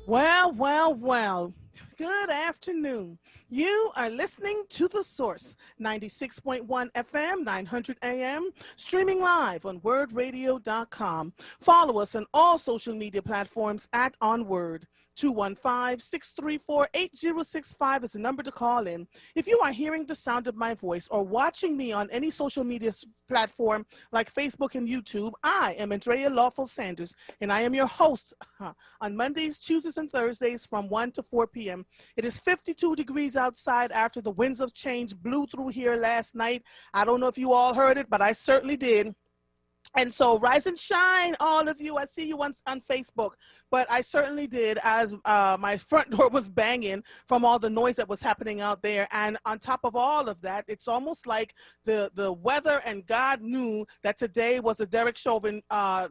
Well, well, well. Good afternoon. You are listening to The Source, 96.1 FM, 900 AM, streaming live on wordradio.com. Follow us on all social media platforms at onWURD. 215-634-8065 is the number to call in. If you are hearing the sound of my voice or watching me on any social media platform like Facebook and YouTube, I am Andrea Lawful Sanders, and I am your host on Mondays, Tuesdays, and Thursdays from 1 to 4 p.m. It is 52 degrees outside after the winds of change blew through here last night. I don't know if you all heard it, but I certainly did. And so rise and shine, all of you. I see you on Facebook, but I certainly did as my front door was banging from all the noise that was happening out there. And on top of all of that, it's almost like the weather and God knew that today was a Derek Chauvin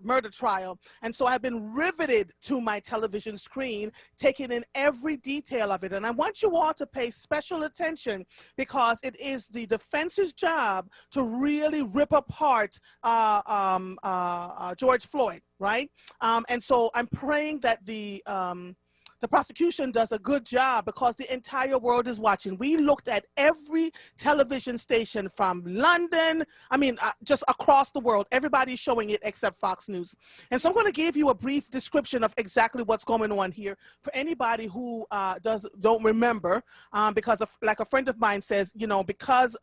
murder trial. And so I've been riveted to my television screen, taking in every detail of it. And I want you all to pay special attention because it is the defense's job to really rip apart George Floyd, right? And so I'm praying that the prosecution does a good job because the entire world is watching. We looked at every television station from London, just across the world. Everybody's showing it except Fox News. And so I'm going to give you a brief description of exactly what's going on here for anybody who don't remember, because like a friend of mine says, because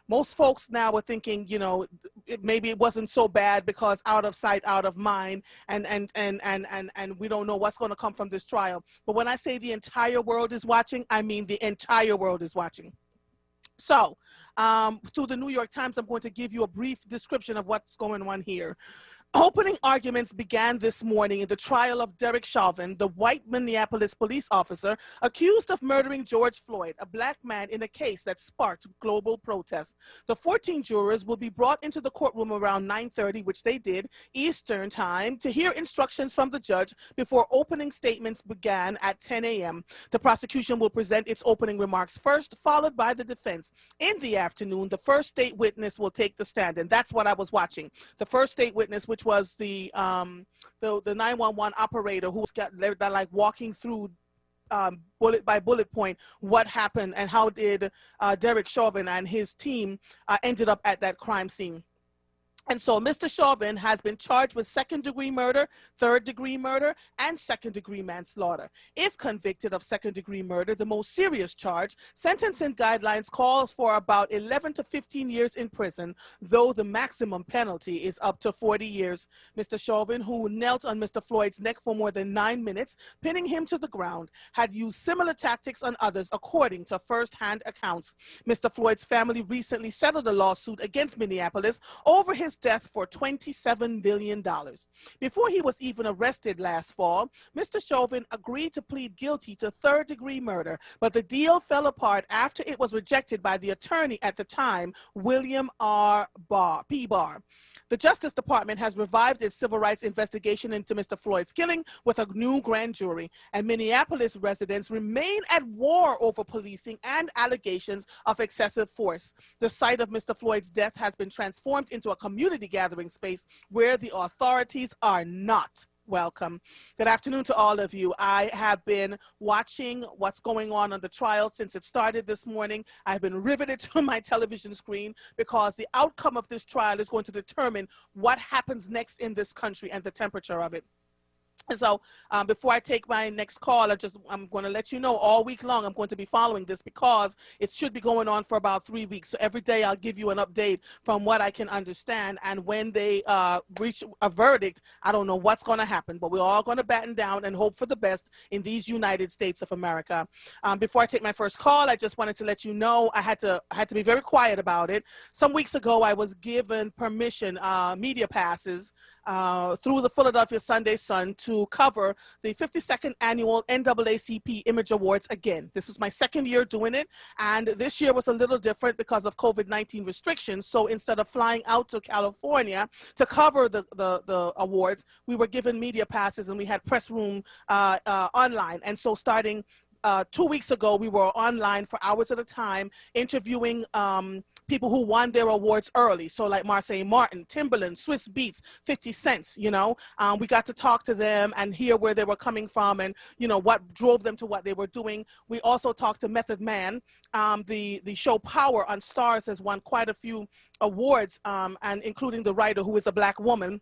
most folks now are thinking, maybe it wasn't so bad because out of sight, out of mind, and we don't know what's going to come from this trial. But when I say the entire world is watching, I mean the entire world is watching. So through the New York Times, I'm going to give you a brief description of what's going on here. Opening arguments began this morning in the trial of Derek Chauvin, the white Minneapolis police officer accused of murdering George Floyd, a black man, in a case that sparked global protests. The 14 jurors will be brought into the courtroom around 9:30, which they did, Eastern time, to hear instructions from the judge before opening statements began at 10 a.m. The prosecution will present its opening remarks first, followed by the defense. In the afternoon, the first state witness will take the stand, and that's what I was watching. The first state witness, which was the 911 operator they're like walking through bullet by bullet point what happened and how did Derek Chauvin and his team ended up at that crime scene. And so Mr. Chauvin has been charged with second-degree murder, third-degree murder, and second-degree manslaughter. If convicted of second-degree murder, the most serious charge, sentencing guidelines calls for about 11 to 15 years in prison, though the maximum penalty is up to 40 years. Mr. Chauvin, who knelt on Mr. Floyd's neck for more than 9 minutes, pinning him to the ground, had used similar tactics on others, according to first-hand accounts. Mr. Floyd's family recently settled a lawsuit against Minneapolis over his death for $27 billion. Before he was even arrested last fall, Mr. Chauvin agreed to plead guilty to third-degree murder, but the deal fell apart after it was rejected by the attorney at the time, William P. Barr. The Justice Department has revived its civil rights investigation into Mr. Floyd's killing with a new grand jury, and Minneapolis residents remain at war over policing and allegations of excessive force. The site of Mr. Floyd's death has been transformed into a community gathering space where the authorities are not welcome. Good afternoon to all of you. I have been watching what's going on the trial since it started this morning. I've been riveted to my television screen because the outcome of this trial is going to determine what happens next in this country and the temperature of it. And so before I take my next call, I'm going to let you know all week long I'm going to be following this because it should be going on for about 3 weeks. So every day I'll give you an update from what I can understand. And when they reach a verdict, I don't know what's going to happen, but we're all going to batten down and hope for the best in these United States of America. Before I take my first call, I just wanted to let you know I had to be very quiet about it. Some weeks ago, I was given permission, media passes, through the Philadelphia Sunday Sun to cover the 52nd annual NAACP Image Awards again. This was my second year doing it, and this year was a little different because of COVID-19 restrictions. So instead of flying out to California to cover the awards, we were given media passes and we had press room online. And so starting 2 weeks ago, we were online for hours at a time interviewing people who won their awards early. So like Marseille Martin, Timberland, Swiss Beats, 50 Cents, you know. We got to talk to them and hear where they were coming from and, you know, what drove them to what they were doing. We also talked to Method Man. The show Power on Stars has won quite a few awards, and including the writer, who is a Black woman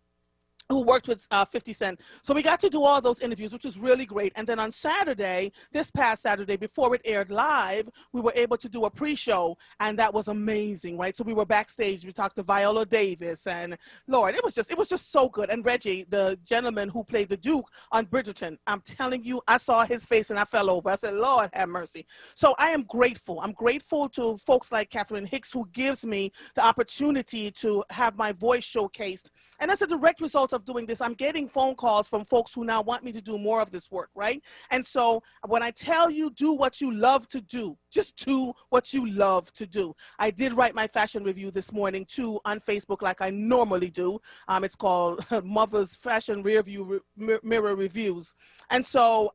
who worked with 50 Cent. So we got to do all those interviews, which was really great. And then on Saturday, this past Saturday, before it aired live, we were able to do a pre-show, and that was amazing, right? So we were backstage. We talked to Viola Davis, and Lord, it was just so good. And Reggie, the gentleman who played the Duke on Bridgerton, I'm telling you, I saw his face and I fell over. I said, Lord have mercy. So I am grateful. I'm grateful to folks like Catherine Hicks, who gives me the opportunity to have my voice showcased. And as a direct result of doing this, I'm getting phone calls from folks who now want me to do more of this work, right? And so when I tell you, do what you love to do, just do what you love to do. I did write my fashion review this morning too on Facebook, like I normally do. It's called Mother's Fashion Rearview Mirror Reviews. And so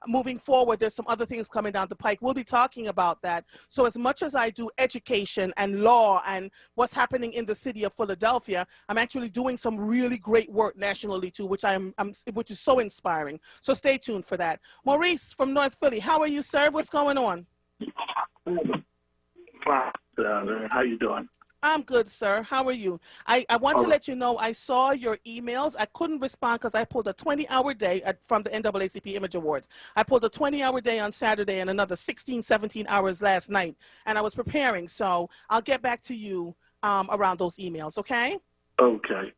moving forward, there's some other things coming down the pike. We'll be talking about that. So as much as I do education and law and what's happening in the city of Philadelphia, I'm actually doing some really great work nationally too, which which is so inspiring. So stay tuned for that. Maurice from North Philly, how are you, sir? What's going on? How you doing? I'm good, sir. How are you? I want to let you know I saw your emails. I couldn't respond because I pulled a 20-hour day from the NAACP Image Awards. I pulled a 20-hour day on Saturday and another 16, 17 hours last night, and I was preparing. So I'll get back to you around those emails, okay? Okay.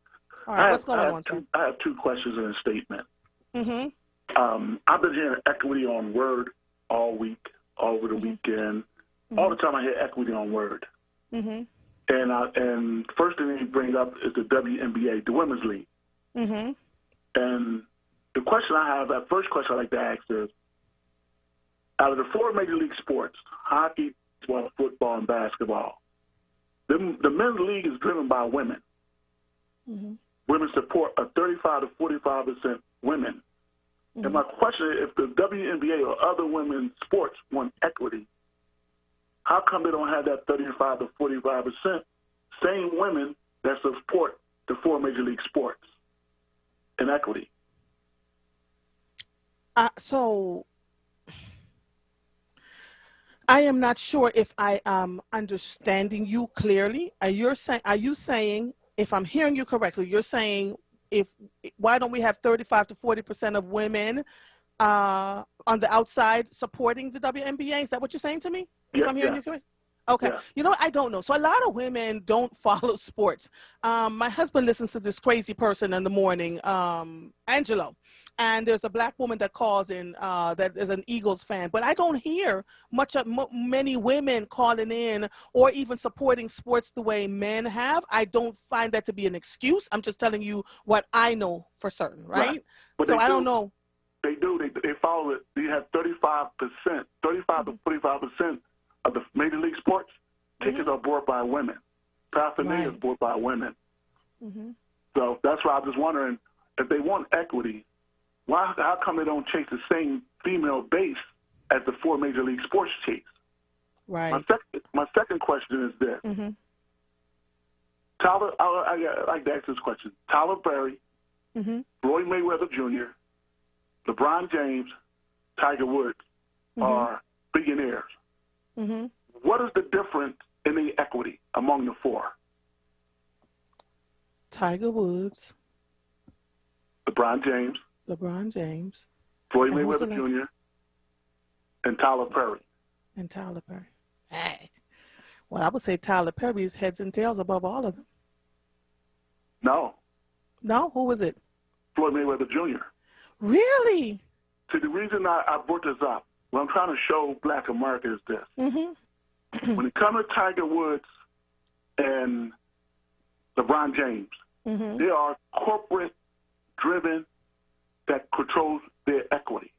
All right, what's going on, sir? I have two questions and a statement. Mm-hmm. I've been hearing equity on WURD all week, all over the weekend. All the time I hear equity on WURD. And first thing they bring up is the WNBA, the Women's League. And the question I have, that first question I'd like to ask is, out of the four major league sports, hockey, baseball, football, and basketball, the men's league is driven by women. Women support a 35 to 45% women. And my question is, if the WNBA or other women's sports want equity, how come they don't have that 35 to 45% same women that support the four major league sports in equity? So I am not sure if I am understanding you clearly. Are you saying, if I'm hearing you correctly, you're saying, why don't we have 35 to 40% of women on the outside supporting the WNBA? Is that what you're saying to me? If I'm hearing you correctly? Okay. Yeah. You know what? I don't know. So a lot of women don't follow sports. My husband listens to this crazy person in the morning, Angelo. And there's a Black woman that calls in that is an Eagles fan. But I don't hear many women calling in or even supporting sports the way men have. I don't find that to be an excuse. I'm just telling you what I know for certain, right? So I don't know. They do. They follow it. You have 35% to 45% of the major league sports tickets are bought by women. Paraphernalia is bought by women. So that's why I was just wondering, if they want equity, how come they don't chase the same female base as the four major league sports chase? Right. My second question is this. Tyler, I like to ask this question. Tyler Perry, Floyd Mayweather Jr., LeBron James, Tiger Woods are billionaires. What is the difference in the equity among the four? Tiger Woods, LeBron James, Floyd Mayweather Jr., and Tyler Perry. Hey. Well, I would say Tyler Perry is heads and tails above all of them. No. No? Who was it? Floyd Mayweather Jr. Really? See, the reason I brought this up, what I'm trying to show Black America is this. When it comes to Tiger Woods and LeBron James, they are corporate-driven that controls their equity.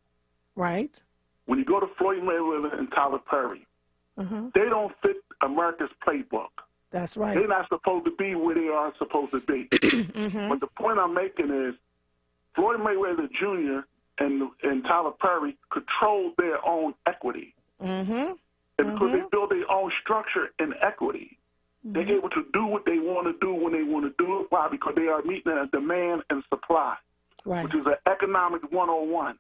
Right. When you go to Floyd Mayweather and Tyler Perry, they don't fit America's playbook. That's right. They're not supposed to be where they are supposed to be. But the point I'm making is Floyd Mayweather Jr. and Tyler Perry control their own equity. And because they build their own structure in equity, They're able to do what they want to do when they want to do it. Why? Because they are meeting a demand and supply, which is an economic 101.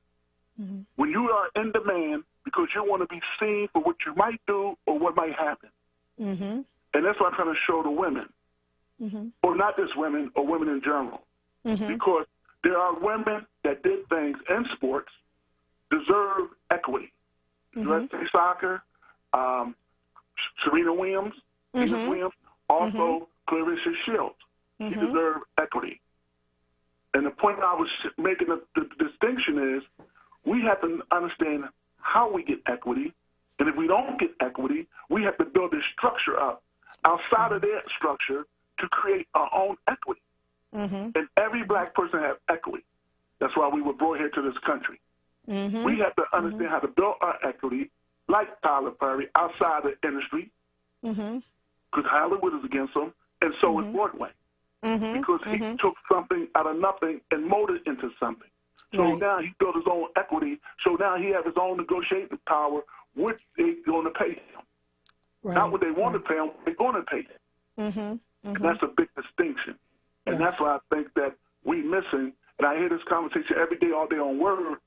When you are in demand because you want to be seen for what you might do or what might happen. And that's what I'm trying to show the women, or not just women, or women in general. Because there are women that did things in sports, deserve equity. USA Soccer, Serena Williams, Venus Williams, also Clarissa Shields. She deserved equity. And the point I was making, the distinction is, we have to understand how we get equity. And if we don't get equity, we have to build a structure up outside of their structure to create our own equity. And every black person has equity. That's why we were brought here to this country. We have to understand how to build our equity, like Tyler Perry, outside the industry, because Hollywood is against him, and so is Broadway. Because he took something out of nothing and molded it into something. So now he built his own equity. So now he has his own negotiating power, which they're going to pay him. Not what they want to pay him, they're going to pay him. And that's a big distinction. And that's why I think that we're missing, and I hear this conversation every day, all day on WURD,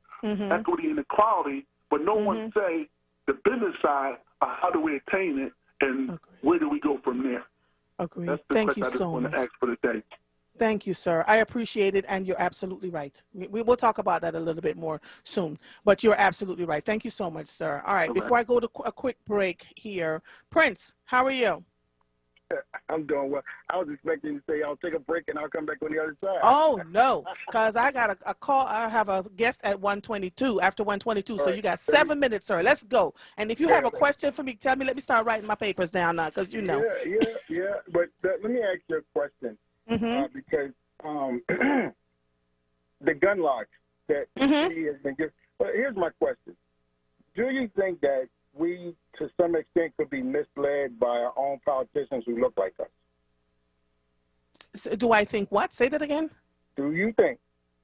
equity and equality, but no one say the business side of how do we attain it and where do we go from there. That's the question I just want to ask for today. Thank you, sir. I appreciate it, and you're absolutely right. We will talk about that a little bit more soon, but you're absolutely right. Thank you so much, sir. All right, before I go to a quick break here, Prince, how are you? I'm doing well. I was expecting you to say I'll take a break and I'll come back on the other side. Oh, no, because I got a call. I have a guest at 1:22, after 1:22, so you got 7 minutes, sir. Let's go. And if you have a question for me, tell me. Let me start writing my papers down now, because you know. Yeah. But let me ask you a question. Because the gun locks that the city has been given. But here's my question. Do you think that we, to some extent, could be misled by our own politicians who look like us? Do I think what? Say that again. Do you think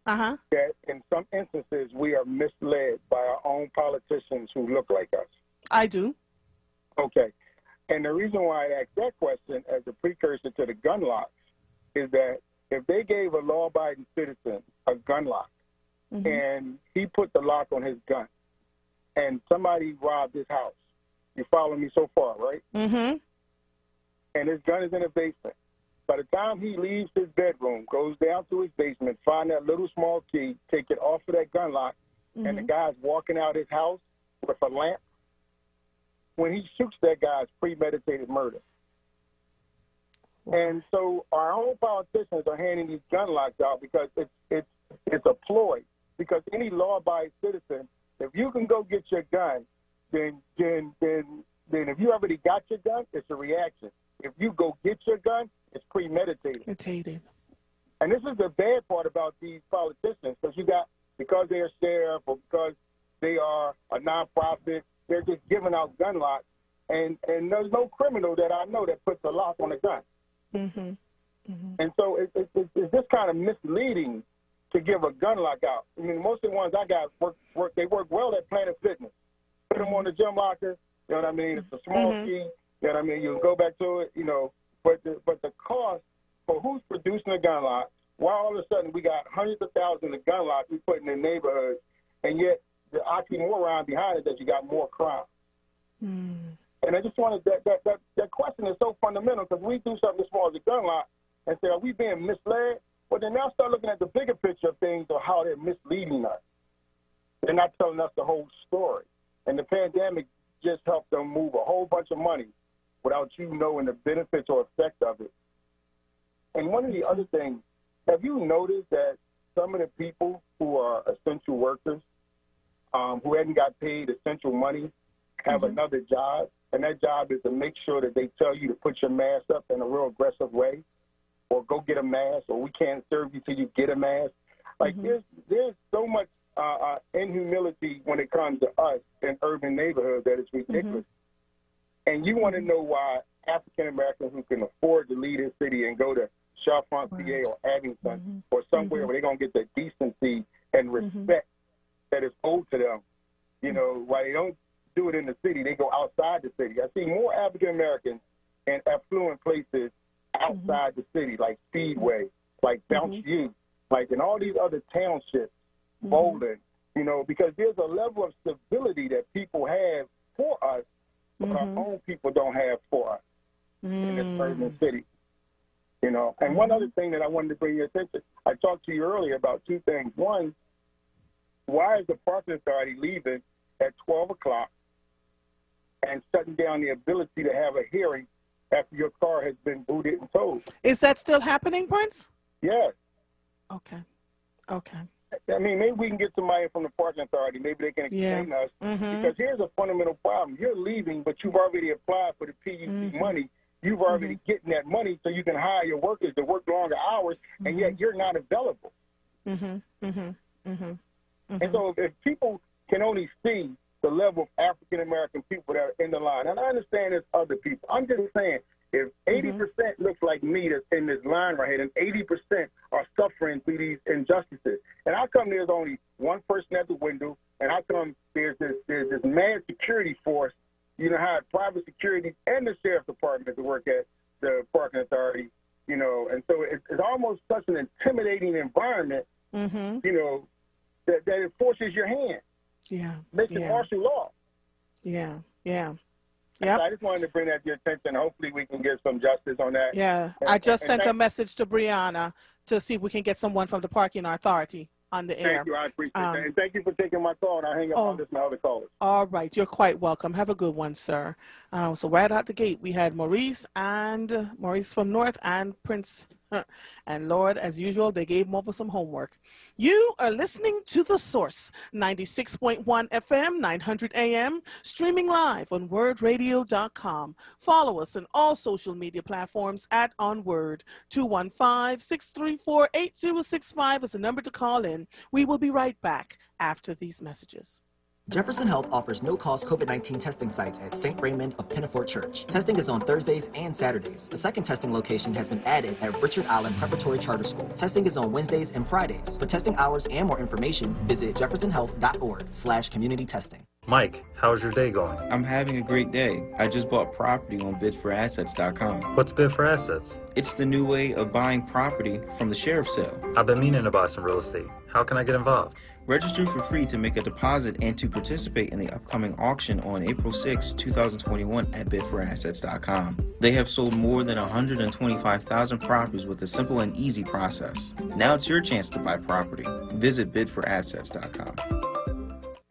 that in some instances we are misled by our own politicians who look like us? I do. Okay. And the reason why I asked that question as a precursor to the gun locks is that if they gave a law-abiding citizen a gun lock and he put the lock on his gun and somebody robbed his house, you follow me so far, right? And his gun is in the basement. By the time he leaves his bedroom, goes down to his basement, find that little small key, take it off of that gun lock, and the guy's walking out his house with a lamp, when he shoots that guy, it's premeditated murder. And so our own politicians are handing these gun locks out because it's a ploy. Because any law-abiding citizen, if you can go get your gun, then if you already got your gun, it's a reaction. If you go get your gun, it's premeditated. And this is the bad part about these politicians, because they're sheriff or because they are a nonprofit, they're just giving out gun locks, and there's no criminal that I know that puts a lock on a gun. And so it's just kind of misleading to give a gun lock out. I mean, most of the ones I got they work well at Planet Fitness. Put them on the gym locker, you know what I mean? It's a small key, you know what I mean? You can go back to it, you know. But the cost for who's producing a gun lock, why all of a sudden we got hundreds of thousands of gun locks we put in the neighborhoods, and yet the oxymoron behind it that you got more crime. And I just wanted that question is so fundamental, because we do something as small as a gun lock and say, are we being misled? Well, then now start looking at the bigger picture of things or how they're misleading us. They're not telling us the whole story. And the pandemic just helped them move a whole bunch of money without you knowing the benefits or effect of it. And one of the other things, have you noticed that some of the people who are essential workers, who hadn't got paid essential money, have another job, and that job is to make sure that they tell you to put your mask up in a real aggressive way, or go get a mask, or we can't serve you till you get a mask. Like there's so much inhumility when it comes to us in urban neighborhoods that it's ridiculous. And you want to know why African Americans who can afford to leave this city and go to Charlevoix, PA, or Abington, or somewhere where they're going to get the decency and respect that is owed to them, you know, why they don't do it in the city, they go outside the city. I see more African Americans in affluent places outside the city, like Speedway, like Bounce U, like in all these other townships, Bowling, you know, because there's a level of stability that people have for us, but our own people don't have for us in this urban city. You know, and one other thing that I wanted to bring your attention, I talked to you earlier about two things. One, why is the parking authority leaving at 12 o'clock and shutting down the ability to have a hearing after your car has been booted and towed? Is that still happening, Prince? Yes. Okay. Okay. I mean, maybe we can get somebody from the parking authority. Maybe they can explain us. Because here's a fundamental problem. You're leaving, but you've already applied for the PUC money. You've already getting that money so you can hire your workers to work longer hours, and yet you're not available. And so if people can only see the level of African-American people that are in the line, and I understand there's other people. I'm just saying, if 80% looks like me that's in this line right here, then 80% are suffering through these injustices. And how come there's only one person at the window, and how come there's this mad security force, you know, how private security and the sheriff's department to work at the parking authority, you know, and so it's almost such an intimidating environment, you know, that it forces your hand. Yeah. Makes it martial law. Yeah. Yeah. So I just wanted to bring that to your attention. Hopefully we can get some justice on that. Yeah. I just sent a message to Brianna to see if we can get someone from the parking authority on the air. Thank you. I appreciate that. And thank you for taking my call. And I'll hang up on this and other callers. All right. You're quite welcome. Have a good one, sir. So right out the gate, we had Maurice from North and Prince. And Lord, as usual, they gave him over some homework. You are listening to The Source, 96.1 FM, 900 AM, streaming live on WURDradio.com. Follow us on all social media platforms at onWURD. 215-634-8065 is the number to call in. We will be right back after these messages. Jefferson Health offers no-cost COVID-19 testing sites at St. Raymond of Pinafort Church. Testing is on Thursdays and Saturdays. A second testing location has been added at Richard Allen Preparatory Charter School. Testing is on Wednesdays and Fridays. For testing hours and more information, visit jeffersonhealth.org/community testing. Mike, how's your day going? I'm having a great day. I just bought property on bidforassets.com. What's Bid for Assets? It's the new way of buying property from the sheriff's sale. I've been meaning to buy some real estate. How can I get involved? Register for free to make a deposit and to participate in the upcoming auction on April 6, 2021 at bidforassets.com. They have sold more than 125,000 properties with a simple and easy process. Now it's your chance to buy property. Visit bidforassets.com.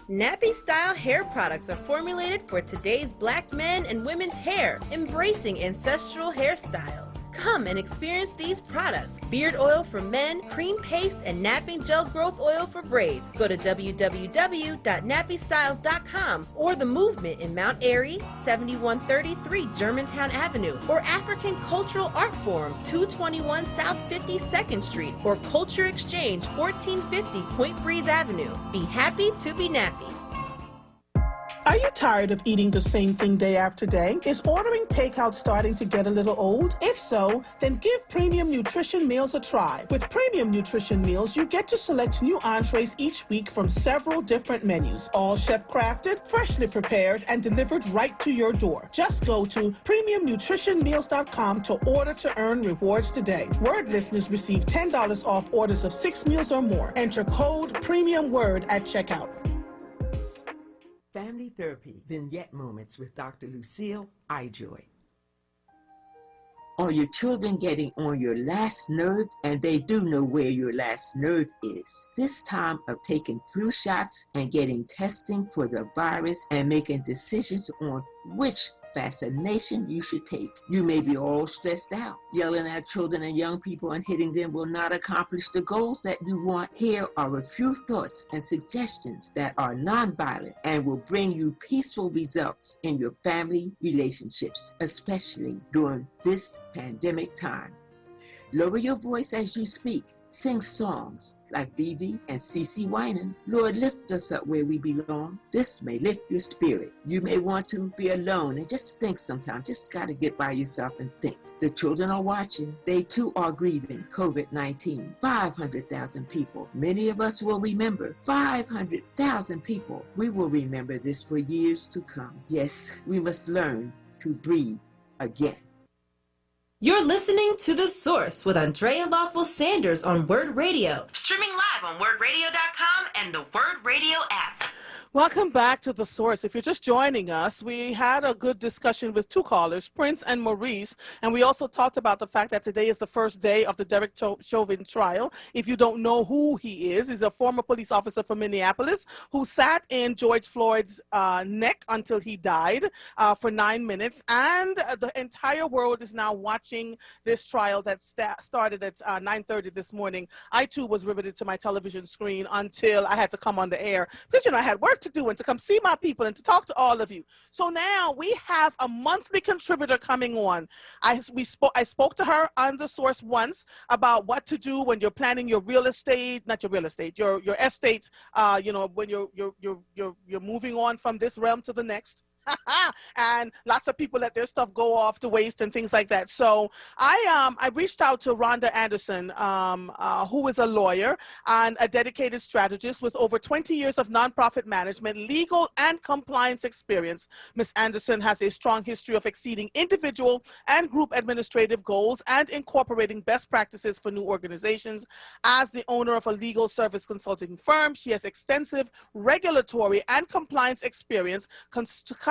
Nappy Style hair products are formulated for today's black men and women's hair, embracing ancestral hairstyles. Come and experience these products: beard oil for men, cream paste, and napping gel growth oil for braids. Go to www.nappystyles.com or The Movement in Mount Airy, 7133 Germantown Avenue, or African Cultural Art Forum, 221 South 52nd Street, or Culture Exchange, 1450 Point Breeze Avenue. Be happy to be nappy. Are you tired of eating the same thing day after day? Is ordering takeout starting to get a little old? If so, then give Premium Nutrition Meals a try. With Premium Nutrition Meals, you get to select new entrees each week from several different menus, all chef-crafted, freshly prepared, and delivered right to your door. Just go to PremiumNutritionMeals.com to order to earn rewards today. WURD listeners receive $10 off orders of 6 meals or more. Enter code PREMIUMWURD at checkout. Family Therapy Vignette Moments with Dr. Lucille Ijoy. Are your children getting on your last nerve? And they do know where your last nerve is. This time of taking flu shots and getting testing for the virus and making decisions on which vaccination you should take. You may be all stressed out. Yelling at children and young people and hitting them will not accomplish the goals that you want. Here are a few thoughts and suggestions that are nonviolent and will bring you peaceful results in your family relationships, especially during this pandemic time. Lower your voice as you speak. Sing songs like BB and CeCe Winans. Lord, lift us up where we belong. This may lift your spirit. You may want to be alone and just think sometimes. Just got to get by yourself and think. The children are watching. They too are grieving COVID-19. 500,000 people. Many of us will remember. 500,000 people. We will remember this for years to come. Yes, we must learn to breathe again. You're listening to The Source with Andrea Lawful Sanders on WURD Radio. Streaming live on WURDradio.com and the WURD Radio app. Welcome back to The Source. If you're just joining us, we had a good discussion with two callers, Prince and Maurice, and we also talked about the fact that today is the first day of the Derek Chauvin trial. If you don't know who he is, he's a former police officer from Minneapolis who sat in George Floyd's neck until he died for 9 minutes, and the entire world is now watching this trial that started at 9:30 this morning. I, too, was riveted to my television screen until I had to come on the air because, you know, I had work to do and to come see my people and to talk to all of you. So now we have a monthly contributor coming on. I spoke to her on The Source once about what to do when you're planning your real estate, not your real estate, your estate, you know, when you're moving on from this realm to the next. And lots of people let their stuff go off to waste and things like that. So I reached out to Rhonda Anderson, who is a lawyer and a dedicated strategist with over 20 years of nonprofit management, legal and compliance experience. Ms. Anderson has a strong history of exceeding individual and group administrative goals and incorporating best practices for new organizations. As the owner of a legal service consulting firm, she has extensive regulatory and compliance experience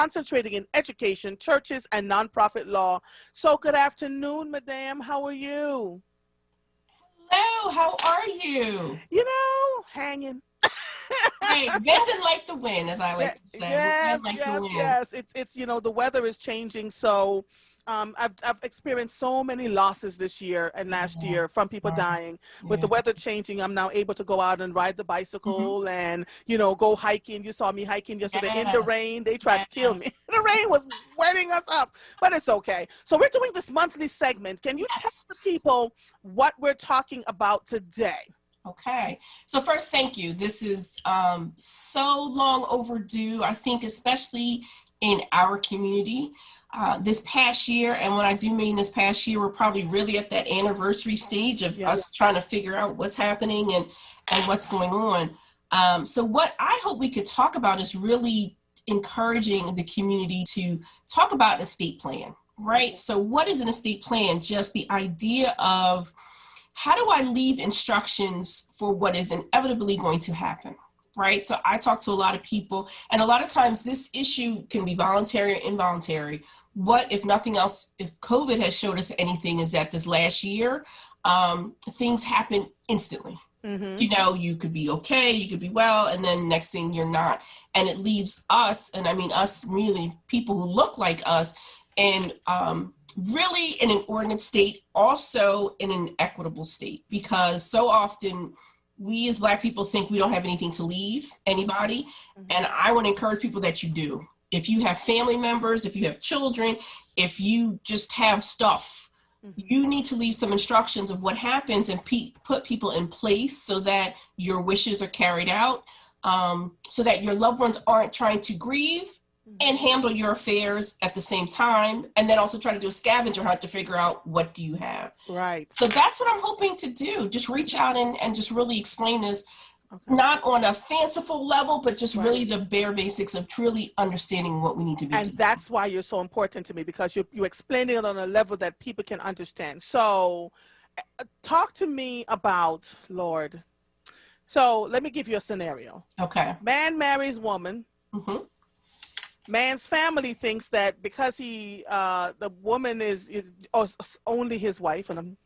concentrating in education, churches, and nonprofit law. So good afternoon, madam. How are you? Hello, how are you? You know, hanging. Hey, venting like the wind, as I like to say. Yes. It's you know, the weather is changing, so I've experienced so many losses this year and last year from people dying. With the weather changing, I'm now able to go out and ride the bicycle and, you know, go hiking. You saw me hiking yesterday in the rain. They tried to kill me. The rain was wetting us up, but it's okay. So we're doing this monthly segment. Can you tell the people what we're talking about today? Okay. So first, thank you. This is so long overdue, I think, especially in our community. This past year, and when I do mean this past year, we're probably really at that anniversary stage of us trying to figure out what's happening and what's going on. So what I hope we could talk about is really encouraging the community to talk about an estate plan, right? So what is an estate plan? Just the idea of how do I leave instructions for what is inevitably going to happen? Right. So I talk to a lot of people, and a lot of times this issue can be voluntary or involuntary. What, if nothing else, if COVID has showed us anything, is that this last year, things happen instantly. You know, you could be okay, you could be well, and then next thing you're not. And it leaves us, and I mean us, really people who look like us, and really in an ordinate state, also in an equitable state, because so often we as Black people think we don't have anything to leave anybody. And I want to encourage people that you do. If you have family members, if you have children, if you just have stuff, you need to leave some instructions of what happens and put people in place so that your wishes are carried out, so that your loved ones aren't trying to grieve and handle your affairs at the same time, and then also try to do a scavenger hunt to figure out what do you have. Right. So that's what I'm hoping to do. Just reach out and just really explain this, not on a fanciful level, but just really the bare basics of truly understanding what we need to be. And that's why you're so important to me, because you explain it on a level that people can understand. So talk to me about, Lord. So let me give you a scenario. Okay. Man marries woman. Man's family thinks that because the woman is only his wife, and I'm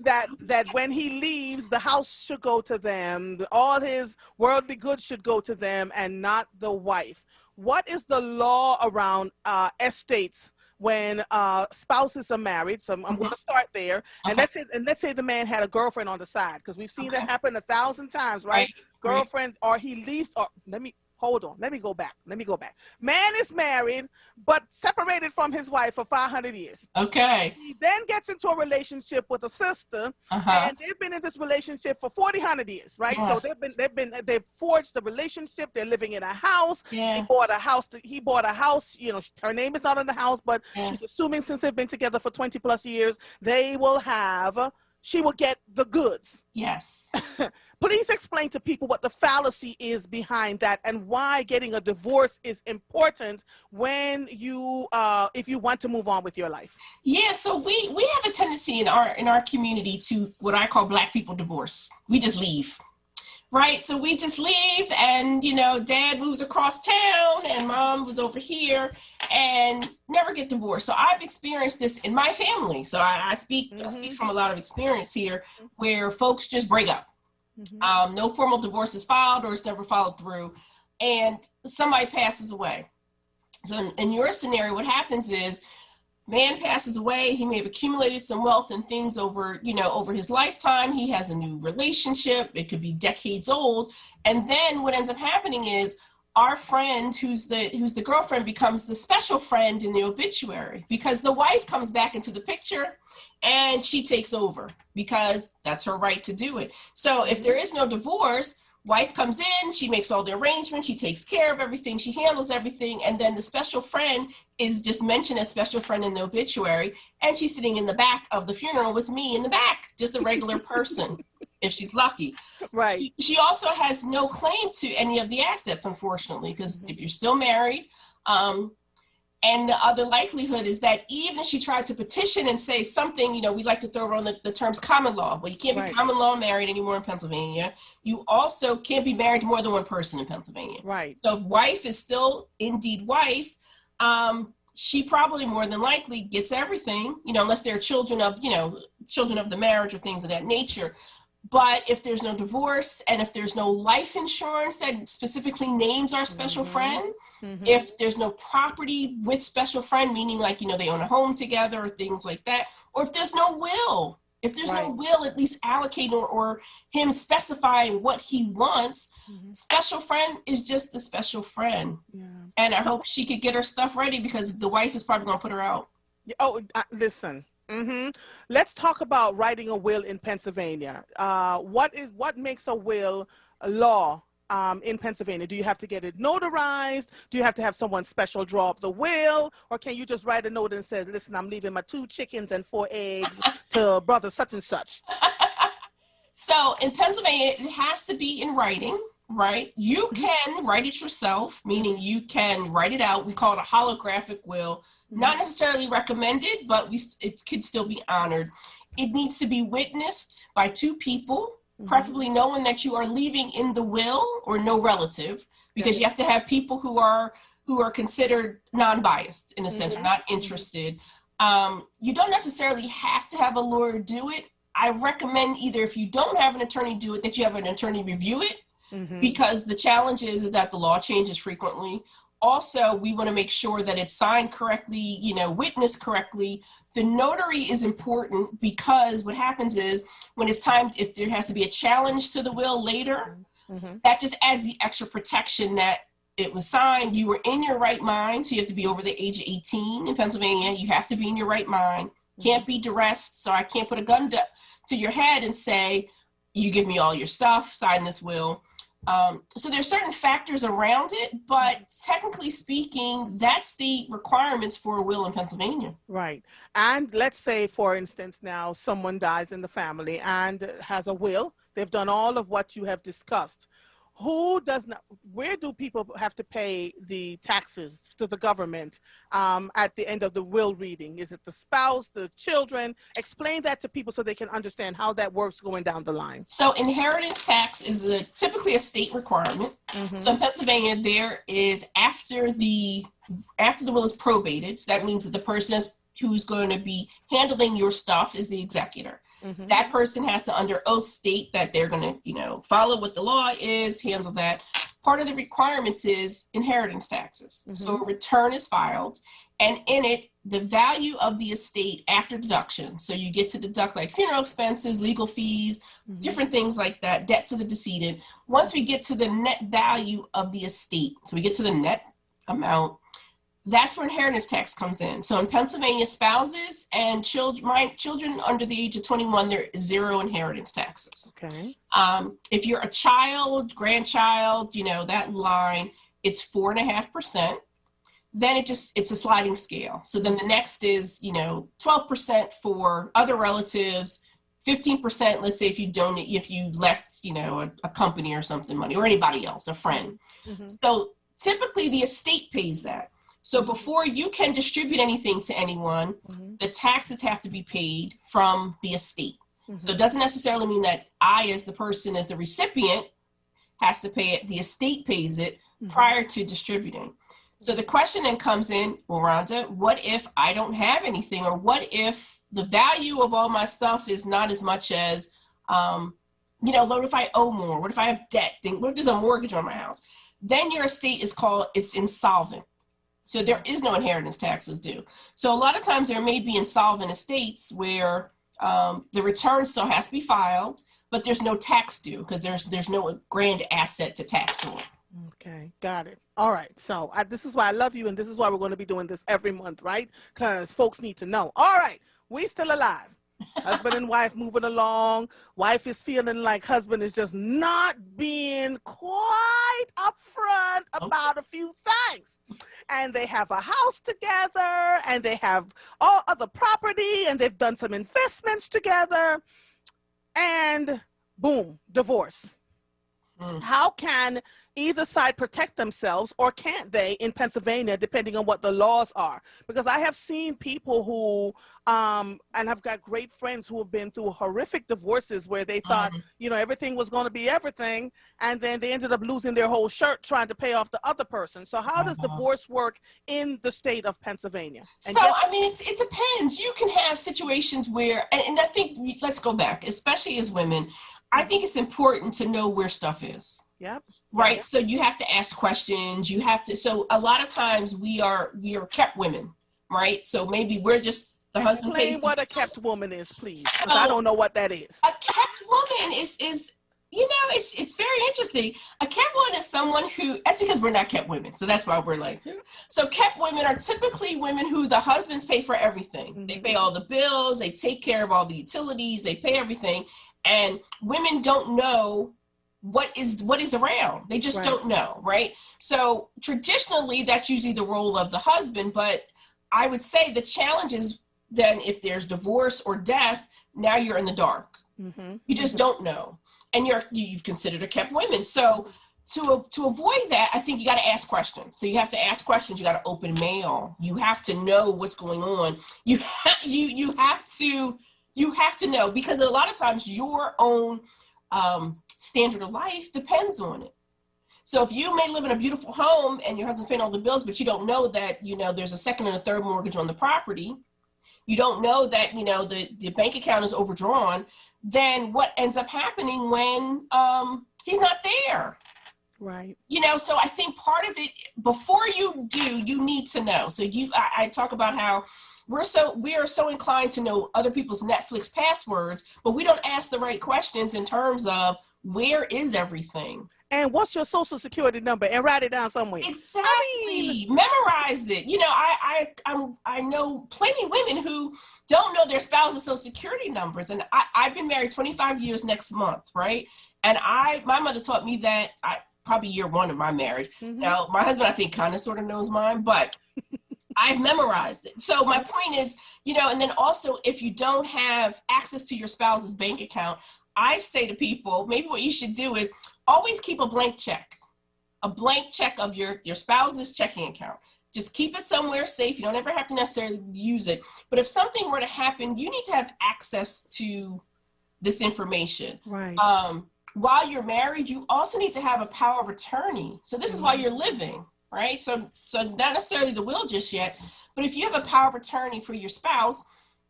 that when he leaves, the house should go to them, all his worldly goods should go to them, and not the wife. What is the law around estates when spouses are married? So I'm going to start there, and let's say the man had a girlfriend on the side, because we've seen that happen 1,000 times, right? Girlfriend, or he leaves, or hold on. Let me go back. Man is married, but separated from his wife for 500 years. Okay. He then gets into a relationship with a sister, and they've been in this relationship for 100 years, right? Yes. So they've forged the relationship. They're living in a house. Yeah. He bought a house. You know, her name is not on the house, but she's assuming since they've been together for 20 plus years, they will have she will get the goods. Yes. Please explain to people what the fallacy is behind that and why getting a divorce is important when you, if you want to move on with your life. Yeah, so we have a tendency in our community to what I call Black people divorce. We just leave. Right, so we just leave, and dad moves across town and mom was over here and never get divorced. So I've experienced this in my family. So I speak from a lot of experience here where folks just break up. No formal divorce is filed or it's never followed through, and somebody passes away. So in your scenario, what happens is man passes away. He may have accumulated some wealth and things over his lifetime. He has a new relationship. It could be decades old. And then what ends up happening is our friend, who's the girlfriend, becomes the special friend in the obituary, because the wife comes back into the picture and she takes over because that's her right to do it. So if there is no divorce, wife comes in, she makes all the arrangements, she takes care of everything, she handles everything, and then the special friend is just mentioned as special friend in the obituary, and she's sitting in the back of the funeral with me in the back, just a regular person, if she's lucky. Right. She also has no claim to any of the assets, unfortunately, because if you're still married, and the other likelihood is that even if she tried to petition and say something, we like to throw around the terms common law. Well, you can't be common law married anymore in Pennsylvania. You also can't be married to more than one person in Pennsylvania. Right. So if wife is still indeed wife, she probably more than likely gets everything, unless they're children of the marriage or things of that nature. But if there's no divorce and if there's no life insurance that specifically names our special friend, if there's no property with special friend, meaning like, they own a home together or things like that, or if there's no will, no will at least allocate or him specifying what he wants, special friend is just the special friend. Yeah. And I hope she could get her stuff ready because the wife is probably going to put her out. Oh, listen. Let's talk about writing a will in Pennsylvania. What makes a will a law in Pennsylvania? Do you have to get it notarized? Do you have to have someone special draw up the will? Or can you just write a note and say, listen, I'm leaving my 2 chickens and 4 eggs to brother such and such? So in Pennsylvania, it has to be in writing, right? You can write it yourself, meaning you can write it out. We call it a holographic will. Not necessarily recommended, but it could still be honored. It needs to be witnessed by 2 people, preferably no one that you are leaving in the will or no relative, because you have to have people who are considered non-biased in a sense, or not interested. You don't necessarily have to have a lawyer do it. I recommend either if you don't have an attorney do it, that you have an attorney review it, because the challenge is that the law changes frequently. Also, we want to make sure that it's signed correctly, witnessed correctly. The notary is important because what happens is when it's time, if there has to be a challenge to the will later, that just adds the extra protection that it was signed. You were in your right mind. So you have to be over the age of 18 in Pennsylvania. You have to be in your right mind. Can't be duressed. So I can't put a gun to your head and say, you give me all your stuff, sign this will. So there's certain factors around it, but technically speaking, that's the requirements for a will in Pennsylvania. Right. And let's say, for instance, now someone dies in the family and has a will. They've done all of what you have discussed. Where do people have to pay the taxes to the government at the end of the will reading? Is it the spouse, the children? Explain that to people so they can understand how that works going down the line. So inheritance tax is typically a state requirement. So in Pennsylvania, there is after the will is probated, so that means that the person who's going to be handling your stuff is the executor. That person has to under oath state that they're going to, follow what the law is, handle that. Part of the requirements is inheritance taxes. So a return is filed, and in it, the value of the estate after deduction. So you get to deduct like funeral expenses, legal fees, different things like that, debts of the decedent. Once we get to the net value of the estate, so we get to the net amount, that's where inheritance tax comes in. So in Pennsylvania, spouses and children under the age of 21, there is 0 inheritance taxes. Okay. If you're a child, grandchild, that line, it's 4.5%. Then it's a sliding scale. So then the next is, 12% for other relatives, 15%, let's say if you donate, if you left, you know, a company or something money, or anybody else, a friend. So typically the estate pays that. So before you can distribute anything to anyone, the taxes have to be paid from the estate. So it doesn't necessarily mean that I, as the person, as the recipient, has to pay it. The estate pays it prior to distributing. So the question then comes in, well, Rhonda, what if I don't have anything? Or what if the value of all my stuff is not as much as, you know, what if I owe more? What if I have debt? What if there's a mortgage on my house? Then your estate is called, it's insolvent. So there is no inheritance taxes due. So a lot of times there may be insolvent estates where the return still has to be filed, but there's no tax due because there's no grand asset to tax on. Okay, got it. All right. So this is why I love you, and this is why we're going to be doing this every month, right? Because folks need to know. All right, we still alive. Husband and wife moving along. Wife is feeling like husband is just not being quite upfront about a few things. And they have a house together, and they have all other property, and they've done some investments together. And boom, divorce. How can either side protect themselves, or can't they in Pennsylvania, depending on what the laws are? Because I have seen people who, and I've got great friends who have been through horrific divorces where they thought, you know, everything was going to be everything, and then they ended up losing their whole shirt trying to pay off the other person. So how does divorce work in the state of Pennsylvania? And so, I mean, it depends. You can have situations where, and I think, let's go back, especially as women, I think it's important to know where stuff is. Yep. Right. So you have to ask questions. You have to. So a lot of times we are kept women. Right. So maybe we're just the husband pays. Explain what a kept woman is, please. Because I don't know what that is. A kept woman is you know, it's very interesting. A kept woman is someone who, that's because we're not kept women. So that's why we're like, so kept women are typically women who the husbands pay for everything. They pay all the bills. They take care of all the utilities. They pay everything. And women don't know what is around. They just don't know, right? So traditionally, that's usually the role of the husband. But I would say the challenge is then if there's divorce or death, now you're in the dark. You just don't know. And you've considered a kept woman. So to avoid that, I think you got to ask questions. So you have to ask questions. You got to open mail. You have to know what's going on. You have to know, because a lot of times your own standard of life depends on it. So if you may live in a beautiful home and your husband's paying all the bills, but you don't know that, you know, there's a second and a third mortgage on the property, you don't know that, you know, the bank account is overdrawn, then what ends up happening when he's not there? Right. You know, so I think part of it, before you do, you need to know. So I talk about how we are so inclined to know other people's Netflix passwords, but we don't ask the right questions in terms of where is everything? And what's your social security number? And write it down somewhere. Exactly. Memorize it. You know, I know plenty of women who don't know their spouse's social security numbers. And I've been married 25 years next month, right? And my mother taught me that probably year one of my marriage. Now, my husband, I think, kind of sort of knows mine, but I've memorized it. So my point is, you know, and then also if you don't have access to your spouse's bank account, I say to people, maybe what you should do is always keep a blank check of your spouse's checking account. Just keep it somewhere safe. You don't ever have to necessarily use it. But if something were to happen, you need to have access to this information. Right. While you're married, you also need to have a power of attorney. So this is while you're living, right? So not necessarily the will just yet, but if you have a power of attorney for your spouse,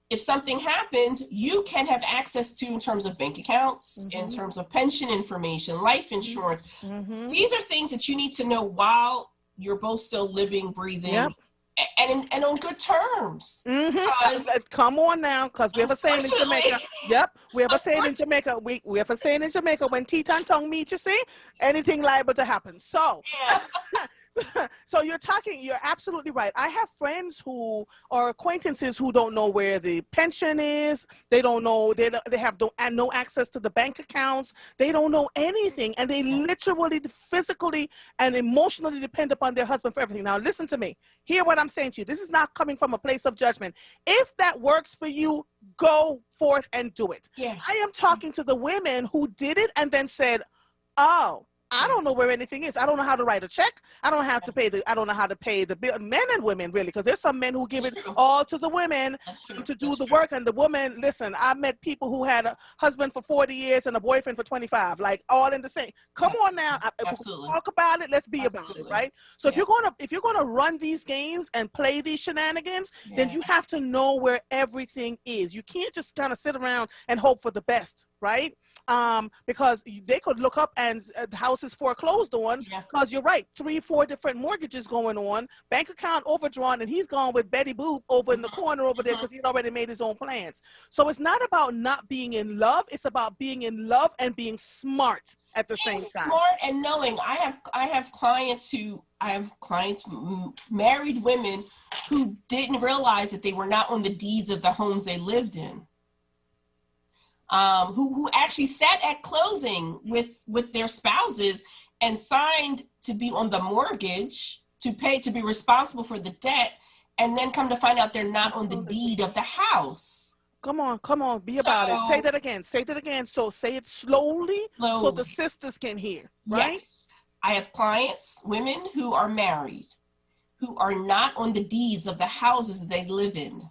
if something happens, you can have access to in terms of bank accounts, in terms of pension information, life insurance. These are things that you need to know while you're both still living, breathing, and on good terms. Come on now, because we have a saying in Jamaica. We have a saying in Jamaica. We have a saying in Jamaica, when teeth and tongue meet, you see, anything liable to happen. So So you're absolutely right. I have friends who are acquaintances who don't know where the pension is. They don't know, they have no access to the bank accounts. They don't know anything. And they literally, physically, and emotionally depend upon their husband for everything. Now, listen to me. Hear what I'm saying to you. This is not coming from a place of judgment. If that works for you, go forth and do it. Yeah. I am talking to the women who did it and then said, oh, I don't know where anything is. I don't know how to write a check. I don't know how to pay the bill. Men and women, really, because there's some men who give it all to the women to do the work. And the woman, listen, I met people who had a husband for 40 years and a boyfriend for 25, like all in the same. Come on now. Absolutely. Talk about it. Let's be about it, right? So if you're gonna run these games and play these shenanigans, then you have to know where everything is. You can't just kind of sit around and hope for the best, right? Because they could look up and the house is foreclosed on, because you're right, 3-4 different mortgages going on, bank account overdrawn, and he's gone with Betty Boop over in the corner over there because he'd already made his own plans. So it's not about not being in love, it's about being in love and being smart at the same time. Smart and knowing. I have clients, married women who didn't realize that they were not on the deeds of the homes they lived in. Who actually sat at closing with their spouses and signed to be on the mortgage, to be responsible for the debt, and then come to find out they're not on the deed of the house. Come on, be about it. Say that again. So say it slowly so the sisters can hear, right? Yes. I have clients, women who are married, who are not on the deeds of the houses they live in.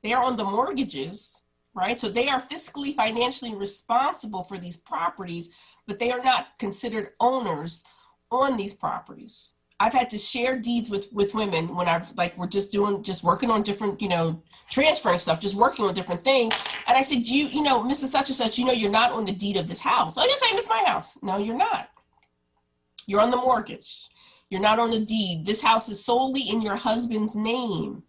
They are on the mortgages, right? So they are fiscally, financially responsible for these properties, but they are not considered owners on these properties. I've had to share deeds with women when we're just working on different, transferring stuff, just working on different things. And I said, Mrs. Such and Such, you're not on the deed of this house. Oh, yes, I am. It's my house. No, you're not. You're on the mortgage. You're not on the deed. This house is solely in your husband's name.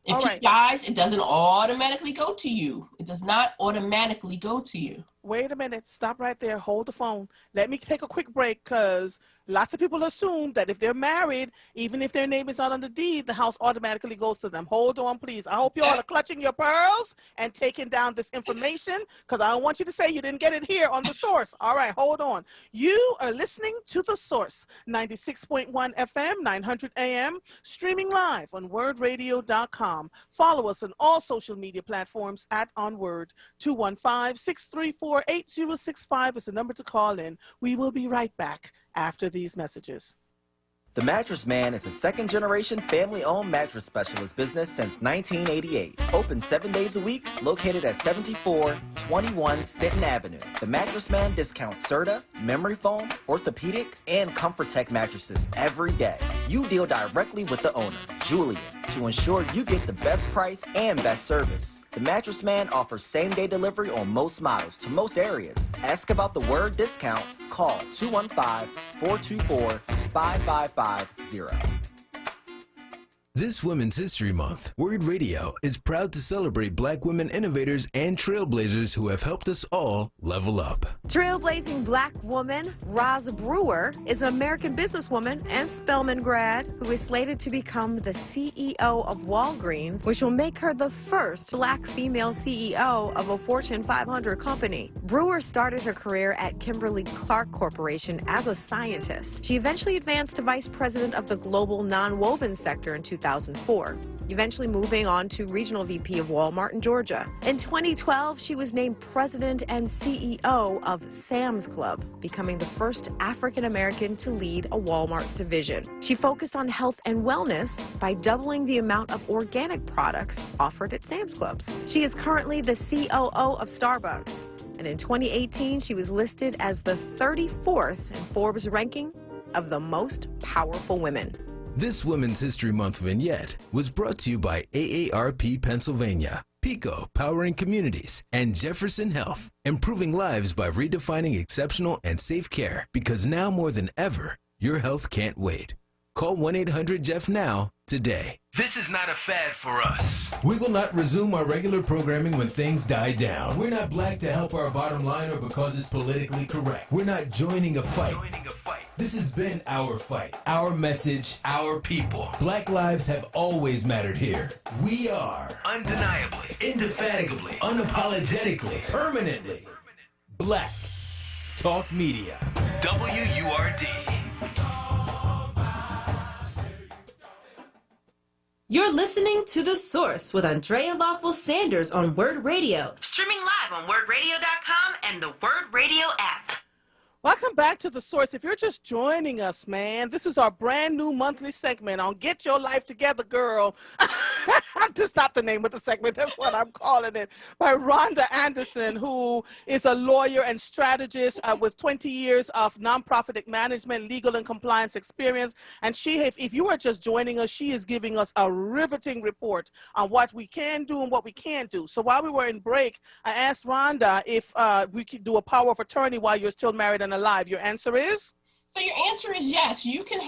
If he dies, it doesn't automatically go to you. It does not automatically go to you. Wait a minute. Stop right there. Hold the phone. Let me take a quick break, because lots of people assume that if they're married, even if their name is not on the deed, the house automatically goes to them. Hold on, please. I hope you all are clutching your pearls and taking down this information, because I don't want you to say you didn't get it here on The Source. All right, hold on. You are listening to The Source, 96.1 FM, 900 AM, streaming live on WURDradio.com. Follow us on all social media platforms at onWURD. 215-634-8065 is the number to call in. We will be right back after these messages. The Mattress Man is a second-generation family-owned mattress specialist business since 1988. Open 7 days a week, located at 7421 Stenton Avenue. The Mattress Man discounts Serta, memory foam, orthopedic, and ComfortTech mattresses every day. You deal directly with the owner, Julian, to ensure you get the best price and best service. The Mattress Man offers same-day delivery on most models to most areas. Ask about the WURD discount. Call 215-424-5550. This Women's History Month, WURD Radio is proud to celebrate Black women innovators and trailblazers who have helped us all level up. Trailblazing Black woman Roz Brewer is an American businesswoman and Spelman grad who is slated to become the CEO of Walgreens, which will make her the first Black female CEO of a Fortune 500 company. Brewer started her career at Kimberly-Clark Corporation as a scientist. She eventually advanced to vice president of the global nonwoven sector in 2004, eventually moving on to regional VP of Walmart in Georgia. In 2012, she was named president and CEO of Sam's Club, becoming the first African American to lead a Walmart division. She focused on health and wellness by doubling the amount of organic products offered at Sam's Clubs. She is currently the COO of Starbucks, and in 2018, she was listed as the 34th in Forbes' ranking of the most powerful women. This Women's History Month vignette was brought to you by AARP Pennsylvania, PICO Powering Communities, and Jefferson Health, improving lives by redefining exceptional and safe care, because now more than ever, your health can't wait. Call 1-800-JEFF-NOW today. This is not a fad for us. We will not resume our regular programming when things die down. We're not black to help our bottom line or because it's politically correct. We're not joining a fight. This has been our fight, our message, our people. Black lives have always mattered here. We are Undeniably, indefatigably, unapologetically, permanently Black Talk Media. WURD. You're listening to The Source with Andrea Lawful Sanders on WURD Radio. Streaming live on WURDradio.com and the WURD Radio app. Welcome back to The Source. If you're just joining us, man, this is our brand new monthly segment on Get Your Life Together, Girl. That's not the name of the segment. That's what I'm calling it. By Rhonda Anderson, who is a lawyer and strategist with 20 years of nonprofit management, legal and compliance experience. And if you are just joining us, she is giving us a riveting report on what we can do and what we can't do. So while we were in break, I asked Rhonda if we could do a power of attorney while you're still married and alive. Your answer is? So your answer is yes. You can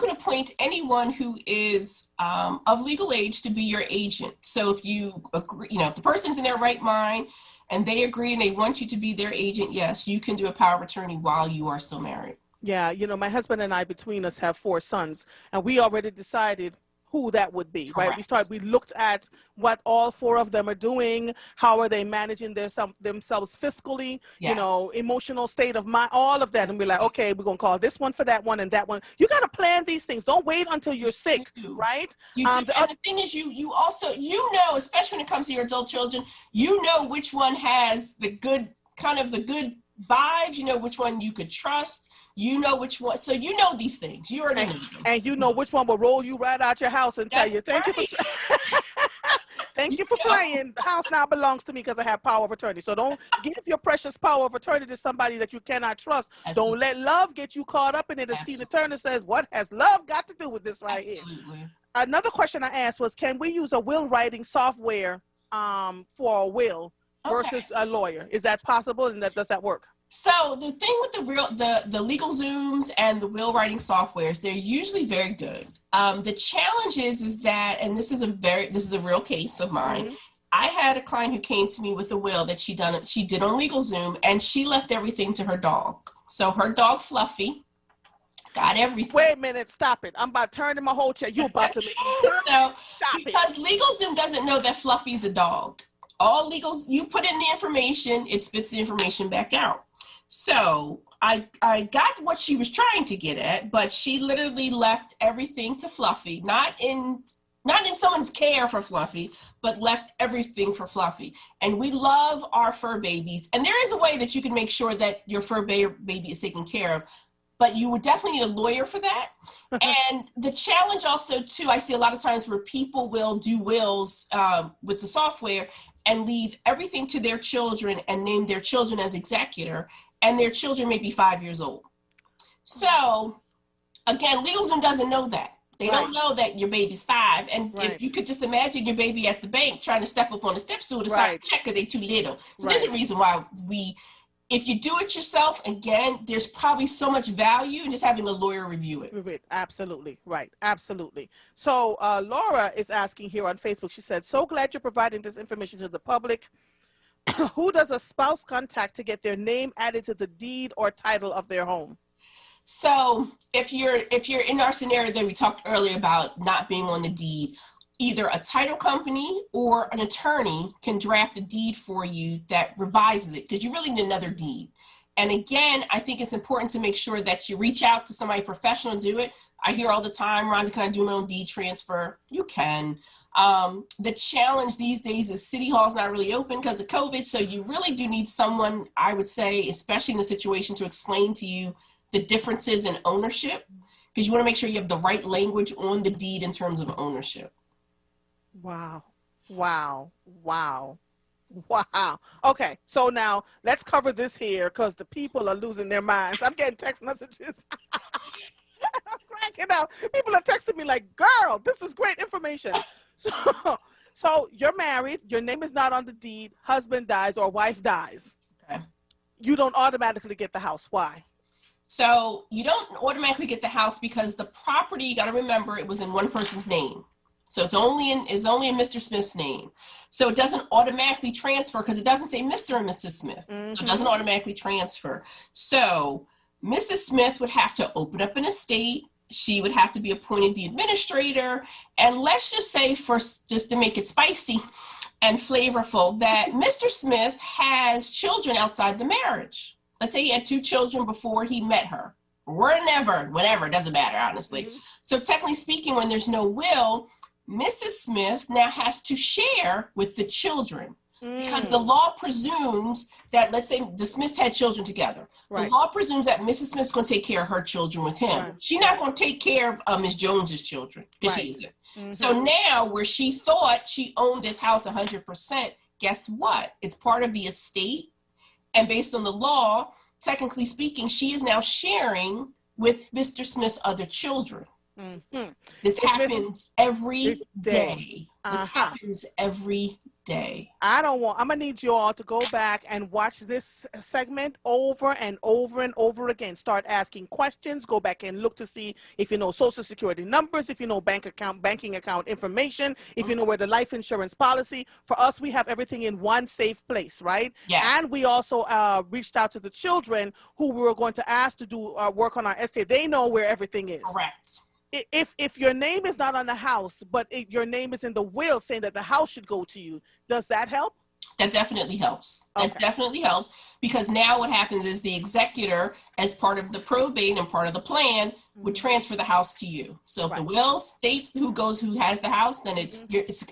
appoint anyone who is of legal age to be your agent. So if you agree, if the person's in their right mind and they agree and they want you to be their agent, yes, you can do a power of attorney while you are still married. Yeah, my husband and I, between us, have 4 sons, and we already decided who that would be. Correct. Right? We looked at what all 4 of them are doing, how are they managing themselves fiscally, Yes. Emotional state of mind, all of that. And we're like, okay, we're going to call this one for that one and that one. You got to plan these things. Don't wait until you're sick, right? You do. And the thing is, you also, especially when it comes to your adult children, which one has the good vibes, which one you could trust, which one, so these things, you already know them. And which one will roll you right out your house and tell you, thank you for playing. The house now belongs to me because I have power of attorney. So don't give your precious power of attorney to somebody that you cannot trust. Absolutely. Don't let love get you caught up in it. As Tina Turner says, what has love got to do with this right here? Another question I asked was, can we use a will writing software for a will versus a lawyer? Is that possible, and does that work? So the thing with the LegalZooms and the will writing softwares, they're usually very good. The challenge is that, and this is a real case of mine. Mm-hmm. I had a client who came to me with a will that she did on LegalZoom, and she left everything to her dog. So her dog Fluffy got everything. Wait a minute, stop it! I'm about turning my whole chair. You about to make because LegalZoom doesn't know that Fluffy's a dog. All legals, you put in the information, it spits the information back out. So I got what she was trying to get at, but she literally left everything to Fluffy, not in someone's care for Fluffy, but left everything for Fluffy. And we love our fur babies. And there is a way that you can make sure that your fur baby is taken care of, but you would definitely need a lawyer for that. And the challenge also too, I see a lot of times where people will do wills with the software and leave everything to their children and name their children as executor, and their children may be 5 years old. So again, LegalZoom doesn't know that. They don't know that your baby's 5. And if you could just imagine your baby at the bank trying to step up on the step stool to sign a check because they're too little. So there's a reason why if you do it yourself, again, there's probably so much value in just having a lawyer review it. Absolutely. Right. Absolutely. So Laura is asking here on Facebook, she said, so glad you're providing this information to the public. Who does a spouse contact to get their name added to the deed or title of their home? So if you're in our scenario that we talked earlier about not being on the deed, either a title company or an attorney can draft a deed for you that revises it, because you really need another deed. And again, I think it's important to make sure that you reach out to somebody professional to do it. I hear all the time, Rhonda, can I do my own deed transfer? You can. The challenge these days is City Hall's not really open because of COVID, so you really do need someone, I would say, especially in the situation, to explain to you the differences in ownership, because you want to make sure you have the right language on the deed in terms of ownership. Wow. Wow. Wow. Wow. Okay, so now let's cover this here because the people are losing their minds. I'm getting text messages. I'm cracking up. People are texting me like, girl, this is great information. So you're married, your name is not on the deed, husband dies or wife dies. Okay. You don't automatically get the house. Why? So you don't automatically get the house because the property, you got to remember, it was in one person's name. So it's only in Mr. Smith's name. So it doesn't automatically transfer because it doesn't say Mr. and Mrs. Smith. Mm-hmm. So it doesn't automatically transfer. So Mrs. Smith would have to open up an estate. She would have to be appointed the administrator. And let's just say, just to make it spicy and flavorful, that Mr. Smith has children outside the marriage. Let's say he had 2 children before he met her. Whatever, it doesn't matter, honestly. So technically speaking, when there's no will, Mrs. Smith now has to share with the children. Because the law presumes that, let's say the Smiths had children together. The law presumes that Mrs. Smith's going to take care of her children with him. She's not going to take care of Ms. Jones's children, because she isn't. So now, where she thought she owned this house 100%, guess what? It's part of the estate. And based on the law, technically speaking, she is now sharing with Mr. Smith's other children. This happens every day. This happens every day. I'm gonna need you all to go back and watch this segment over and over and over again. Start asking questions, go back and look to see if you know social security numbers, if you know banking account information, if you know where the life insurance policy. For us, we have everything in one safe place, right? Yeah. And we also reached out to the children who we were going to ask to do work on our estate. They know where everything is. Correct. If your name is not on the house, but your name is in the will saying that the house should go to you, does that help? That definitely helps. That definitely helps, because now what happens is the executor, as part of the probate and part of the plan, would transfer the house to you. So if the will states who has the house, then it's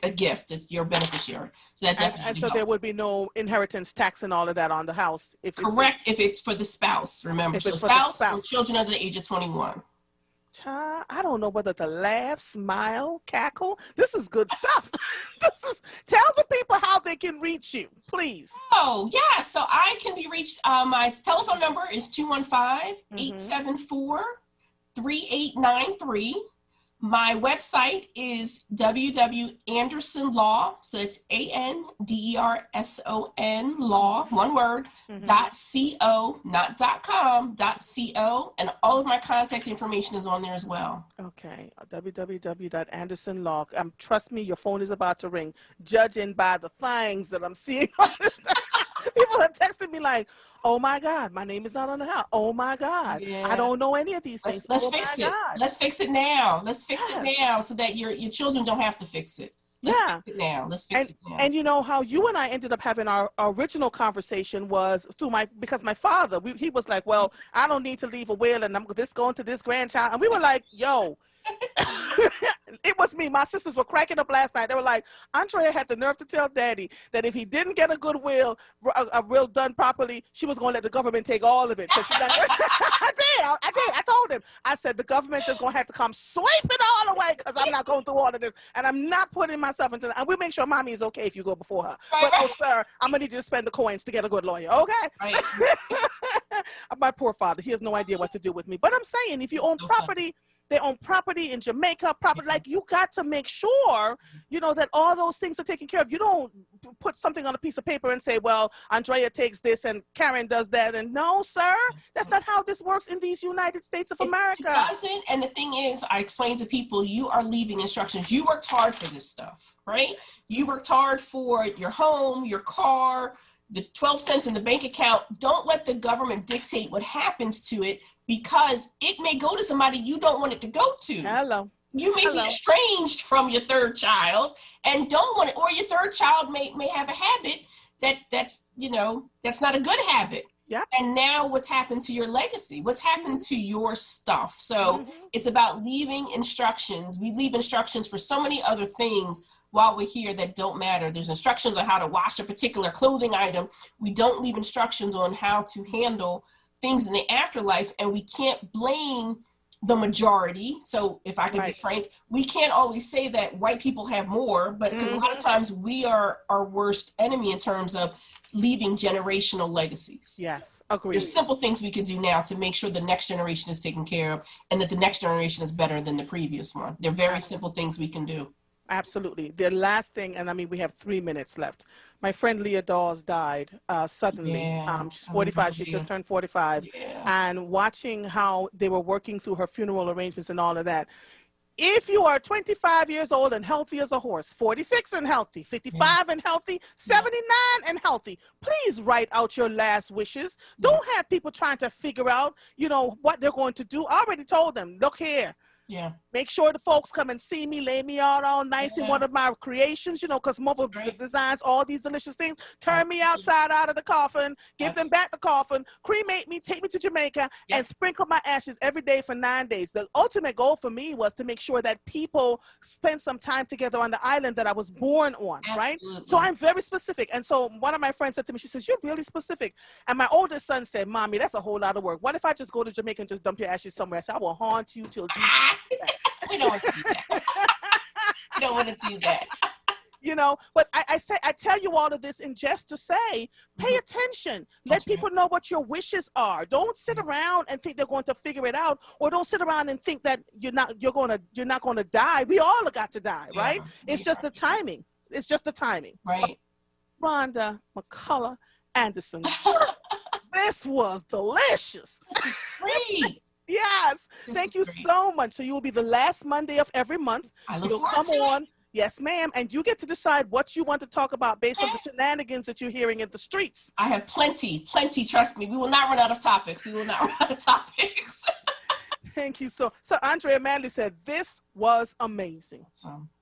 a gift. It's your beneficiary. So that definitely and so there would be no inheritance tax and all of that on the house. Correct. If it's for the spouse, remember. So spouse and children under the age of 21. I don't know whether to laugh, smile, cackle. This is good stuff. Tell the people how they can reach you, please. Oh, yeah. So I can be reached. My telephone number is 215-874-3893. My website is www.andersonlaw, so it's ANDERSON law, one word, .co, not .com, .co, and all of my contact information is on there as well. Okay, www.andersonlaw. Trust me, your phone is about to ring. Judging by the things that I'm seeing on this. People have texted me like, oh my God, my name is not on the house. Oh my God, I don't know any of these things. Let's fix it. Let's fix it now. Let's fix it now so that your children don't have to fix it. Let's fix it now. Let's fix it now. And you know how you and I ended up having our original conversation was through because my father, he was like, well, I don't need to leave a will and I'm this going to this grandchild. And we were like, yo, it was me. My sisters were cracking up last night. They were like, Andrea had the nerve to tell Daddy that if he didn't get a good will, a will done properly, she was going to let the government take all of it. I did. I told him. I said the government is going to have to come sweep it all away because I'm not going through all of this, and I'm not putting myself into that. And we make sure Mommy is okay if you go before her. But oh, sir, I'm going to need you to spend the coins to get a good lawyer. Okay. Right. My poor father. He has no idea what to do with me. But I'm saying, if you own property. They own property in Jamaica, like you got to make sure, you know, that all those things are taken care of. You don't put something on a piece of paper and say, well, Andrea takes this and Karen does that. And no, sir, that's not how this works in these United States of America. It doesn't. And the thing is, I explain to people, you are leaving instructions. You worked hard for this stuff, right? You worked hard for your home, your car, the 12 cents in the bank account. Don't let the government dictate what happens to it, because it may go to somebody you don't want it to go to. Hello. You may be estranged from your third child and don't want it, or your third child may have a habit that's not a good habit. Yeah. And now what's happened to your legacy? What's happened to your stuff? So it's about leaving instructions. We leave instructions for so many other things while we're here that don't matter. There's instructions on how to wash a particular clothing item. We don't leave instructions on how to handle things in the afterlife, and we can't blame the majority. So if I can be frank, we can't always say that white people have more, but because a lot of times we are our worst enemy in terms of leaving generational legacies. Yes, agreed. There's simple things we can do now to make sure the next generation is taken care of and that the next generation is better than the previous one. They're very simple things we can do. Absolutely. The last thing, and I mean, we have 3 minutes left. My friend Leah Dawes died suddenly. She's 45. She just turned 45. And watching how they were working through her funeral arrangements and all of that, If you are 25 years old and healthy as a horse, 46 and healthy, 55 and healthy, 79 and healthy, please write out your last wishes. Don't have people trying to figure out, you know, what they're going to do. I already told them, look here. Yeah. Make sure the folks come and see me, lay me out all nice in one of my creations, you know, because Mother designs all these delicious things. Turn me outside out of the coffin, give them back the coffin, cremate me, take me to Jamaica, and sprinkle my ashes every day for 9 days. The ultimate goal for me was to make sure that people spend some time together on the island that I was born on, right? So I'm very specific. And so one of my friends said to me, she says, you're really specific. And my oldest son said, Mommy, that's a whole lot of work. What if I just go to Jamaica and just dump your ashes somewhere? I said, I will haunt you till Jesus. We don't want to do that. We don't want to do that. You know, but I tell you all of this in just to say, pay attention. Let people know what your wishes are. Don't sit around and think they're going to figure it out, or don't sit around and think that you're not going to die. We all got to die, right? It's just the timing. It's just the timing. Right. So, Rhonda McCullough Anderson. This was delicious. This is great. Yes. Thank you so much. So you will be the last Monday of every month. You'll come on. Yes, ma'am. And you get to decide what you want to talk about based on the shenanigans that you're hearing in the streets. I have plenty. Trust me. We will not run out of topics. Thank you. So Andrea Manley said, this was amazing.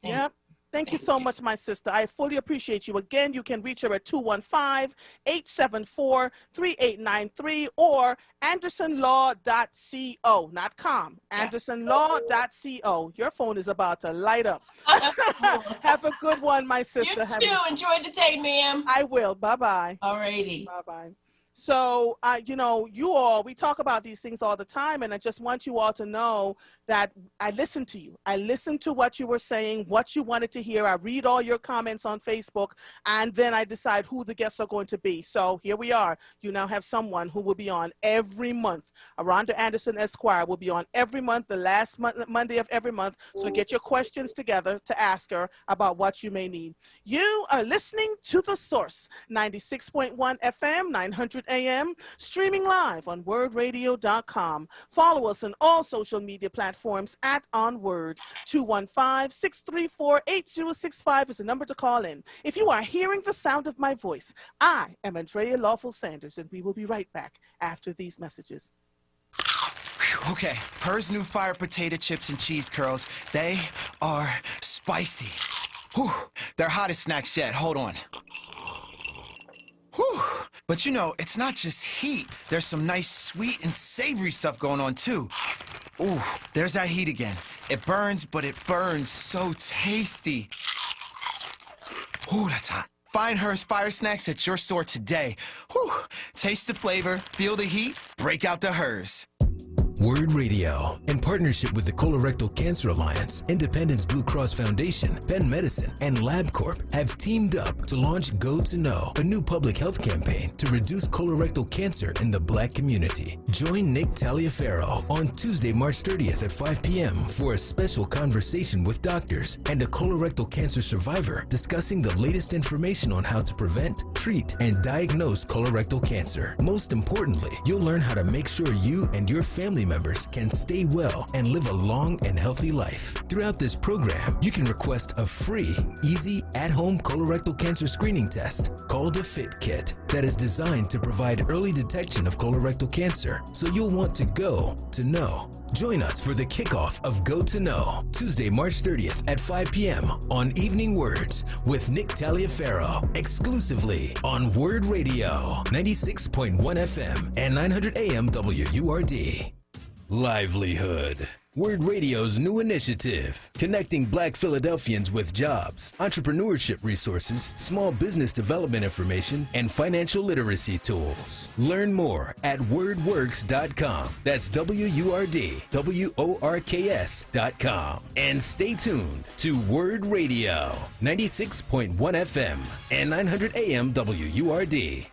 Yep. Thank you so much, my sister. I fully appreciate you. Again, you can reach her at 215-874-3893 or andersonlaw.co, not com, andersonlaw.co. Your phone is about to light up. Have a good one, my sister. You too. Enjoy the day, ma'am. I will. Bye-bye. All righty. Bye-bye. So, you know, we talk about these things all the time, and I just want you all to know that I listened to you. I listened to what you were saying, what you wanted to hear. I read all your comments on Facebook, and then I decide who the guests are going to be. So here we are. You now have someone who will be on every month. Rhonda Anderson Esquire will be on every month, the last Monday of every month. So get your questions together to ask her about what you may need. You are listening to The Source, 96.1 FM, 900 AM, streaming live on WURDradio.com. Follow us on all social media platforms at onWURD. 215-634-8065 is the number to call in. If you are hearing the sound of my voice, I am Andrea Lawful Sanders, and we will be right back after these messages. Okay, Her's new fire potato chips and cheese curls, they are spicy. Whew, they're hottest snacks yet. Hold on. Whew. But you know, it's not just heat. There's some nice sweet and savory stuff going on too. Ooh, there's that heat again. It burns, but it burns so tasty. Ooh, that's hot. Find Her's Fire Snacks at your store today. Whew. Taste the flavor, feel the heat, break out the Her's. WURD Radio, in partnership with the Colorectal Cancer Alliance, Independence Blue Cross Foundation, Penn Medicine, and LabCorp have teamed up to launch Go to Know, a new public health campaign to reduce colorectal cancer in the Black community. Join Nick Taliaferro on Tuesday, March 30th at 5 p.m. for a special conversation with doctors and a colorectal cancer survivor discussing the latest information on how to prevent, treat, and diagnose colorectal cancer. Most importantly, you'll learn how to make sure you and your family members can stay well and live a long and healthy life. Throughout this program, you can request a free, easy, at-home colorectal cancer screening test called a FIT kit that is designed to provide early detection of colorectal cancer, so you'll want to go to know. Join us for the kickoff of Go to Know, Tuesday, March 30th at 5 p.m. on Evening Words with Nick Taliaferro, exclusively on WURD Radio, 96.1 FM and 900 AM WURD. Livelihood. WURD Radio's new initiative, connecting Black Philadelphians with jobs, entrepreneurship resources, small business development information, and financial literacy tools. Learn more at wordworks.com. That's WURDWORKS.com. And stay tuned to WURD Radio, 96.1 FM and 900 AM WURD.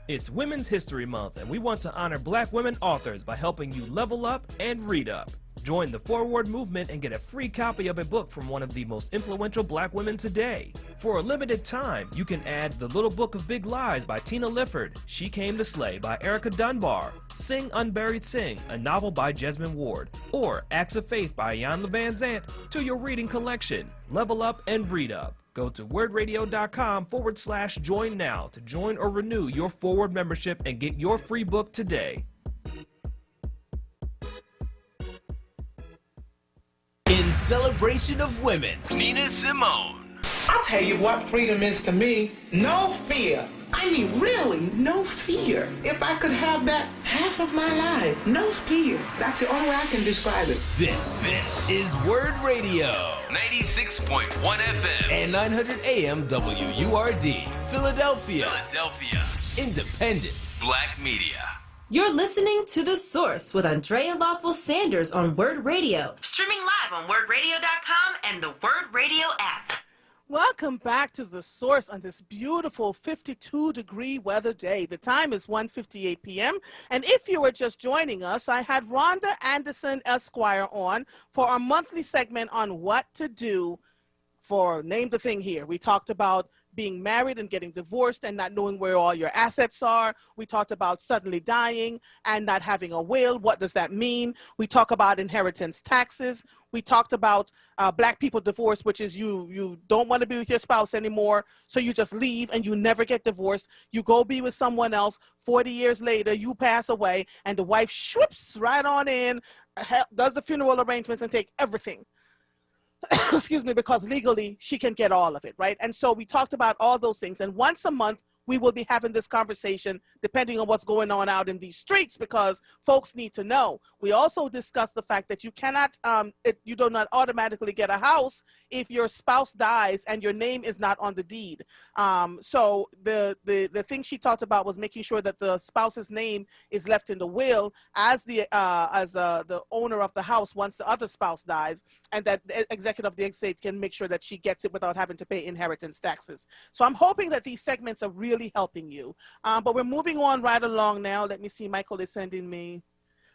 It's Women's History Month, and we want to honor Black women authors by helping you level up and read up. Join the forward movement and get a free copy of a book from one of the most influential black women today. For a limited time, you can add The Little Book of Big Lies by Tina Lifford, She Came to Slay by Erica Dunbar, Sing Unburied Sing, a novel by Jesmyn Ward, or Acts of Faith by Jan Van Zant to your reading collection. Level up and read up. Go to wordradio.com/join now to join or renew your Forward membership and get your free book today. In celebration of women, Nina Simone. I'll tell you what freedom is to me. No fear. I mean, really, no fear. If I could have that half of my life, no fear. That's the only way I can describe it. This is WURD Radio. 96.1 FM. And 900 AM WURD. Philadelphia. Independent. Black media. You're listening to The Source with Andrea Lawful Sanders on WURD Radio. Streaming live on WURDradio.com and the WURD Radio app. Welcome back to The Source on this beautiful 52-degree weather day. The time is 1:58 p.m. And if you were just joining us, I had Rhonda Anderson Esquire on for our monthly segment on what to do for Name the Thing Here. We talked about being married and getting divorced and not knowing where all your assets are. We talked about suddenly dying and not having a will. What does that mean? We talk about inheritance taxes. We talked about black people divorce, which is you don't want to be with your spouse anymore, so you just leave and you never get divorced. You go be with someone else. 40 years later, you pass away, and the wife swoops right on in, does the funeral arrangements, and take everything. Excuse me, because legally she can get all of it, right? And so we talked about all those things. And once a month, we will be having this conversation depending on what's going on out in these streets, because folks need to know. We also discussed the fact that you cannot, you do not automatically get a house if your spouse dies and your name is not on the deed. So the thing she talked about was making sure that the spouse's name is left in the will as the owner of the house once the other spouse dies, and that the executive of the estate can make sure that she gets it without having to pay inheritance taxes. So I'm hoping that these segments are really helping you. But we're moving on right along now. Let me see, Michael is sending me.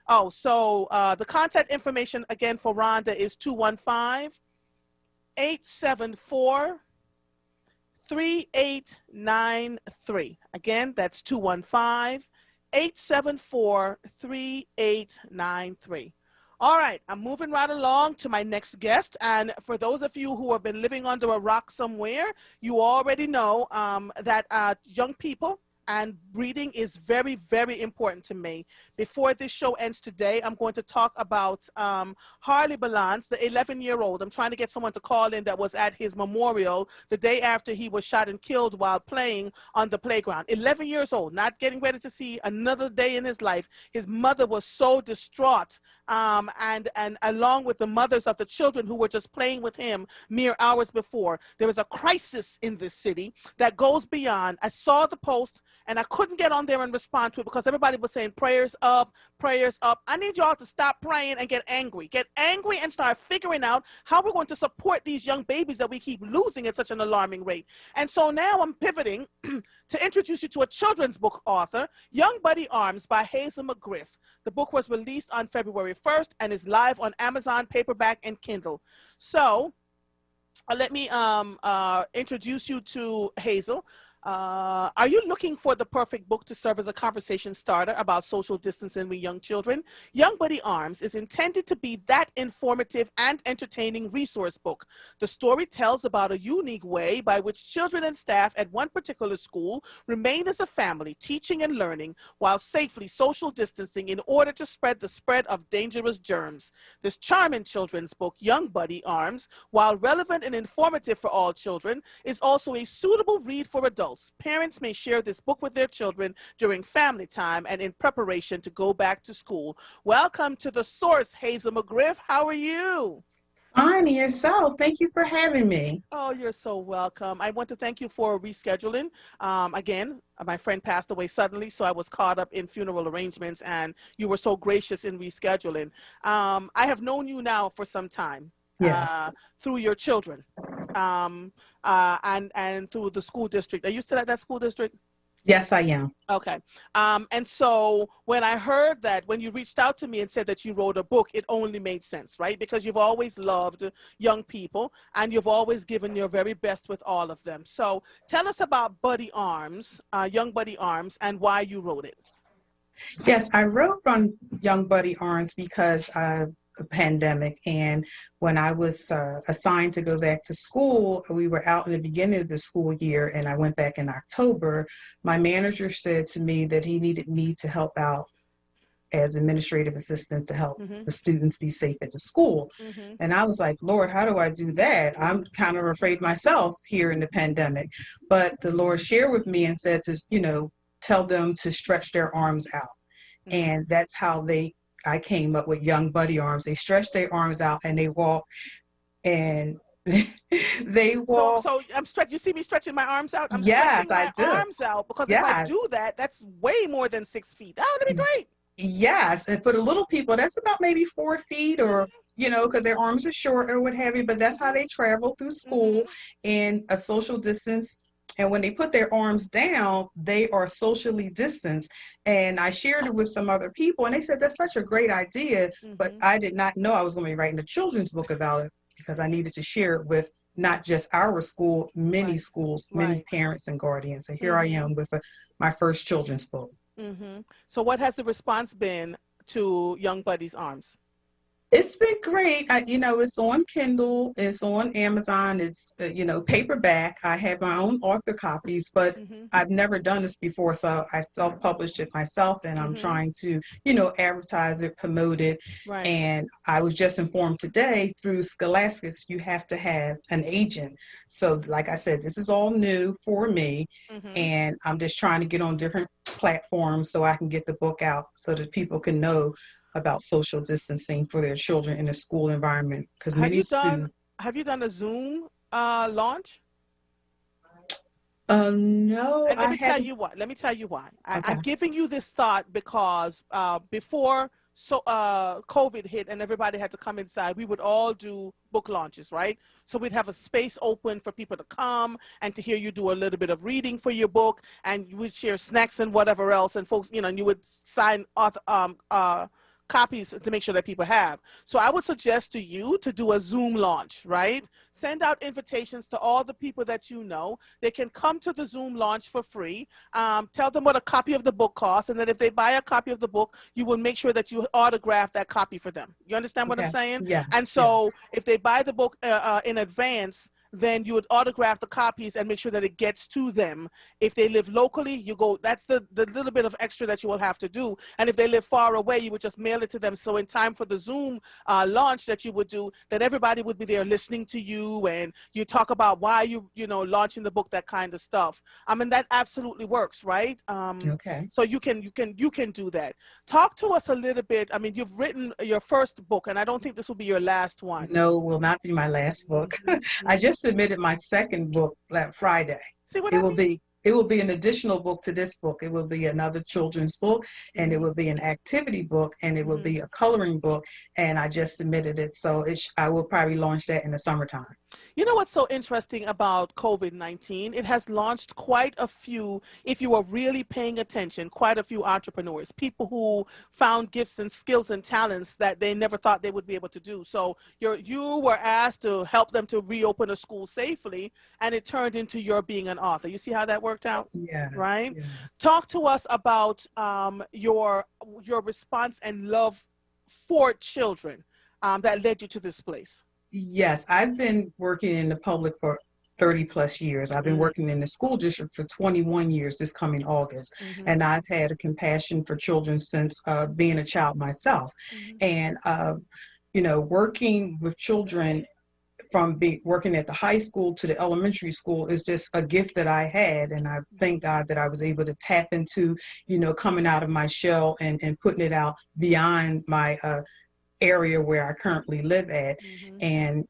Oh, so the contact information again for Rhonda is 215-874-3893. Again, that's 215-874-3893. All right, I'm moving right along to my next guest. And for those of you who have been living under a rock somewhere, you already know that young people and reading is very, very important to me. Before this show ends today, I'm going to talk about Harley Balance, the 11-year-old. I'm trying to get someone to call in that was at his memorial the day after he was shot and killed while playing on the playground. 11 years old, not getting ready to see another day in his life. His mother was so distraught, and along with the mothers of the children who were just playing with him mere hours before. There is a crisis in this city that goes beyond. I saw the post, and I couldn't get on there and respond to it because everybody was saying prayers up, prayers up. I need y'all to stop praying and get angry. Get angry and start figuring out how we're going to support these young babies that we keep losing at such an alarming rate. And so now I'm pivoting to introduce you to a children's book author, Young Buddy Arms by Hazel McGriff. The book was released on February 1st and is live on Amazon, paperback, and Kindle. So let me introduce you to Hazel. Are you looking for the perfect book to serve as a conversation starter about social distancing with young children? Young Buddy Arms is intended to be that informative and entertaining resource book. The story tells about a unique way by which children and staff at one particular school remain as a family, teaching and learning while safely social distancing in order to spread the spread of dangerous germs. This charming children's book, Young Buddy Arms, while relevant and informative for all children, is also a suitable read for adults. Parents may share this book with their children during family time and in preparation to go back to school. Welcome to The Source, Hazel McGriff. How are you? Fine, yourself. Thank you for having me. Oh, you're so welcome. I want to thank you for rescheduling. Again, my friend passed away suddenly, so I was caught up in funeral arrangements, and you were so gracious in rescheduling. I have known you now for some time. Yes. Through your children and through the school district. Are you still at that school district? Yes, I am. Okay. And so when I heard that, when you reached out to me and said that you wrote a book, it only made sense, right? Because you've always loved young people and you've always given your very best with all of them. So tell us about Buddy Arms, Young Buddy Arms, and why you wrote it. Yes, I wrote on Young Buddy Arms because of the pandemic. And when I was assigned to go back to school, we were out in the beginning of the school year, and I went back in October. My manager said to me that he needed me to help out as administrative assistant to help the students be safe at the school. And I was like, Lord, how do I do that? I'm kind of afraid myself here in the pandemic. But the Lord shared with me and said to, tell them to stretch their arms out. And that's how I came up with Young Buddy Arms. They stretch their arms out and they walk, and they walk. So I'm stretching. You see me stretching my arms out? I'm Yes, stretching my arms out because if I do that, that's way more than 6 feet. Oh, that'd be great. Yes, and for the little people, that's about maybe 4 feet, or because their arms are short or what have you. But that's how they travel through school in a social distance. And when they put their arms down, they are socially distanced. And I shared it with some other people, and they said, that's such a great idea. But I did not know I was going to be writing a children's book about it, because I needed to share it with not just our school, many schools, many parents and guardians. And here I am with my first children's book. So what has the response been to Young Buddy's Arms? It's been great. It's on Kindle, it's on Amazon, it's, paperback. I have my own author copies, but I've never done this before. So I self-published it myself, and I'm trying to, advertise it, promote it. Right. And I was just informed today through Scholasticus, you have to have an agent. So like I said, this is all new for me, and I'm just trying to get on different platforms so I can get the book out so that people can know about social distancing for their children in a school environment. Because have you done a Zoom launch? No. And let me tell you why. I'm giving you this thought because before COVID hit and everybody had to come inside, we would all do book launches, right? So we'd have a space open for people to come and to hear you do a little bit of reading for your book, and you would share snacks and whatever else, and folks, and you would sign copies to make sure that people have. So I would suggest to you to do a Zoom launch, right? Send out invitations to all the people that you know. They can come to the Zoom launch for free. Tell them what a copy of the book costs, and then if they buy a copy of the book, you will make sure that you autograph that copy for them. You understand what I'm saying? Yeah. And so if they buy the book in advance, then you would autograph the copies and make sure that it gets to them. If they live locally, that's the little bit of extra that you will have to do. And if they live far away, you would just mail it to them. So in time for the Zoom launch that you would do, that everybody would be there listening to you, and you talk about why you launching the book, that kind of stuff. I mean, that absolutely works, right? Okay. So you can do that. Talk to us a little bit. I mean, you've written your first book, and I don't think this will be your last one. No, it will not be my last book. I just submitted my second book last Friday. See what I mean? It will be an additional book to this book. It will be another children's book, and it will be an activity book, and it will be a coloring book, and I just submitted it. So I will probably launch that in the summertime. You know what's so interesting about COVID-19? It has launched quite a few, if you are really paying attention, quite a few entrepreneurs, people who found gifts and skills and talents that they never thought they would be able to do. So you were asked to help them to reopen a school safely, and it turned into your being an author. You see how that worked out? Yeah. Right? Yes. Talk to us about your response and love for children that led you to this place. Yes, I've been working in the public for 30 plus years. I've been working in the school district for 21 years this coming August. And I've had a compassion for children since being a child myself. And, working with children from working at the high school to the elementary school is just a gift that I had. And I thank God that I was able to tap into, coming out of my shell and putting it out beyond my area where I currently live at, and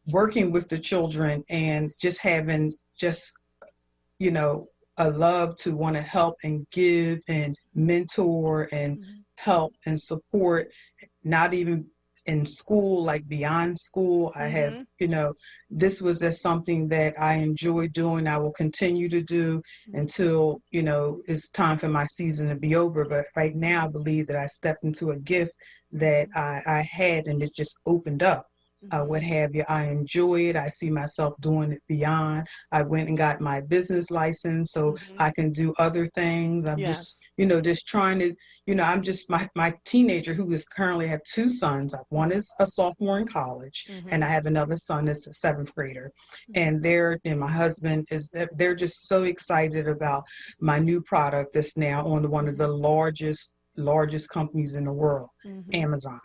working with the children, and just having a love to want to help and give and mentor and help and support, not even in school, like beyond school. I have, this was just something that I enjoy doing. I will continue to do until, it's time for my season to be over. But right now, I believe that I stepped into a gift that I had, and it just opened up. What have you. I enjoy it. I see myself doing it beyond. I went and got my business license so I can do other things. I'm just trying to, I'm just my teenager who is currently have two sons. One is a sophomore in college, and I have another son that's a seventh grader. And my husband they're just so excited about my new product that's now on one of the largest companies in the world, Amazon.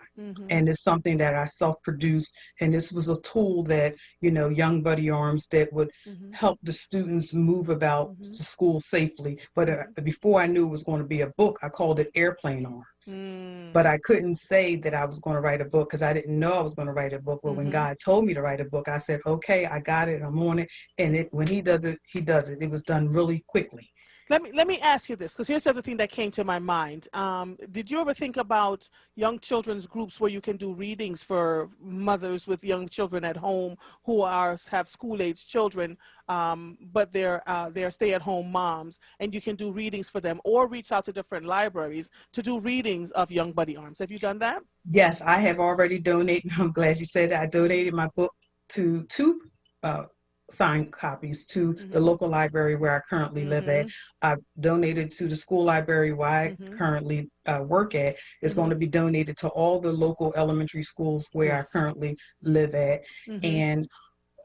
And it's something that I self-produced, and this was a tool that Young Buddy Arms that would help the students move about to school safely. But before I knew it was going to be a book, I called it Airplane Arms. But I couldn't say that I was going to write a book because I didn't know I was going to write a book. But when God told me to write a book, I said, okay, I got it, I'm on it. And when he does it, he does it. It was done really quickly. Let me ask you this, because here's the other thing that came to my mind. Did you ever think about young children's groups where you can do readings for mothers with young children at home who have school-age children, but they're stay-at-home moms, and you can do readings for them, or reach out to different libraries to do readings of Young Buddy Arms? Have you done that? Yes, I have already donated. I'm glad you said that. I donated my book to two signed copies to the local library where I currently live at. I've donated to the school library where I currently work at. It's going to be donated to all the local elementary schools where I currently live at. And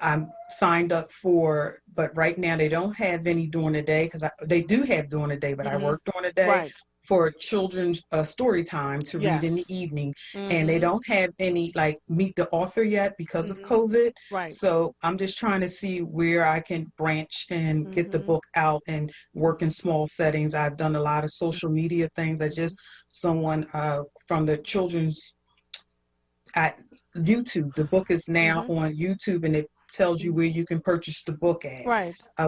I'm signed up for, but right now they don't have any during the day, because they do have during the day, but I work during the day. For children's story time to read in the evening. And they don't have any like meet the author yet because of COVID. So I'm just trying to see where I can branch and get the book out and work in small settings. I've done a lot of social media things. Someone from the children's at YouTube, the book is now on YouTube, and it tells you where you can purchase the book at.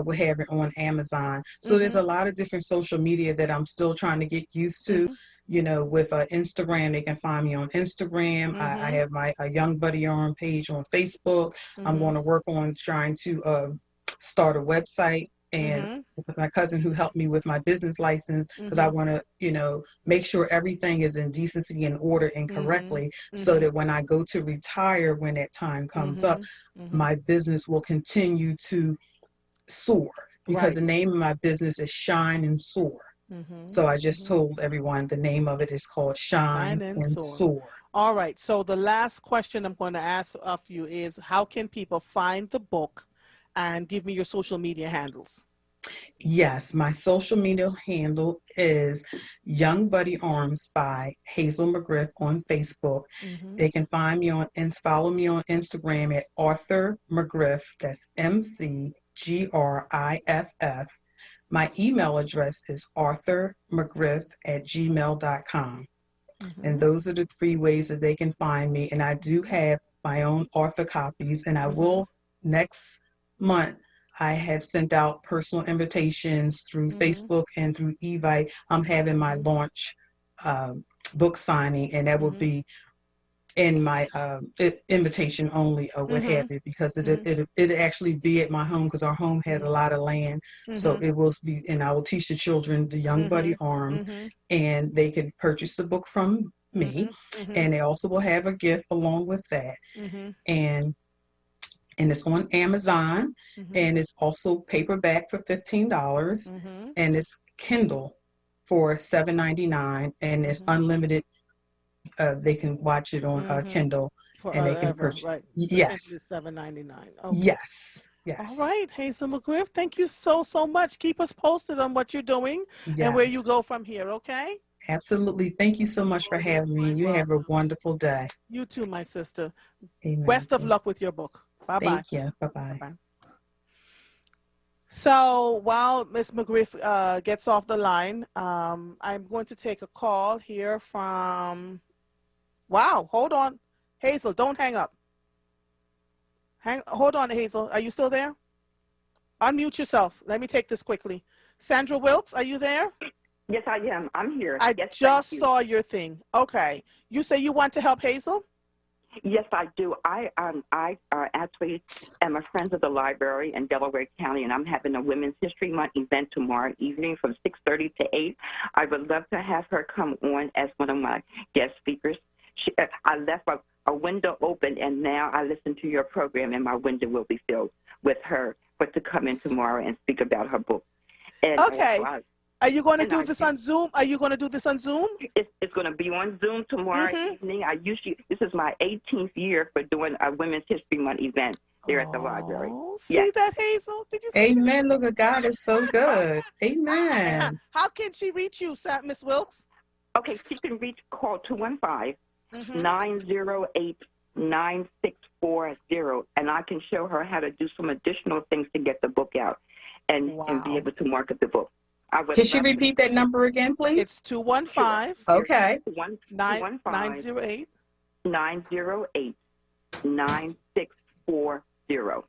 We have it on Amazon. So there's a lot of different social media that I'm still trying to get used to. With Instagram, they can find me on Instagram. I have my Young Buddy Arm page on Facebook. I'm going to work on trying to start a website. And with my cousin who helped me with my business license, because I want to, make sure everything is in decency and order and correctly, so that when I go to retire, when that time comes up, my business will continue to soar, because the name of my business is Shine and Soar. So I just told everyone the name of it is called Shine and Soar. All right. So the last question I'm going to ask of you is, how can people find the book? And give me your social media handles. Yes, my social media handle is Young Buddy Arms by Hazel McGriff on Facebook. They can find me and follow me on Instagram at Arthur McGriff. That's McGriff. My email address is arthurmcgriff@gmail.com. And those are the 3 ways that they can find me. And I do have my own author copies, and I will next month. I have sent out personal invitations through Facebook and through Evite. I'm having my launch book signing, and that will be in my invitation only, or what have you, because it actually be at my home, because our home has a lot of land. So it will be, and I will teach the children the Young Buddy Arms, and they can purchase the book from me, and they also will have a gift along with that. And it's on Amazon, and it's also paperback for $15, and it's Kindle for $7.99, and it's unlimited. They can watch it on Kindle, and they can purchase. Yes, $7.99. Yes. All right, Hazel McGriff, thank you so much. Keep us posted on what you're doing and where you go from here. Okay. Absolutely. Thank you so much for having me. You have a wonderful day. You too, my sister. Amen. Best of luck with your book. Bye-bye. Thank you. Bye-bye. Bye-bye. So while Ms. McGriff gets off the line, I'm going to take a call here from, wow, hold on. Hazel, don't hang up. Hold on, Hazel. Are you still there? Unmute yourself. Let me take this quickly. Sandra Wilkes, are you there? Yes, I am. I'm here. I yes, just saw your thing. Okay. You say you want to help Hazel? Yes, I do. I actually am a friend of the library in Delaware County, and I'm having a Women's History Month event tomorrow evening from 6:30 to 8. I would love to have her come on as one of my guest speakers. I left a window open, and now I listen to your program, and my window will be filled with her to come in tomorrow and speak about her book. And okay. Are you going to do this on Zoom? Are you going to do this on Zoom? It's going to be on Zoom tomorrow evening. This is my 18th year for doing a Women's History Month event there at the library. See that, Hazel? Did you see Amen. Look at God is so good. Amen. How can she reach you, Miss Wilkes? Okay, she can call 215-908-9640, and I can show her how to do some additional things to get the book out and be able to market the book. Can she repeat that number again, please? It's 215. Okay. 908. 908-9640.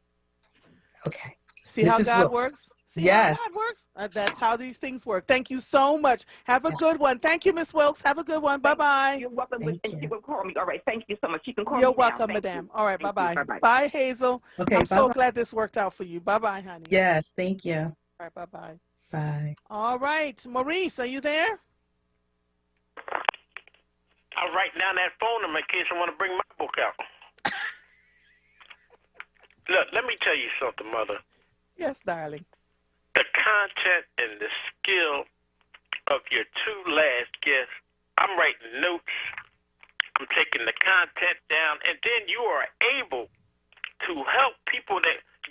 Okay. See how God works? See yes. how God works? That's how these things work. Thank you so much. Have a good one. Thank you, Miss Wilkes. Have a good one. Bye-bye. You're welcome. And she will call me. All right. Thank you so much. She can call me. You're welcome, madam. All right. Bye-bye. Bye, Hazel. Okay, I'm so glad this worked out for you. Bye-bye, honey. Yes. Thank you. All right. Bye-bye. Bye. All right. Maurice, are you there? I'll write down that phone number in case I want to bring my book out. Look, let me tell you something, Mother. Yes, darling. The content and the skill of your two last guests, I'm writing notes. I'm taking the content down, and then you are able to help people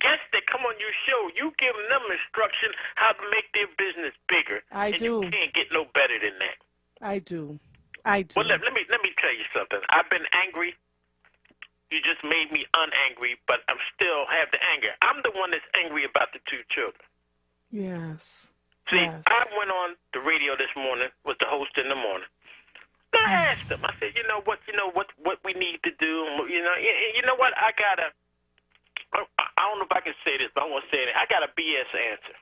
guests that come on your show. You give them instruction how to make their business bigger. I do. You can't get no better than that. I do. Well, let me tell you something. I've been angry. You just made me unangry, but I'm still have the anger. I'm the one that's angry about the two children. Yes. See, I went on the radio this morning with the host in the morning. I asked him. I said, you know what we need to do. You know what? I don't know if I can say this, but I want to say it. I got a BS answer.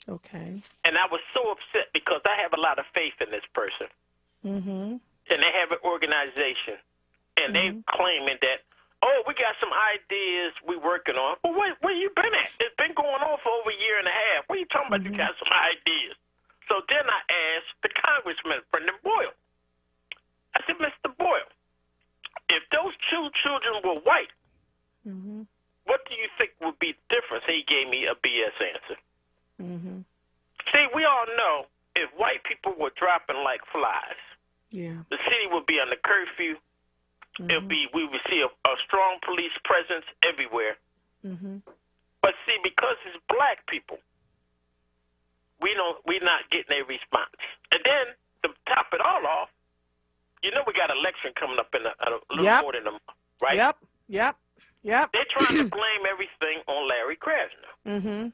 Okay. And I was so upset because I have a lot of faith in this person. Mm-hmm. And they have an organization. And they claiming that, we got some ideas we working on. Well, where you been at? It's been going on for over a year and a half. What are you talking about? You got some ideas. So then I asked the congressman, Brendan Boyle. I said, Mr. Boyle, if those two children were white, what do you think would be the difference? He gave me a BS answer. Mm-hmm. See, we all know if white people were dropping like flies, the city would be under curfew. We would see a strong police presence everywhere. But see, because it's black people, we're not getting a response. And then to top it all off, we got an election coming up in a little more than a month, right? Yep. They're trying to blame everything on Larry Krasner.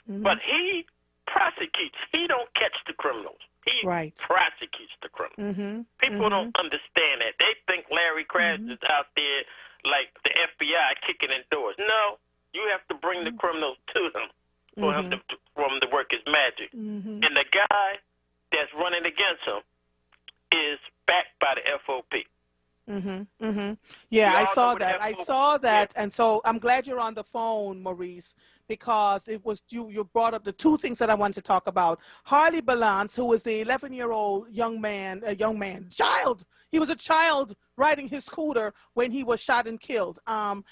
But he prosecutes. He don't catch the criminals. He prosecutes the criminals. People don't understand that. They think Larry Krasner's out there like the FBI kicking in doors. No, you have to bring the criminals to them for him to work his magic. And the guy that's running against him is backed by the FOP. Yeah, I saw that. And so I'm glad you're on the phone, Maurice, because it was you brought up the two things that I wanted to talk about. Harley Balance, who was the 11-year-old child. He was a child riding his scooter when he was shot and killed. And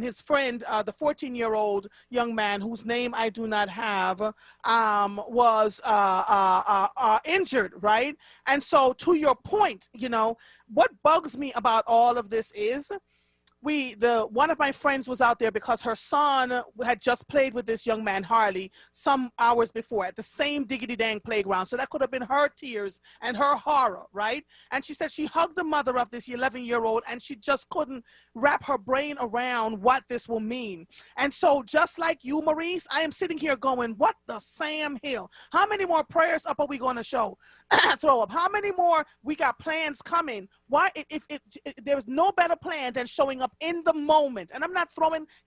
his friend, the 14-year-old young man whose name I do not have, was injured, right? And so to your point, what bugs me about all of this is one of my friends was out there because her son had just played with this young man, Harley, some hours before at the same diggity dang playground. So that could have been her tears and her horror, right? And she said she hugged the mother of this 11-year-old and she just couldn't wrap her brain around what this will mean. And so just like you, Maurice, I am sitting here going, what the Sam Hill? How many more prayers up are we going to throw up? How many more we got plans coming? Why, if there's no better plan than showing up in the moment. And I'm not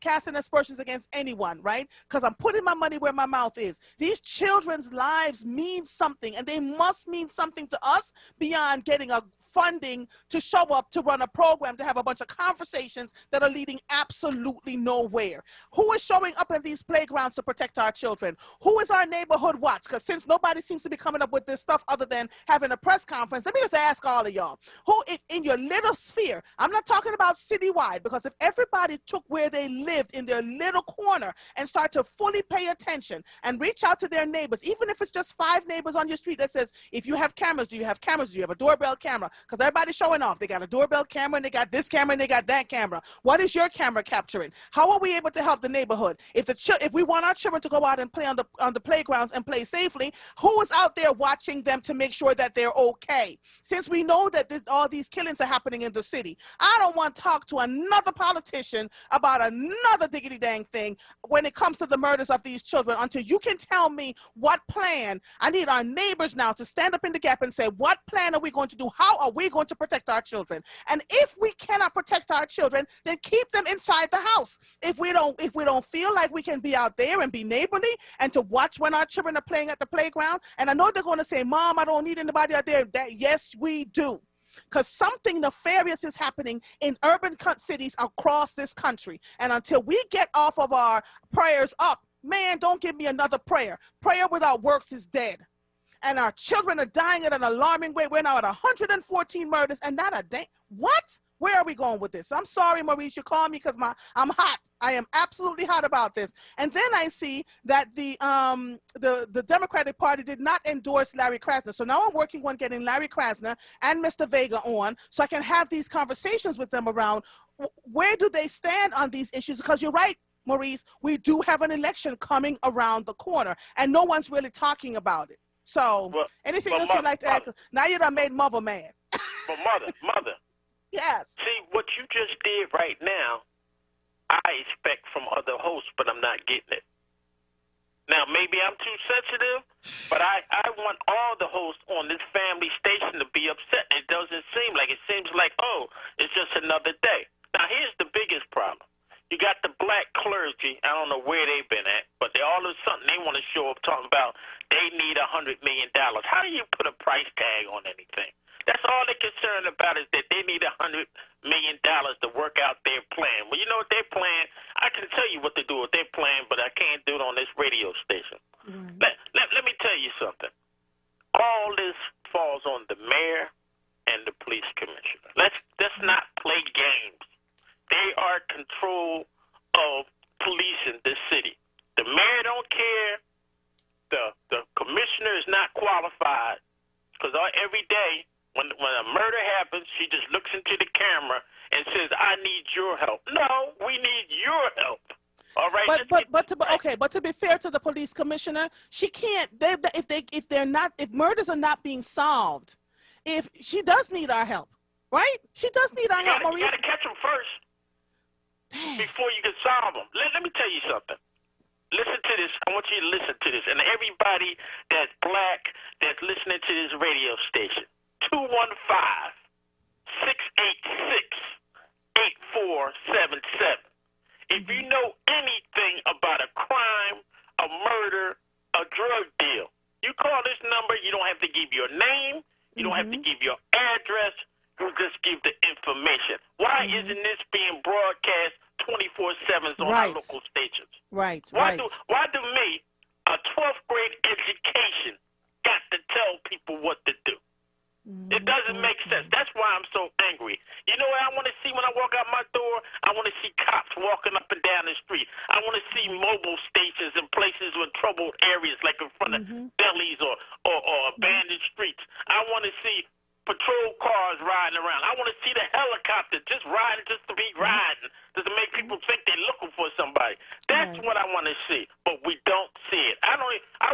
casting aspersions against anyone, right? Because I'm putting my money where my mouth is. These children's lives mean something, and they must mean something to us beyond getting a funding to show up to run a program, to have a bunch of conversations that are leading absolutely nowhere. Who is showing up in these playgrounds to protect our children? Who is our neighborhood watch? Because since nobody seems to be coming up with this stuff other than having a press conference, let me just ask all of y'all, who in your little sphere, I'm not talking about citywide, because if everybody took where they lived in their little corner and start to fully pay attention and reach out to their neighbors, even if it's just 5 neighbors on your street that says, if you have cameras, do you have cameras? Do you have a doorbell camera? Because everybody's showing off. They got a doorbell camera and they got this camera and they got that camera. What is your camera capturing? How are we able to help the neighborhood? If we want our children to go out and play on the playgrounds and play safely, who is out there watching them to make sure that they're okay? Since we know that all these killings are happening in the city, I don't want to talk to another politician about another diggity dang thing when it comes to the murders of these children until you can tell me what plan. I need our neighbors now to stand up in the gap and say, what plan are we going to do? How are we going to protect our children? And if we cannot protect our children, then keep them inside the house. If we don't feel like we can be out there and be neighborly and to watch when our children are playing at the playground, and I know they're going to say, Mom, I don't need anybody out there. Yes, we do. Because something nefarious is happening in urban cities across this country. And until we get off of our prayers up, man, don't give me another prayer. Prayer without works is dead. And our children are dying at an alarming rate. We're now at 114 murders and not a day. What? Where are we going with this? I'm sorry, Maurice, you call me because I'm hot. I am absolutely hot about this. And then I see that the Democratic Party did not endorse Larry Krasner. So now I'm working on getting Larry Krasner and Mr. Vega on so I can have these conversations with them around where do they stand on these issues? Because you're right, Maurice, we do have an election coming around the corner and no one's really talking about it. So anything else you'd like to add? Now you done made Mother mad. But mother. Yes. See, what you just did right now, I expect from other hosts, but I'm not getting it. Now, maybe I'm too sensitive, but I want all the hosts on this family station to be upset. It doesn't seem like, it seems like, oh, it's just another day. Now, here's the biggest problem. You got the black clergy, I don't know where they've been at, but they all of a sudden they want to show up talking about they need $100 million. How do you put a price tag on anything? That's all they're concerned about is that they need $100 million to work out their plan. Well, you know what their plan, I can tell you what to do with their plan, but I can't do it on this radio station. Let me tell you something. All this falls on the mayor and the police commissioner. Let's not play games. They are control of policing this city. The mayor don't care. The commissioner is not qualified because every day when a murder happens, she just looks into the camera and says, "I need your help." No, we need your help. All right. But to be fair to the police commissioner, she can't. If murders are not being solved, if she does need our help, right? She does need our help, Maurice. You got to catch them first before you can solve them. Let me tell you something. Listen to this. I want you to listen to this, and everybody that's black that's listening to this radio station. 215-686-8477. If you know anything about a crime, a murder, a drug deal, you call this number. You don't have to give your name. You don't have to give your address. You just give the information. Why isn't this being broadcast 24/7 on our local stations? Right. Why do me, a 12th grade education, got to tell people what to do? It doesn't make sense. That's why I'm so angry. You know what I want to see when I walk out my door? I want to see cops walking up and down the street. I want to see mobile stations in places with troubled areas like in front of delis or abandoned streets. I want to see patrol cars riding around. I want to see the helicopter just riding just to be riding, just to make people think they're looking for somebody. That's what I want to see, but we don't see it. I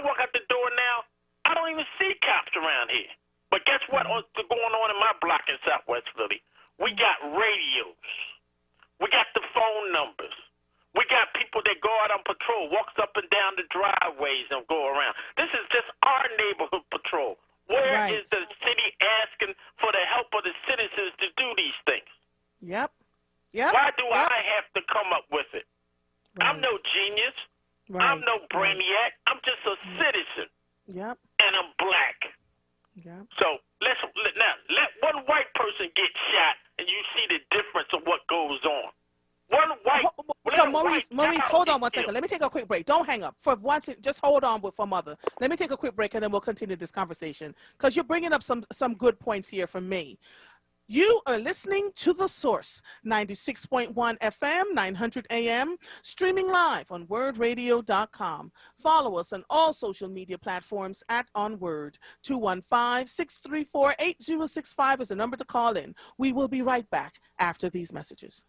walk out the door now, I don't even see cops around here. But guess what's going on in my block in Southwest Philly? We got radios. We got the phone numbers. We got people that go out on patrol, walks up and down the driveways and go around. This is just our neighborhood patrol. Where is the city asking for the help of the citizens to do these things? Yep. Why do I have to come up with it? I'm no genius. I'm no brainiac. I'm just a citizen. Yep. And I'm black. Yep. So let one white person get shot, and you see the difference of what goes on. One white. So Maurice, hold on one second. Let me take a quick break. Don't hang up. For once, just hold on for mother. Let me take a quick break, and then we'll continue this conversation, because you're bringing up some good points here from me. You are listening to The Source, 96.1 FM, 900 AM, streaming live on WURDradio.com. Follow us on all social media platforms at onWURD. 215-634-8065 is the number to call in. We will be right back after these messages.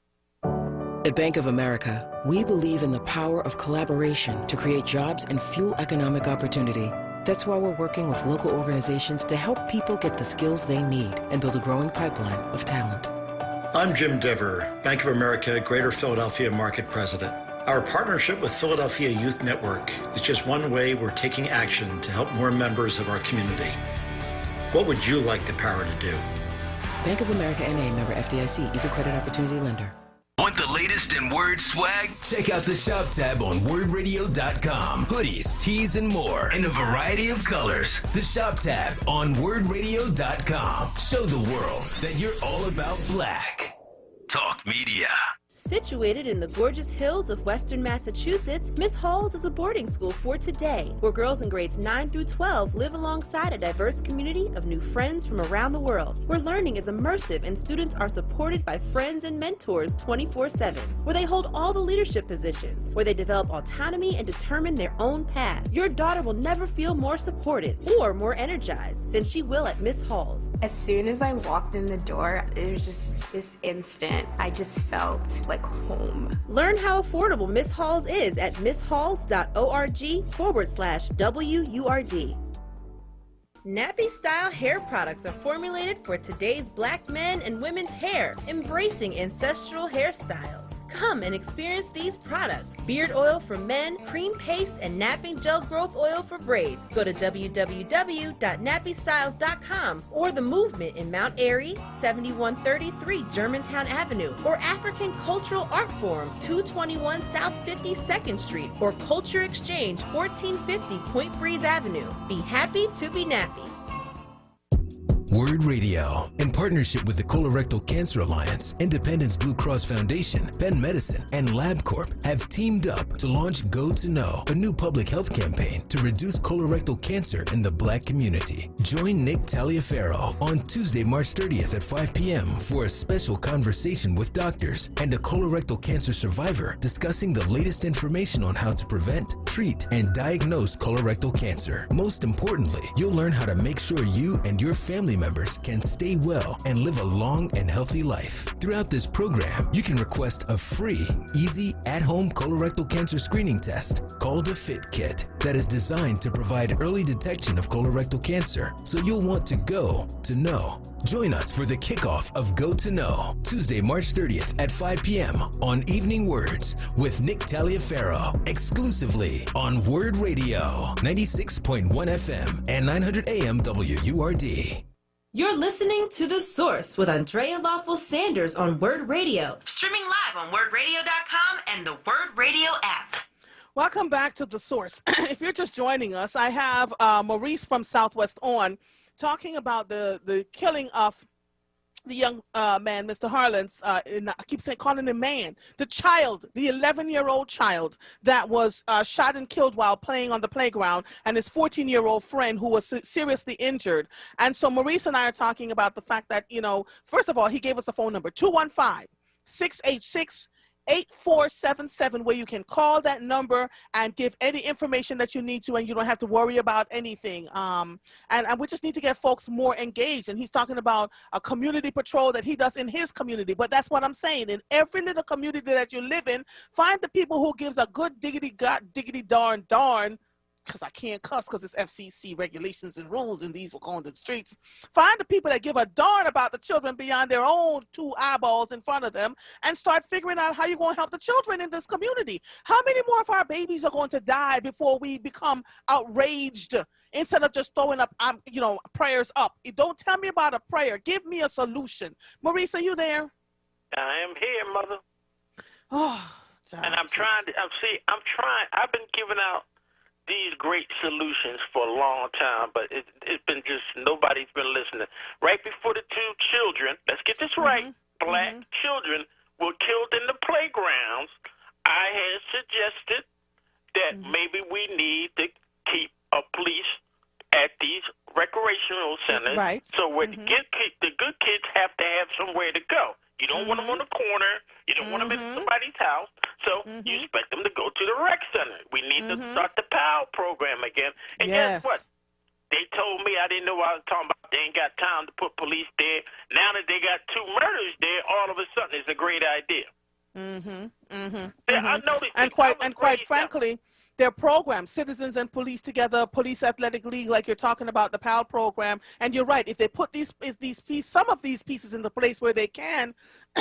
At Bank of America, we believe in the power of collaboration to create jobs and fuel economic opportunity. That's why we're working with local organizations to help people get the skills they need and build a growing pipeline of talent. I'm Jim Dever, Bank of America Greater Philadelphia Market President. Our partnership with Philadelphia Youth Network is just one way we're taking action to help more members of our community. What would you like the power to do? Bank of America N.A., member FDIC, equal credit opportunity lender. Want the latest in WURD swag? Check out the shop tab on WURDradio.com. Hoodies, tees, and more in a variety of colors. The shop tab on WURDradio.com. Show the world that you're all about black. Talk Media. Situated in the gorgeous hills of western Massachusetts, Miss Halls is a boarding school for today, where girls in grades 9 through 12 live alongside a diverse community of new friends from around the world, where learning is immersive and students are supported by friends and mentors 24/7, where they hold all the leadership positions, where they develop autonomy and determine their own path. Your daughter will never feel more supported or more energized than she will at Miss Halls. As soon as I walked in the door, it was just this instant. I just felt like home. Learn how affordable Miss Halls is at misshalls.org/WURD. Nappy style hair products are formulated for today's black men and women's hair, embracing ancestral hairstyles. Come and experience these products: beard oil for men, cream paste, and napping gel growth oil for braids. Go to www.nappystyles.com or The Movement in Mount Airy, 7133 Germantown Avenue, or African Cultural Art Forum, 221 South 52nd Street, or Culture Exchange, 1450 Point Breeze Avenue. Be happy to be nappy. WURD Radio, in partnership with the Colorectal Cancer Alliance, Independence Blue Cross Foundation, Penn Medicine, and LabCorp, have teamed up to launch Go to Know, a new public health campaign to reduce colorectal cancer in the black community. Join Nick Taliaferro on Tuesday, March 30th at 5 p.m. for a special conversation with doctors and a colorectal cancer survivor discussing the latest information on how to prevent, treat, and diagnose colorectal cancer. Most importantly, you'll learn how to make sure you and your family members can stay well and live a long and healthy life. Throughout this program, you can request a free, easy, at-home colorectal cancer screening test called a FIT kit that is designed to provide early detection of colorectal cancer, so you'll want to go to know. Join us for the kickoff of Go to Know, Tuesday, March 30th at 5 p.m. on Evening Words with Nick Taliaferro, exclusively on WURD Radio, 96.1 FM and 900 AM WURD. You're listening to The Source with Andrea Lawful Sanders on WURD Radio. Streaming live on WURDradio.com and the WURD Radio app. Welcome back to The Source. If you're just joining us, I have Maurice from Southwest on talking about the killing of the young man, Mr. Harlins, I keep calling him man, the child, the 11-year-old child that was shot and killed while playing on the playground, and his 14-year-old friend who was seriously injured. And so Maurice and I are talking about the fact that, first of all, he gave us a phone number, 215-686-8477, where you can call that number and give any information that you need to, and you don't have to worry about anything. And we just need to get folks more engaged. And he's talking about a community patrol that he does in his community. But that's what I'm saying. In every little community that you live in, find the people who gives a good diggity darn, because I can't cuss because it's FCC regulations and rules, and these will go into the streets. Find the people that give a darn about the children beyond their own two eyeballs in front of them, and start figuring out how you're going to help the children in this community. How many more of our babies are going to die before we become outraged instead of just throwing up, prayers up? Don't tell me about a prayer. Give me a solution. Maurice, are you there? I am here, Mother. Oh, and I'm trying. I've been giving out these great solutions for a long time, but it's been just nobody's been listening. Right before the two children, let's get this right, black children were killed in the playgrounds, I had suggested that maybe we need to keep a police at these recreational centers, right. So where the good kids have to have somewhere to go. You don't want them on the corner. You don't want them in somebody's house. So you expect them to go to the rec center. We need to start the PAL program again. And guess what? They told me, I didn't know what I was talking about. They ain't got time to put police there. Now that they got 2 murders there, all of a sudden it's a great idea. I noticed and quite frankly, their programs, Citizens and Police Together, Police Athletic League, like you're talking about, the PAL program, and you're right, if they put some of these pieces in the place where they can,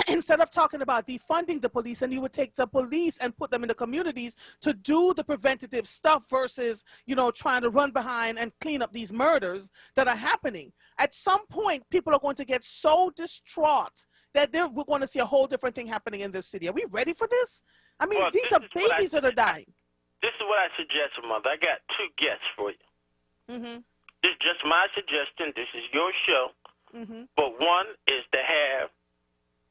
instead of talking about defunding the police, and you would take the police and put them in the communities to do the preventative stuff versus, you know, trying to run behind and clean up these murders that are happening. At some point, people are going to get so distraught that we're going to see a whole different thing happening in this city. Are we ready for this? I mean, these are babies that are dying. This is what I suggest, Mother. I got 2 guests for you. This is just my suggestion. This is your show. But one is to have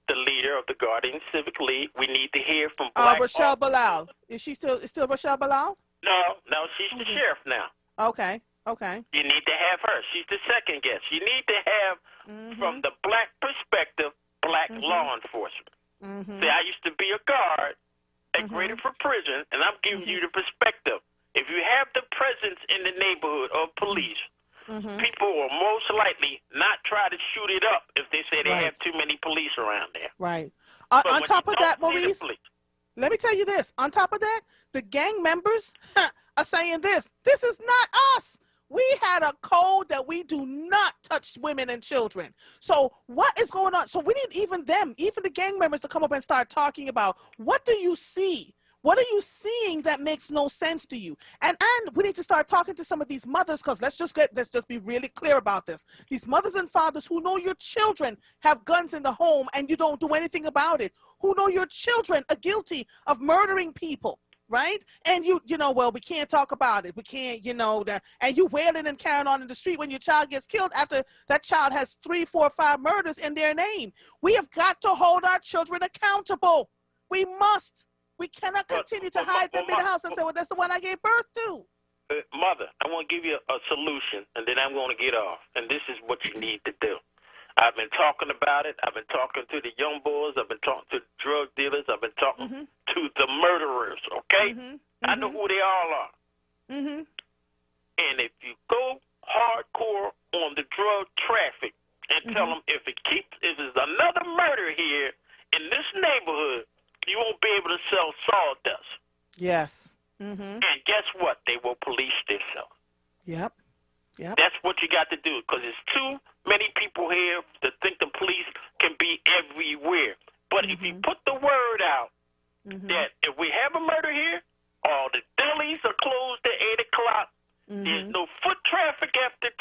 the leader of the Guardian Civic League. We need to hear from black Rochelle Bilal. Is she still Rochelle Bilal? No, she's the sheriff now. Okay. You need to have her. She's the second guest. You need to have, from the black perspective, black law enforcement. See, I used to be a guard at Greater for Prison, and I'm giving you the perspective. If you have the presence in the neighborhood of police, people will most likely not try to shoot it up if they say they have too many police around there. Right. On top of that, Maurice, let me tell you this. On top of that, the gang members are saying this is not us. We had a code that we do not touch women and children. So what is going on? So we need even the gang members to come up and start talking about, what do you see? What are you seeing that makes no sense to you? And we need to start talking to some of these mothers, because let's just be really clear about this. These mothers and fathers who know your children have guns in the home and you don't do anything about it, who know your children are guilty of murdering people. Right? And you know, well, we can't talk about it. We can't, you know, that, and you wailing and carrying on in the street when your child gets killed after that child has 3, 4, 5 murders in their name. We have got to hold our children accountable. We must. We cannot continue to hide them in the house and say, well, that's the one I gave birth to. Mother, I want to give you a solution, and then I'm going to get off. And this is what you need to do. I've been talking about it. I've been talking to the young boys. I've been talking to the drug dealers. I've been talking to the murderers, okay? I know who they all are. And if you go hardcore on the drug traffic and tell them if there's another murder here in this neighborhood, you won't be able to sell sawdust. Yes. And guess what? They will police themselves. Yep. That's what you got to do, because there's too many people here to think the police can be everywhere. But if you put the word out that if we have a murder here, all the delis are closed at 8 o'clock, there's no foot traffic after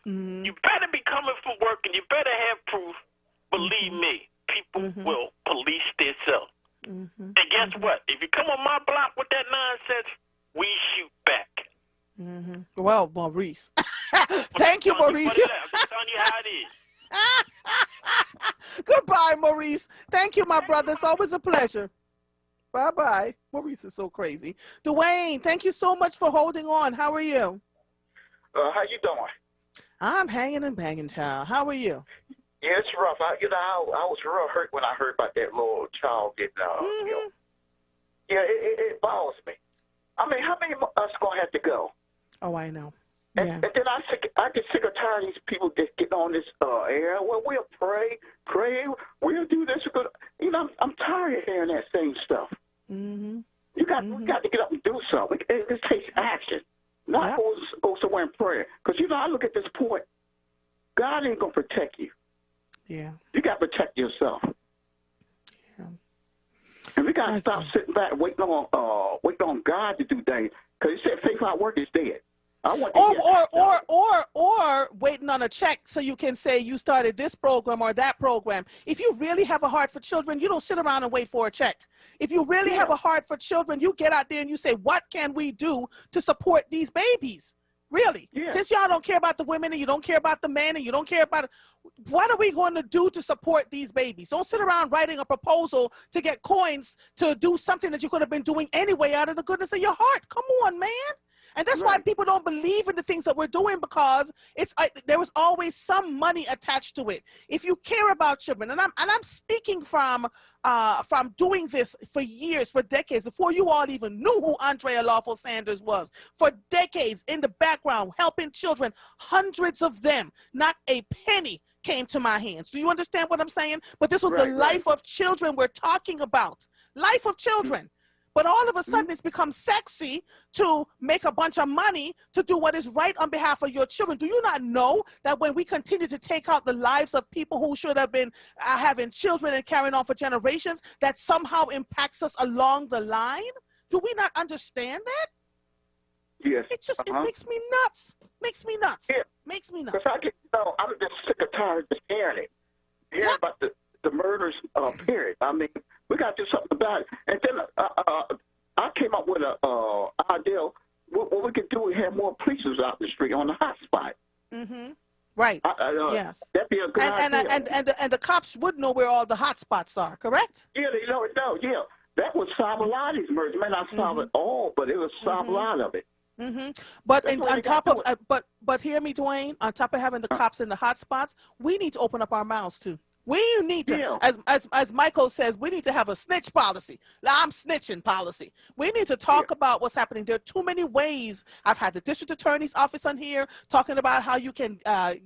10, you better be coming from work and you better have proof. Believe me, people will police themselves. And guess what? If you come on my block with that nonsense, we shoot back. Well, Maurice. Thank you, Maurice. I'm just telling you how it is. Goodbye, Maurice. Thank you, my brother. It's always a pleasure. Bye-bye. Maurice is so crazy. Dwayne, thank you so much for holding on. How are you? How you doing? I'm hanging and banging, child. How are you? Yeah, it's rough. I was real hurt when I heard about that little child getting, yeah, it bothers me. I mean, how many of us going to have to go? Oh, I know. And then I get sick or tired of these people just getting on this air. Well, we'll pray, we'll do this. You know, I'm tired of hearing that same stuff. We got to get up and do something. It takes action. Not go somewhere in prayer. Because, you know, I look at this point, God ain't going to protect you. Yeah. You got to protect yourself. Yeah. And we got to stop sitting back waiting on God to do things. Because he said faith without work is dead. Or waiting on a check so you can say you started this program or that program. If you really have a heart for children, you don't sit around and wait for a check. If you really have a heart for children, you get out there and you say, what can we do to support these babies? Really? Since y'all don't care about the women and you don't care about the men and you don't care about what are we going to do to support these babies? Don't sit around writing a proposal to get coins to do something that you could have been doing anyway out of the goodness of your heart. Come on, man. And that's why people don't believe in the things that we're doing, because it's there was always some money attached to it. If you care about children, and I'm speaking from doing this for years, for decades, before you all even knew who Andrea Lawful Sanders was. For decades in the background, helping children, hundreds of them, not a penny came to my hands. Do you understand what I'm saying? But this was the life of children we're talking about. Life of children. But all of a sudden, it's become sexy to make a bunch of money to do what is right on behalf of your children. Do you not know that when we continue to take out the lives of people who should have been having children and carrying on for generations, that somehow impacts us along the line? Do we not understand that? Yes. It just it makes me nuts. Makes me nuts. Yeah. Makes me nuts. Because I'm just sick and tired of hearing it. Hearing about the murders, period. I mean, we got to do something about it. And then I came up with an idea. What we could do is have more police out in the street on the hot spot. Mm-hmm. Right. Yes. That'd be a good idea. And the cops would know where all the hot spots are, correct? Yeah, they know it. Yeah. That would solve a lot of these murders. It may not solve it all, but it would solve a lot of it. Mm-hmm. But on top of but hear me, Dwayne. On top of having the cops in the hot spots, we need to open up our mouths too. We need to, as Michael says, we need to have a snitch policy. I'm snitching policy. We need to talk about what's happening. There are too many ways. I've had the district attorney's office on here talking about how you can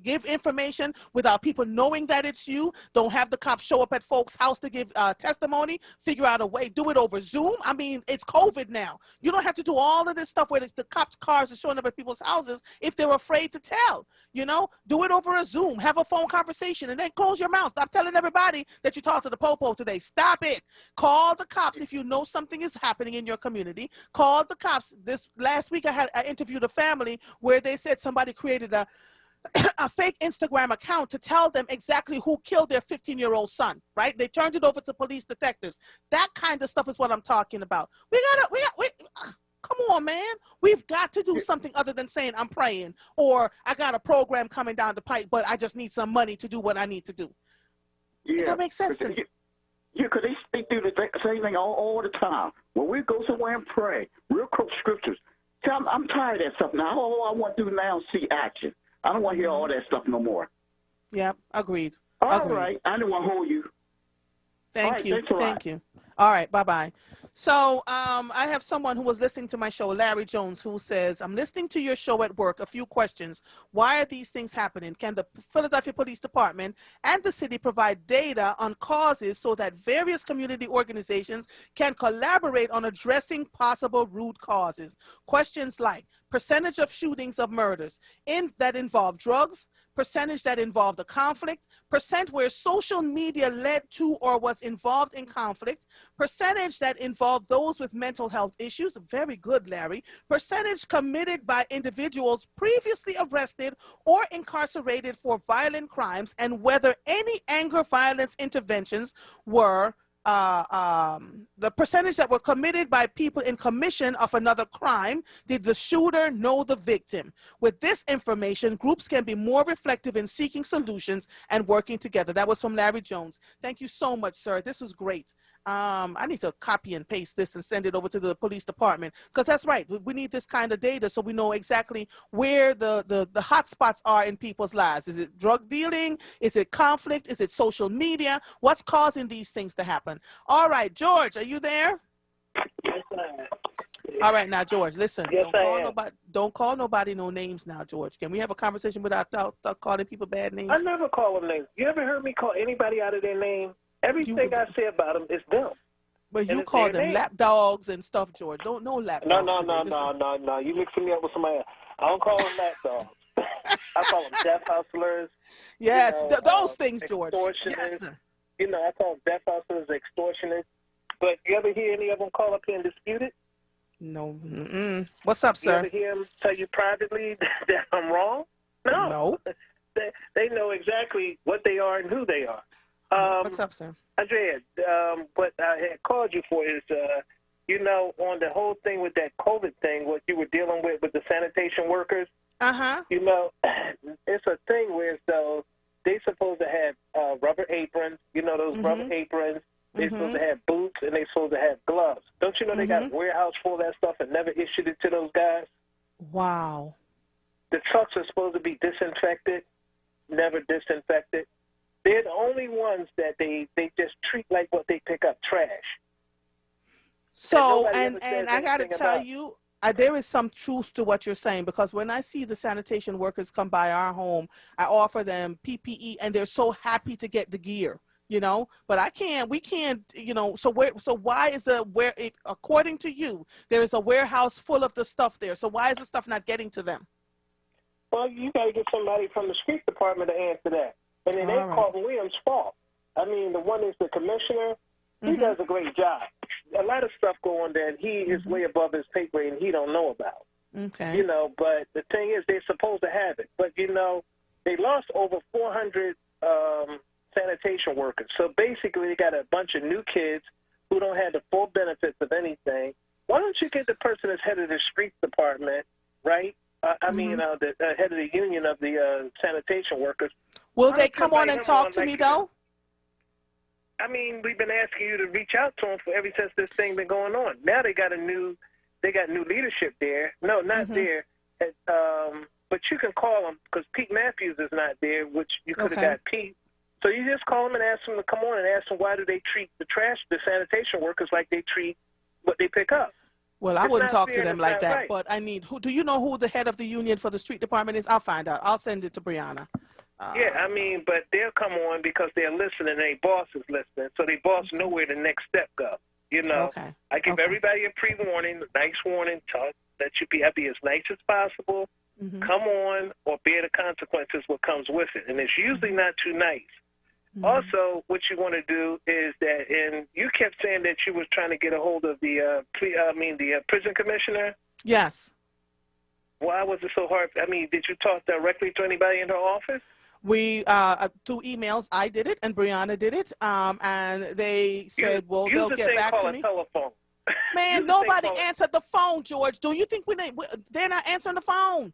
give information without people knowing that it's you. Don't have the cops show up at folks' house to give testimony. Figure out a way. Do it over Zoom. I mean, it's COVID now. You don't have to do all of this stuff where the cops' cars are showing up at people's houses if they're afraid to tell. You know, do it over a Zoom. Have a phone conversation and then close your mouth. Stop telling everybody that you talked to the popo today. Stop it. Call the cops if you know something is happening in your community. Call the cops. This last week I interviewed a family where they said somebody created a fake Instagram account to tell them exactly who killed their 15-year-old son, right? They turned it over to police detectives. That kind of stuff is what I'm talking about. Come on, man. We've got to do something other than saying I'm praying or I got a program coming down the pipe, but I just need some money to do what I need to do. Yeah. That makes sense to me. Yeah, because they do the same thing all the time. When we go somewhere and pray, we'll quote scriptures. I'm tired of that stuff now. All I want to do now is see action. I don't want to hear all that stuff no more. Yeah, agreed. All right. I don't want to hold you. Thank you. Thank you. All right. Bye-bye. So I have someone who was listening to my show, Larry Jones, who says, I'm listening to your show at work. A few questions. Why are these things happening? Can the Philadelphia Police Department and the city provide data on causes so that various community organizations can collaborate on addressing possible root causes? Questions like percentage of shootings of murders that involve drugs, percentage that involved a conflict, percent where social media led to or was involved in conflict, percentage that involved those with mental health issues, very good, Larry, percentage committed by individuals previously arrested or incarcerated for violent crimes, and whether any anger violence interventions were the percentage that were committed by people in commission of another crime. Did the shooter know the victim? With this information, groups can be more reflective in seeking solutions and working together. That was from Larry Jones. Thank you so much, sir. This was great. I need to copy and paste this and send it over to the police department, because that's right. We need this kind of data so we know exactly where the hot spots are in people's lives. Is it drug dealing? Is it conflict? Is it social media? What's causing these things to happen? All right, George, are you there? Yes, I am. All right, now, George, listen. Yes, don't call nobody no names now, George. Can we have a conversation without calling people bad names? I never call them names. You ever heard me call anybody out of their name? Everything I say about them is them. But you call them lap dogs and stuff, George. Don't know lap dogs. No. You mixing me up with somebody else. I don't call them lap dogs. I call them death hustlers. Yes, those things, George. Extortionists. Yes, I call them death hustlers, extortionists. But you ever hear any of them call up here and dispute it? No. What's up, You sir? ever hear him tell you privately that I'm wrong? No. They know exactly what they are and who they are. What's up, sir? Andrea, what I had called you for is, you know, on the whole thing with that COVID thing, what you were dealing with the sanitation workers. You know, it's a thing where so they supposed to have rubber aprons. You know those rubber aprons. They're supposed to have boots and they're supposed to have gloves. Don't you know they got a warehouse full of that stuff and never issued it to those guys? Wow. The trucks are supposed to be disinfected, never disinfected. They're the only ones that they just treat like what they pick up, trash. So, and I got to tell you, there is some truth to what you're saying, because when I see the sanitation workers come by our home, I offer them PPE and they're so happy to get the gear. You know, but we can't, you know, so why is according to you, there is a warehouse full of the stuff there. So why is the stuff not getting to them? Well, you got to get somebody from the street department to answer that. And it ain't Carlton Williams' fault. I mean, the one is the commissioner. He does a great job. A lot of stuff going that he is way above his pay grade and he don't know about. Okay. You know, but the thing is, they're supposed to have it. But, you know, they lost over 400 sanitation workers. So basically, they got a bunch of new kids who don't have the full benefits of anything. Why don't you get the person that's head of the street department, right? I mean, the head of the union of the sanitation workers. Will they come on and talk to me, though? I mean, we've been asking you to reach out to them ever since this thing been going on. Now they got new leadership there. No, not there. But you can call them because Pete Matthews is not there, which you could have got Pete. So you just call them and ask them to come on and ask them why do they treat the sanitation workers like they treat what they pick up. Well, I wouldn't talk to them like that, but I need, do you know who the head of the union for the street department is? I'll find out. I'll send it to Brianna. Yeah, I mean, but they'll come on because they're listening and their boss is listening, so their boss know where the next step goes. You know, I give everybody a pre-warning, a nice warning, that you be as nice as possible, come on, or bear the consequences what comes with it. And it's usually not too nice. Also, what you want to do is that, and you kept saying that you was trying to get a hold of the prison commissioner. Yes. Why was it so hard? I mean, did you talk directly to anybody in her office? We through emails. I did it, and Brianna did it. And they said, "Well, they'll get back to me." Telephone. Man, nobody answered the phone, George. Do you think they're not answering the phone?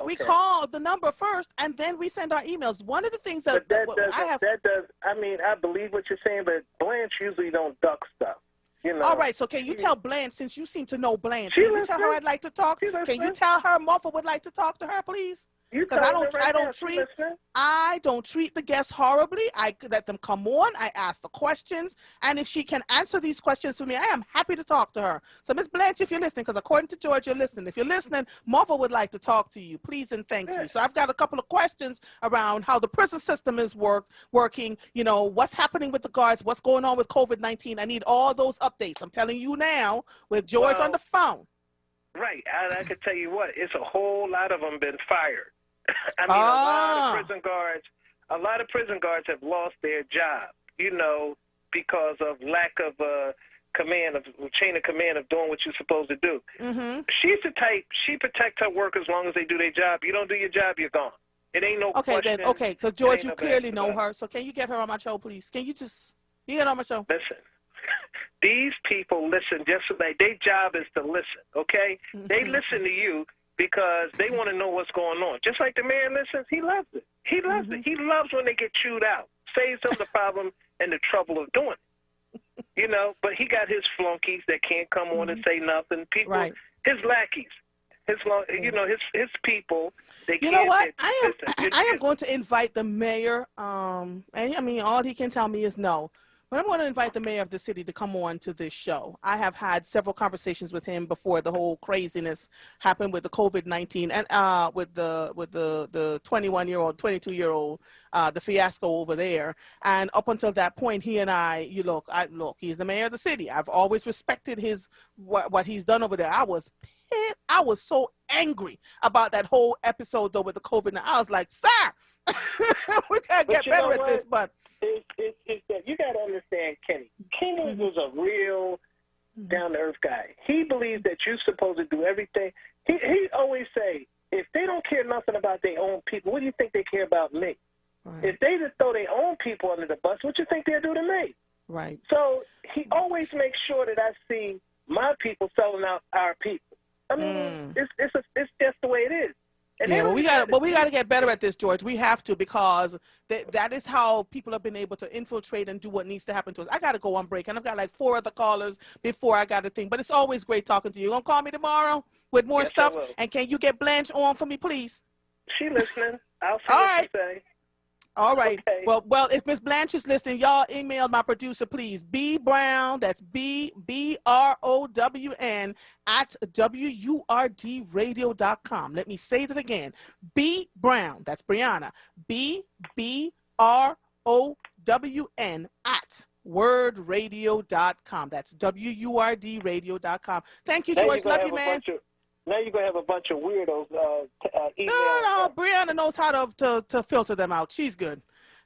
Okay. We called the number first, and then we send our emails. One of the things that I mean, I believe what you're saying, but Blanche usually don't duck stuff. You know. All right, so can you tell Blanche, since you seem to know Blanche, can you tell her I'd like to talk? Can you tell her Martha would like to talk to her, please? Because I don't treat the guests horribly. I let them come on. I ask the questions, and if she can answer these questions for me, I am happy to talk to her. So, Miss Blanche, if you're listening, because according to George, you're listening. If you're listening, Martha would like to talk to you, please and thank you. So, I've got a couple of questions around how the prison system is working. You know, what's happening with the guards, what's going on with COVID-19. I need all those updates. I'm telling you now, with George on the phone. Right, I can tell you what, it's a whole lot of them been fired. I mean, a lot of prison guards have lost their job, you know, because of lack of chain of command of doing what you're supposed to do. She's the type, she protects her work as long as they do their job. You don't do your job, you're gone. It ain't no question. Okay, because George, you clearly know her, so can you get her on my show, please? Can you get on my show? Listen. These people listen just like their job is to listen, okay? They listen to you because they want to know what's going on. Just like the man listens, he loves it. He loves it. He loves when they get chewed out. Saves them the problem and the trouble of doing it. You know, but he got his flunkies that can't come on and say nothing. People, his lackeys, his people. They you know what? I am going to invite the mayor. And I mean, all he can tell me is no. But I'm going to invite the mayor of the city to come on to this show. I have had several conversations with him before the whole craziness happened with the COVID-19 and with the 21-year-old, 22-year-old, the fiasco over there. And up until that point, he and I, he's the mayor of the city. I've always respected what he's done over there. I was pissed. I was so angry about that whole episode though with the COVID. I was like, sir, we gotta get better at this, but. It's that you got to understand Kenny. Kenny was a real down-to-earth guy. He believes that you're supposed to do everything. He always say, if they don't care nothing about their own people, what do you think they care about me? Right. If they just throw their own people under the bus, what you think they'll do to me? Right. So he always makes sure that I see my people selling out our people. I mean, it's just the way it is. And yeah, we got to get better at this, George. We have to, because that is how people have been able to infiltrate and do what needs to happen to us. I got to go on break, and I've got like 4 other callers before I got to think. But it's always great talking to you. You gonna call me tomorrow with more stuff? And can you get Blanche on for me, please? She listening. I'll see All what right. she say. All right. Okay. Well, if Miss Blanche is listening, y'all email my producer, please. B Brown, that's BBROWN at WURDradio.com. Let me say that again. B Brown, that's Brianna. BBROWN at WURDradio.com. That's WURDradio.com. Thank you, George. Love you, man. Now you're going to have a bunch of weirdos email. No, Brianna knows how to filter them out. She's good.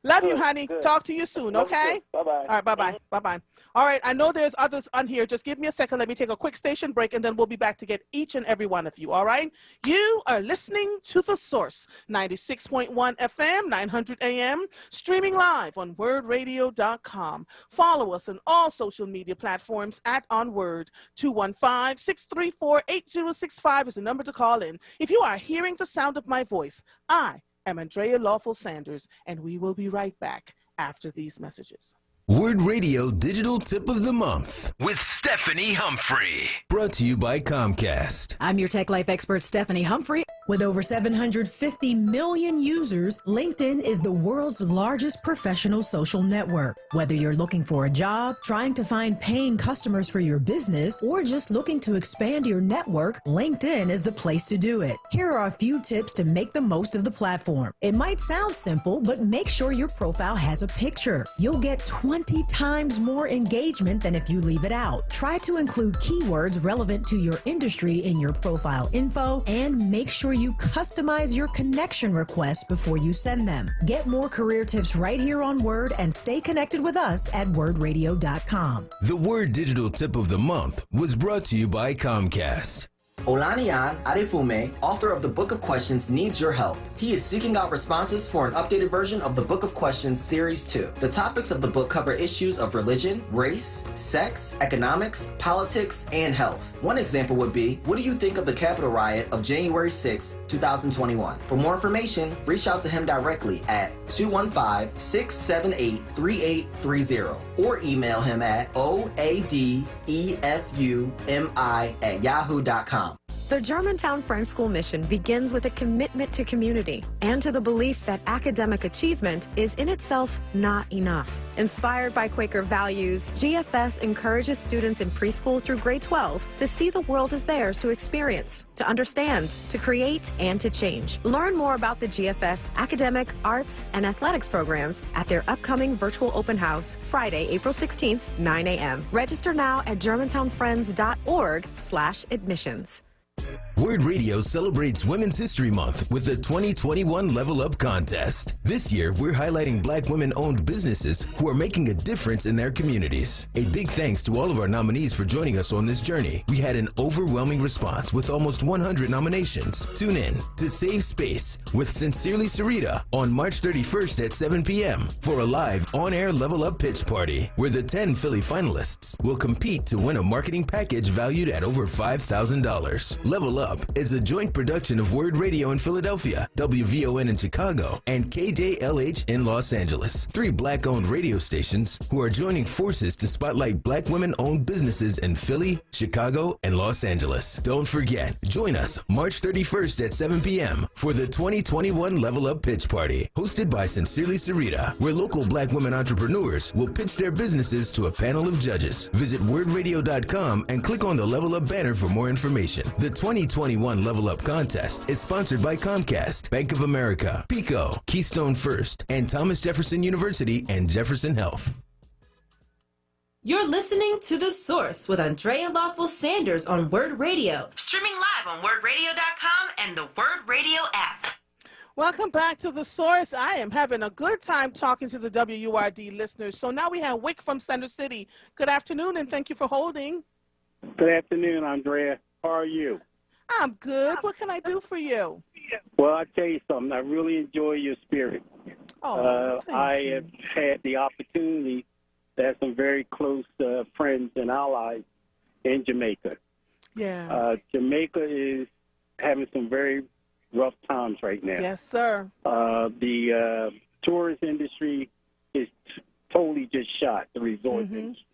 Love you, honey. Good. Talk to you soon, okay? Bye-bye. All right, bye-bye. Bye-bye. All right, I know there's others on here. Just give me a second. Let me take a quick station break, and then we'll be back to get each and every one of you, all right? You are listening to The Source, 96.1 FM, 900 AM, streaming live on WURDradio.com. Follow us on all social media platforms at onWURD. 215-634-8065 is the number to call in. If you are hearing the sound of my voice, I am Andrea Lawful Sanders, and we will be right back after these messages. WURD Radio Digital Tip of the Month with Stephanie Humphrey. Brought to you by Comcast. I'm your Tech Life expert, Stephanie Humphrey. With over 750 million users, LinkedIn is the world's largest professional social network. Whether you're looking for a job, trying to find paying customers for your business, or just looking to expand your network, LinkedIn is the place to do it. Here are a few tips to make the most of the platform. It might sound simple, but make sure your profile has a picture. You'll get 20 times more engagement than if you leave it out. Try to include keywords relevant to your industry in your profile info, and make sure you customize your connection requests before you send them. Get more career tips right here on WURD, and stay connected with us at WURDradio.com. The WURD Digital Tip of the Month was brought to you by Comcast. Olaniyan Adefume, author of the Book of Questions, needs your help. He is seeking out responses for an updated version of the Book of Questions Series 2. The topics of the book cover issues of religion, race, sex, economics, politics, and health. One example would be, what do you think of the Capitol riot of January 6, 2021? For more information, reach out to him directly at 215-678-3830 or email him at oadefumi@yahoo.com. The Germantown Friends School mission begins with a commitment to community and to the belief that academic achievement is in itself not enough. Inspired by Quaker values, GFS encourages students in preschool through grade 12 to see the world as theirs to experience, to understand, to create, and to change. Learn more about the GFS academic, arts, and athletics programs at their upcoming virtual open house, Friday, April 16th, 9 a.m. Register now at germantownfriends.org/admissions. WURD Radio celebrates Women's History Month with the 2021 Level Up Contest. This year, we're highlighting Black women-owned businesses who are making a difference in their communities. A big thanks to all of our nominees for joining us on this journey. We had an overwhelming response with almost 100 nominations. Tune in to Save Space with Sincerely Sarita on March 31st at 7 p.m. for a live on-air Level Up pitch party, where the 10 Philly finalists will compete to win a marketing package valued at over $5,000. Level Up is a joint production of WURD Radio in Philadelphia, WVON in Chicago, and KJLH in Los Angeles. 3 Black-owned radio stations who are joining forces to spotlight Black women-owned businesses in Philly, Chicago, and Los Angeles. Don't forget, join us March 31st at 7 p.m. for the 2021 Level Up Pitch Party, hosted by Sincerely Sarita, where local Black women entrepreneurs will pitch their businesses to a panel of judges. Visit WURDradio.com and click on the Level Up banner for more information. The 2021 Level Up Contest is sponsored by Comcast, Bank of America, Pico, Keystone First, and Thomas Jefferson University and Jefferson Health. You're listening to The Source with Andrea Lawful Sanders on WURD Radio. Streaming live on WURDradio.com and the WURD Radio app. Welcome back to The Source. I am having a good time talking to the WURD listeners. So now we have Wick from Center City. Good afternoon, and thank you for holding. Good afternoon, Andrea. How are you? I'm good. What can I do for you? Well, I'll tell you something. I really enjoy your spirit. I have had the opportunity to have some very close friends and allies in Jamaica. Yeah. Jamaica is having some very rough times right now. Yes, sir. The tourist industry is totally just shot, the resort industry.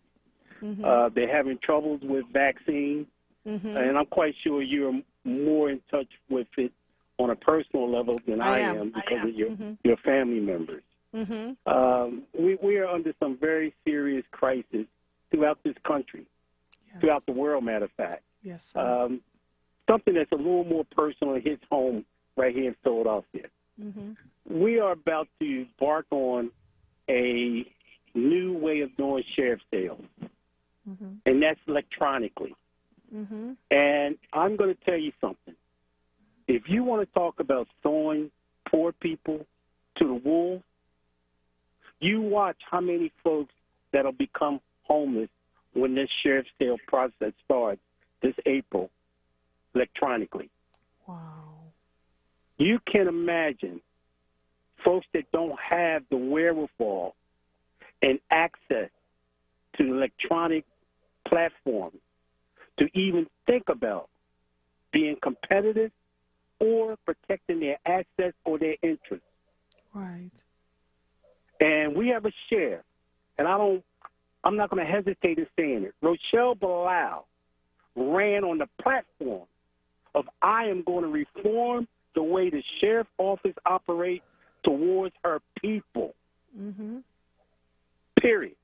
They're having troubles with vaccines, and I'm quite sure you're more in touch with it on a personal level than I am because of your family members. We are under some very serious crisis throughout this country, throughout the world, matter of fact. Yes, sir. Something that's a little more personal hits home right here in Philadelphia. We are about to embark on a new way of doing sheriff sales, and that's electronically. And I'm going to tell you something. If you want to talk about throwing poor people to the wolves, you watch how many folks that'll become homeless when this sheriff sale process starts this April electronically. Wow. You can imagine folks that don't have the wherewithal and access to electronic platforms to even think about being competitive or protecting their assets or their interests. Right. And we have a sheriff, and I'm not going to hesitate in saying it. Rochelle Bilal ran on the platform of I am going to reform the way the sheriff office operates towards her people. Period.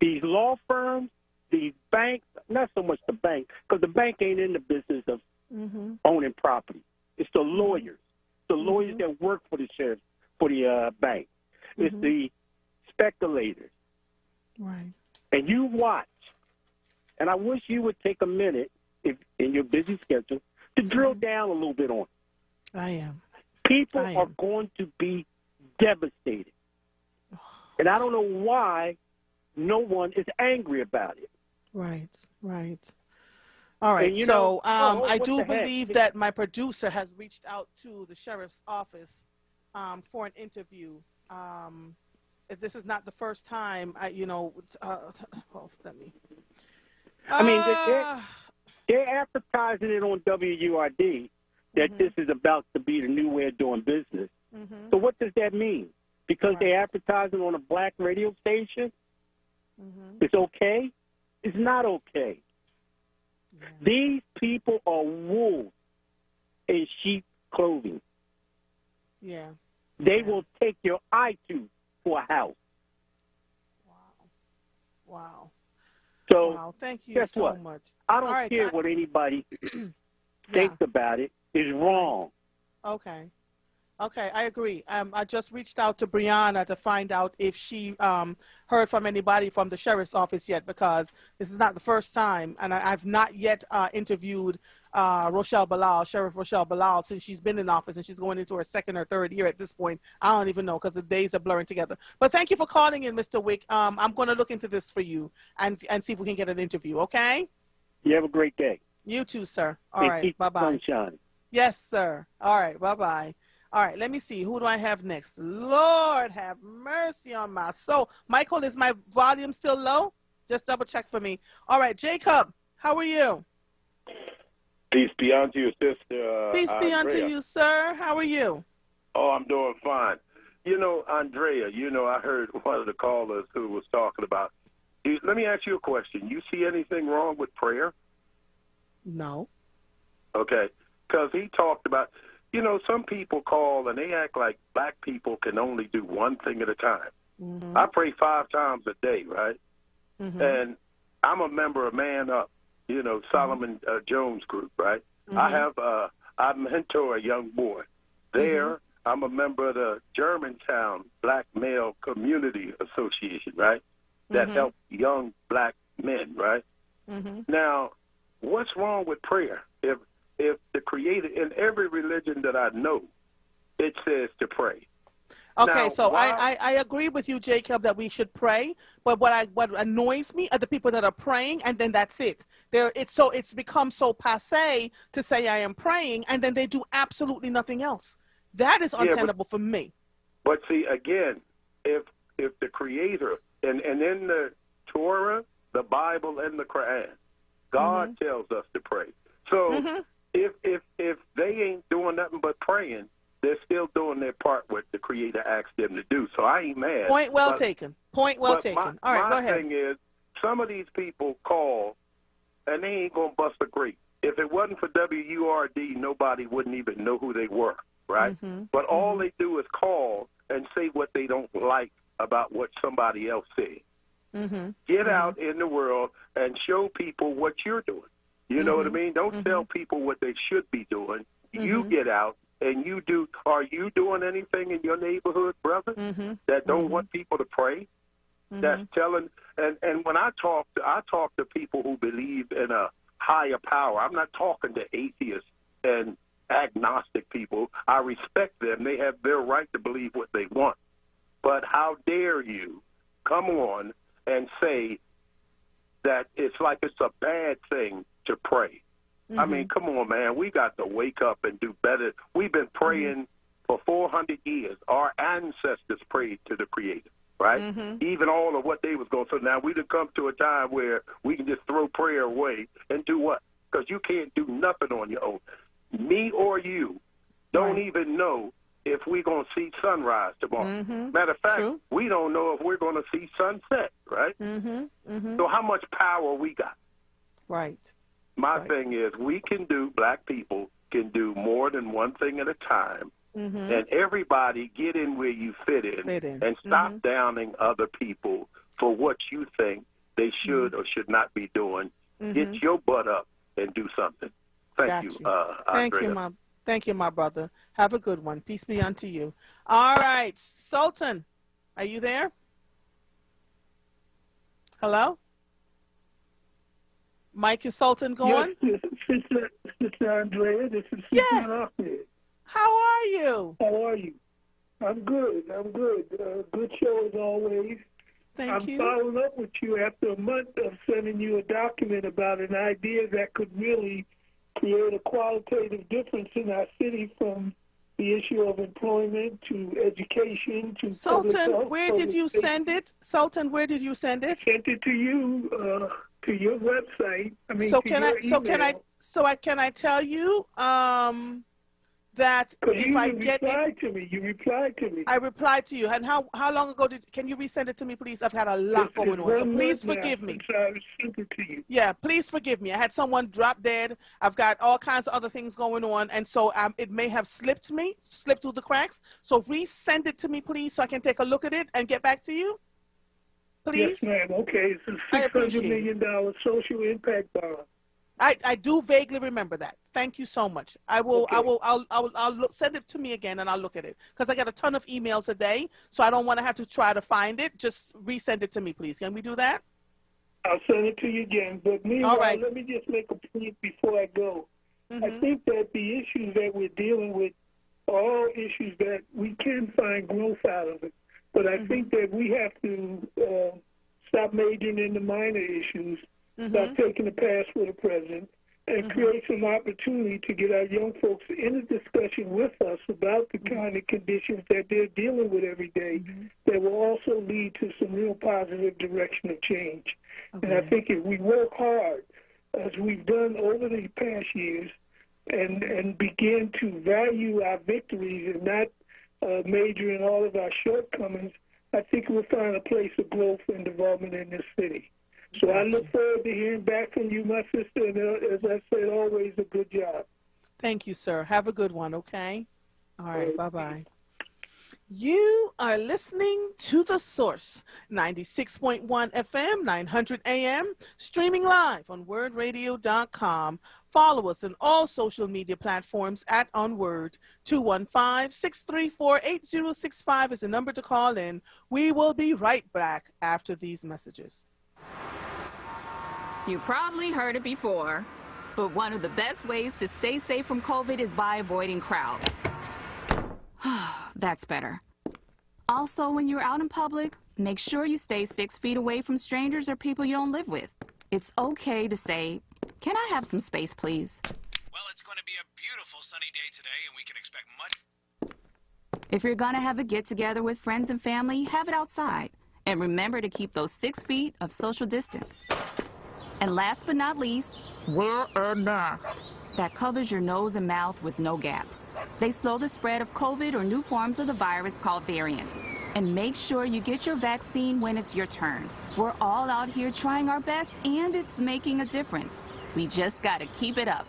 These law firms, these banks, not so much the bank, because the bank ain't in the business of owning property. It's the lawyers. The lawyers that work for the sheriff, for the bank. It's the speculators. Right. And you watch. And I wish you would take a minute, if in your busy schedule, to drill down a little bit on it. I am. People are going to be devastated. And I don't know why no one is angry about it. Right, right. All right, And, so I what do the heck? believe that my producer has reached out to the sheriff's office for an interview. If this is not the first time, let me. I mean, they're advertising it on WURD that this is about to be the new way of doing business. So what does that mean? Because they're advertising on a black radio station, it's okay? It's not okay. These people are wolves in sheep clothing. Yeah. They will take your iTunes for a house. Wow. So wow. Thank you guess so what? much. I don't care what anybody thinks about it. It's wrong. Okay. Okay, I agree. I just reached out to Brianna to find out if she heard from anybody from the sheriff's office yet, because this is not the first time, and I've not yet interviewed Rochelle Bilal, Sheriff Rochelle Bilal, since she's been in office, and she's going into her second or third year at this point. I don't even know, because the days are blurring together. But thank you for calling in, Mr. Wick. I'm going to look into this for you and see if we can get an interview, okay? You have a great day. You too, sir. All right, bye-bye. Sunshine. Yes, sir. All right, bye-bye. All right, let me see. Who do I have next? Lord, have mercy on my soul. Michael, is my volume still low? Just double check for me. All right, Jacob, how are you? Peace be unto you, sister. Peace be unto you, sir. How are you? Oh, I'm doing fine. You know, Andrea, I heard one of the callers who was talking about. Let me ask you a question. You see anything wrong with prayer? No. Okay, because he talked about, some people call and they act like black people can only do one thing at a time. I pray 5 times a day, right? And I'm a member of Man Up, Solomon Jones group, right? I mentor a young boy. There, I'm a member of the Germantown Black Male Community Association, right? That helps young black men, right? Now, what's wrong with prayer? If the Creator, in every religion that I know, it says to pray. Okay, now, so I agree with you, Jacob, that we should pray. But what annoys me are the people that are praying and then that's it. It's become so passé to say I am praying and then they do absolutely nothing else. That is untenable for me. But see, again, if the Creator and in the Torah, the Bible, and the Quran, God tells us to pray. So if they ain't doing nothing but praying, they're still doing their part what the Creator asked them to do. So I ain't mad. Point well taken. Point well taken. All right, go ahead. My thing is, some of these people call, and they ain't going to bust a grape. If it wasn't for WURD, nobody wouldn't even know who they were, right? But all they do is call and say what they don't like about what somebody else said. Get out in the world and show people what you're doing. You know what I mean? Don't tell people what they should be doing. You get out and you do. Are you doing anything in your neighborhood, brother, that don't want people to pray? That's telling. And when I talk to people who believe in a higher power. I'm not talking to atheists and agnostic people. I respect them. They have their right to believe what they want. But how dare you come on and say that it's like it's a bad thing to pray? I mean, come on, man. We got to wake up and do better. We've been praying for 400 years. Our ancestors prayed to the Creator, right? Even all of what they was going through. Now, we done come to a time where we can just throw prayer away and do what? Because you can't do nothing on your own. Me or you don't even know if we're going to see sunrise tomorrow. Matter of fact, we don't know if we're going to see sunset, right? So how much power we got? Right. My thing is, we can do, black people can do more than one thing at a time, and everybody get in where you fit in and stop downing other people for what you think they should or should not be doing. Get your butt up and do something. Thank you, Andrea. Thank you, my brother. Have a good one. Peace be unto you. All right, Sultan, are you there? Hello? Mike, is Sultan going? Yes, Sister Andrea, this is Sultan Ahmed. How are you? How are you? I'm good. Good show as always. Thank you. I'm following up with you after a month of sending you a document about an idea that could really create a qualitative difference in our city, from the issue of employment to education to Sultan, where did you send it? Sultan, where did you send it? I sent it to you, to your website. Can I tell you that if I get it, you replied to me. I replied to you. And how long ago can you resend it to me, please? I've had a lot going on, so please forgive me. I sent it to you. Yeah, please forgive me. I had someone drop dead. I've got all kinds of other things going on, and so it may have slipped through the cracks. So resend it to me, please, so I can take a look at it and get back to you. Please. Yes, ma'am. Okay, it's a $600 million social impact bond. I do vaguely remember that. Thank you so much. I'll send it to me again and I'll look at it, because I get a ton of emails a day, so I don't want to have to try to find it. Just resend it to me, please. Can we do that? I'll send it to you again. But meanwhile, let me just make a point before I go. I think that the issues that we're dealing with are all issues that we can find growth out of it. But I think that we have to stop majoring in the minor issues, stop taking the past for the present, and create some opportunity to get our young folks in a discussion with us about the kind of conditions that they're dealing with every day that will also lead to some real positive direction of change. And I think if we work hard, as we've done over the past years, and begin to value our victories and not major in all of our shortcomings, I think we'll find a place of growth and development in this city. So I look forward to hearing back from you, my sister, and as I said, always a good job. Thank you, sir. Have a good one, okay? All right, bye-bye. You are listening to The Source, 96.1 FM, 900 AM, streaming live on WURDradio.com. Follow us on all social media platforms at onWURD. 215-634-8065 is the number to call in. We will be right back after these messages. You probably heard it before, but one of the best ways to stay safe from COVID is by avoiding crowds. That's better. Also, when you're out in public, make sure you stay 6 feet away from strangers or people you don't live with. It's okay to say, "Can I have some space, please?" Well, it's going to be a beautiful sunny day today, and we can expect much. If you're gonna have a get-together with friends and family, have it outside. And remember to keep those 6 feet of social distance. And last but not least, wear a mask that covers your nose and mouth with no gaps. They slow the spread of COVID or new forms of the virus called variants. And make sure you get your vaccine when it's your turn. We're all out here trying our best, and it's making a difference. We just gotta keep it up.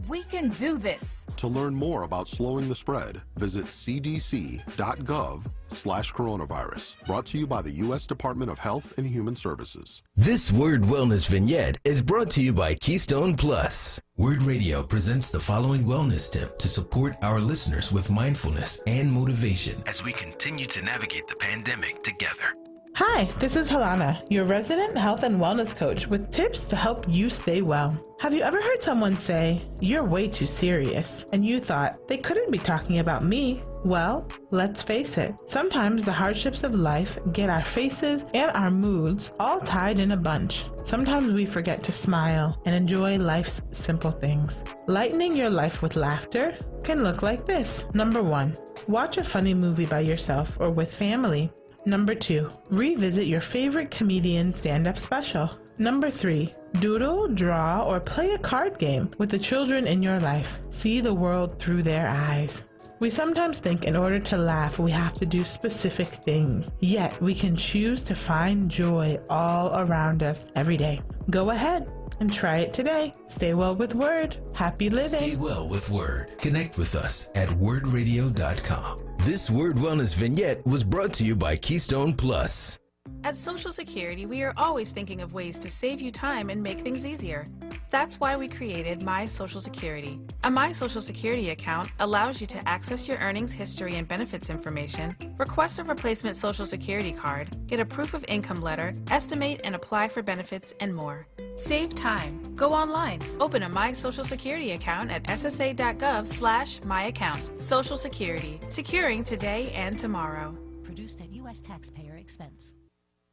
We can do this. To learn more about slowing the spread, visit cdc.gov/coronavirus. Brought to you by the U.S. Department of Health and Human Services. This Word Wellness vignette is brought to you by Keystone Plus. Word Radio presents the following wellness tip to support our listeners with mindfulness and motivation as we continue to navigate the pandemic together. Hi, this is Halana, your resident health and wellness coach with tips to help you stay well. Have you ever heard someone say, "You're way too serious," and you thought, they couldn't be talking about me? Well, let's face it, sometimes the hardships of life get our faces and our moods all tied in a bunch. Sometimes we forget to smile and enjoy life's simple things. Lightening your life with laughter can look like this. Number 1, watch a funny movie by yourself or with family. Number 2, revisit your favorite comedian's stand-up special. Number 3, doodle, draw, or play a card game with the children in your life. See the world through their eyes. We sometimes think in order to laugh, we have to do specific things. Yet we can choose to find joy all around us every day. Go ahead and try it today. Stay well with Word. Happy living. Stay well with Word. Connect with us at wordradio.com. This Word Wellness vignette was brought to you by Keystone Plus. At Social Security, we are always thinking of ways to save you time and make things easier. That's why we created My Social Security. A My Social Security account allows you to access your earnings history and benefits information, request a replacement Social Security card, get a proof of income letter, estimate and apply for benefits, and more. Save time. Go online. Open a My Social Security account at ssa.gov/myaccount. Social Security. Securing today and tomorrow. Produced at U.S. taxpayer expense.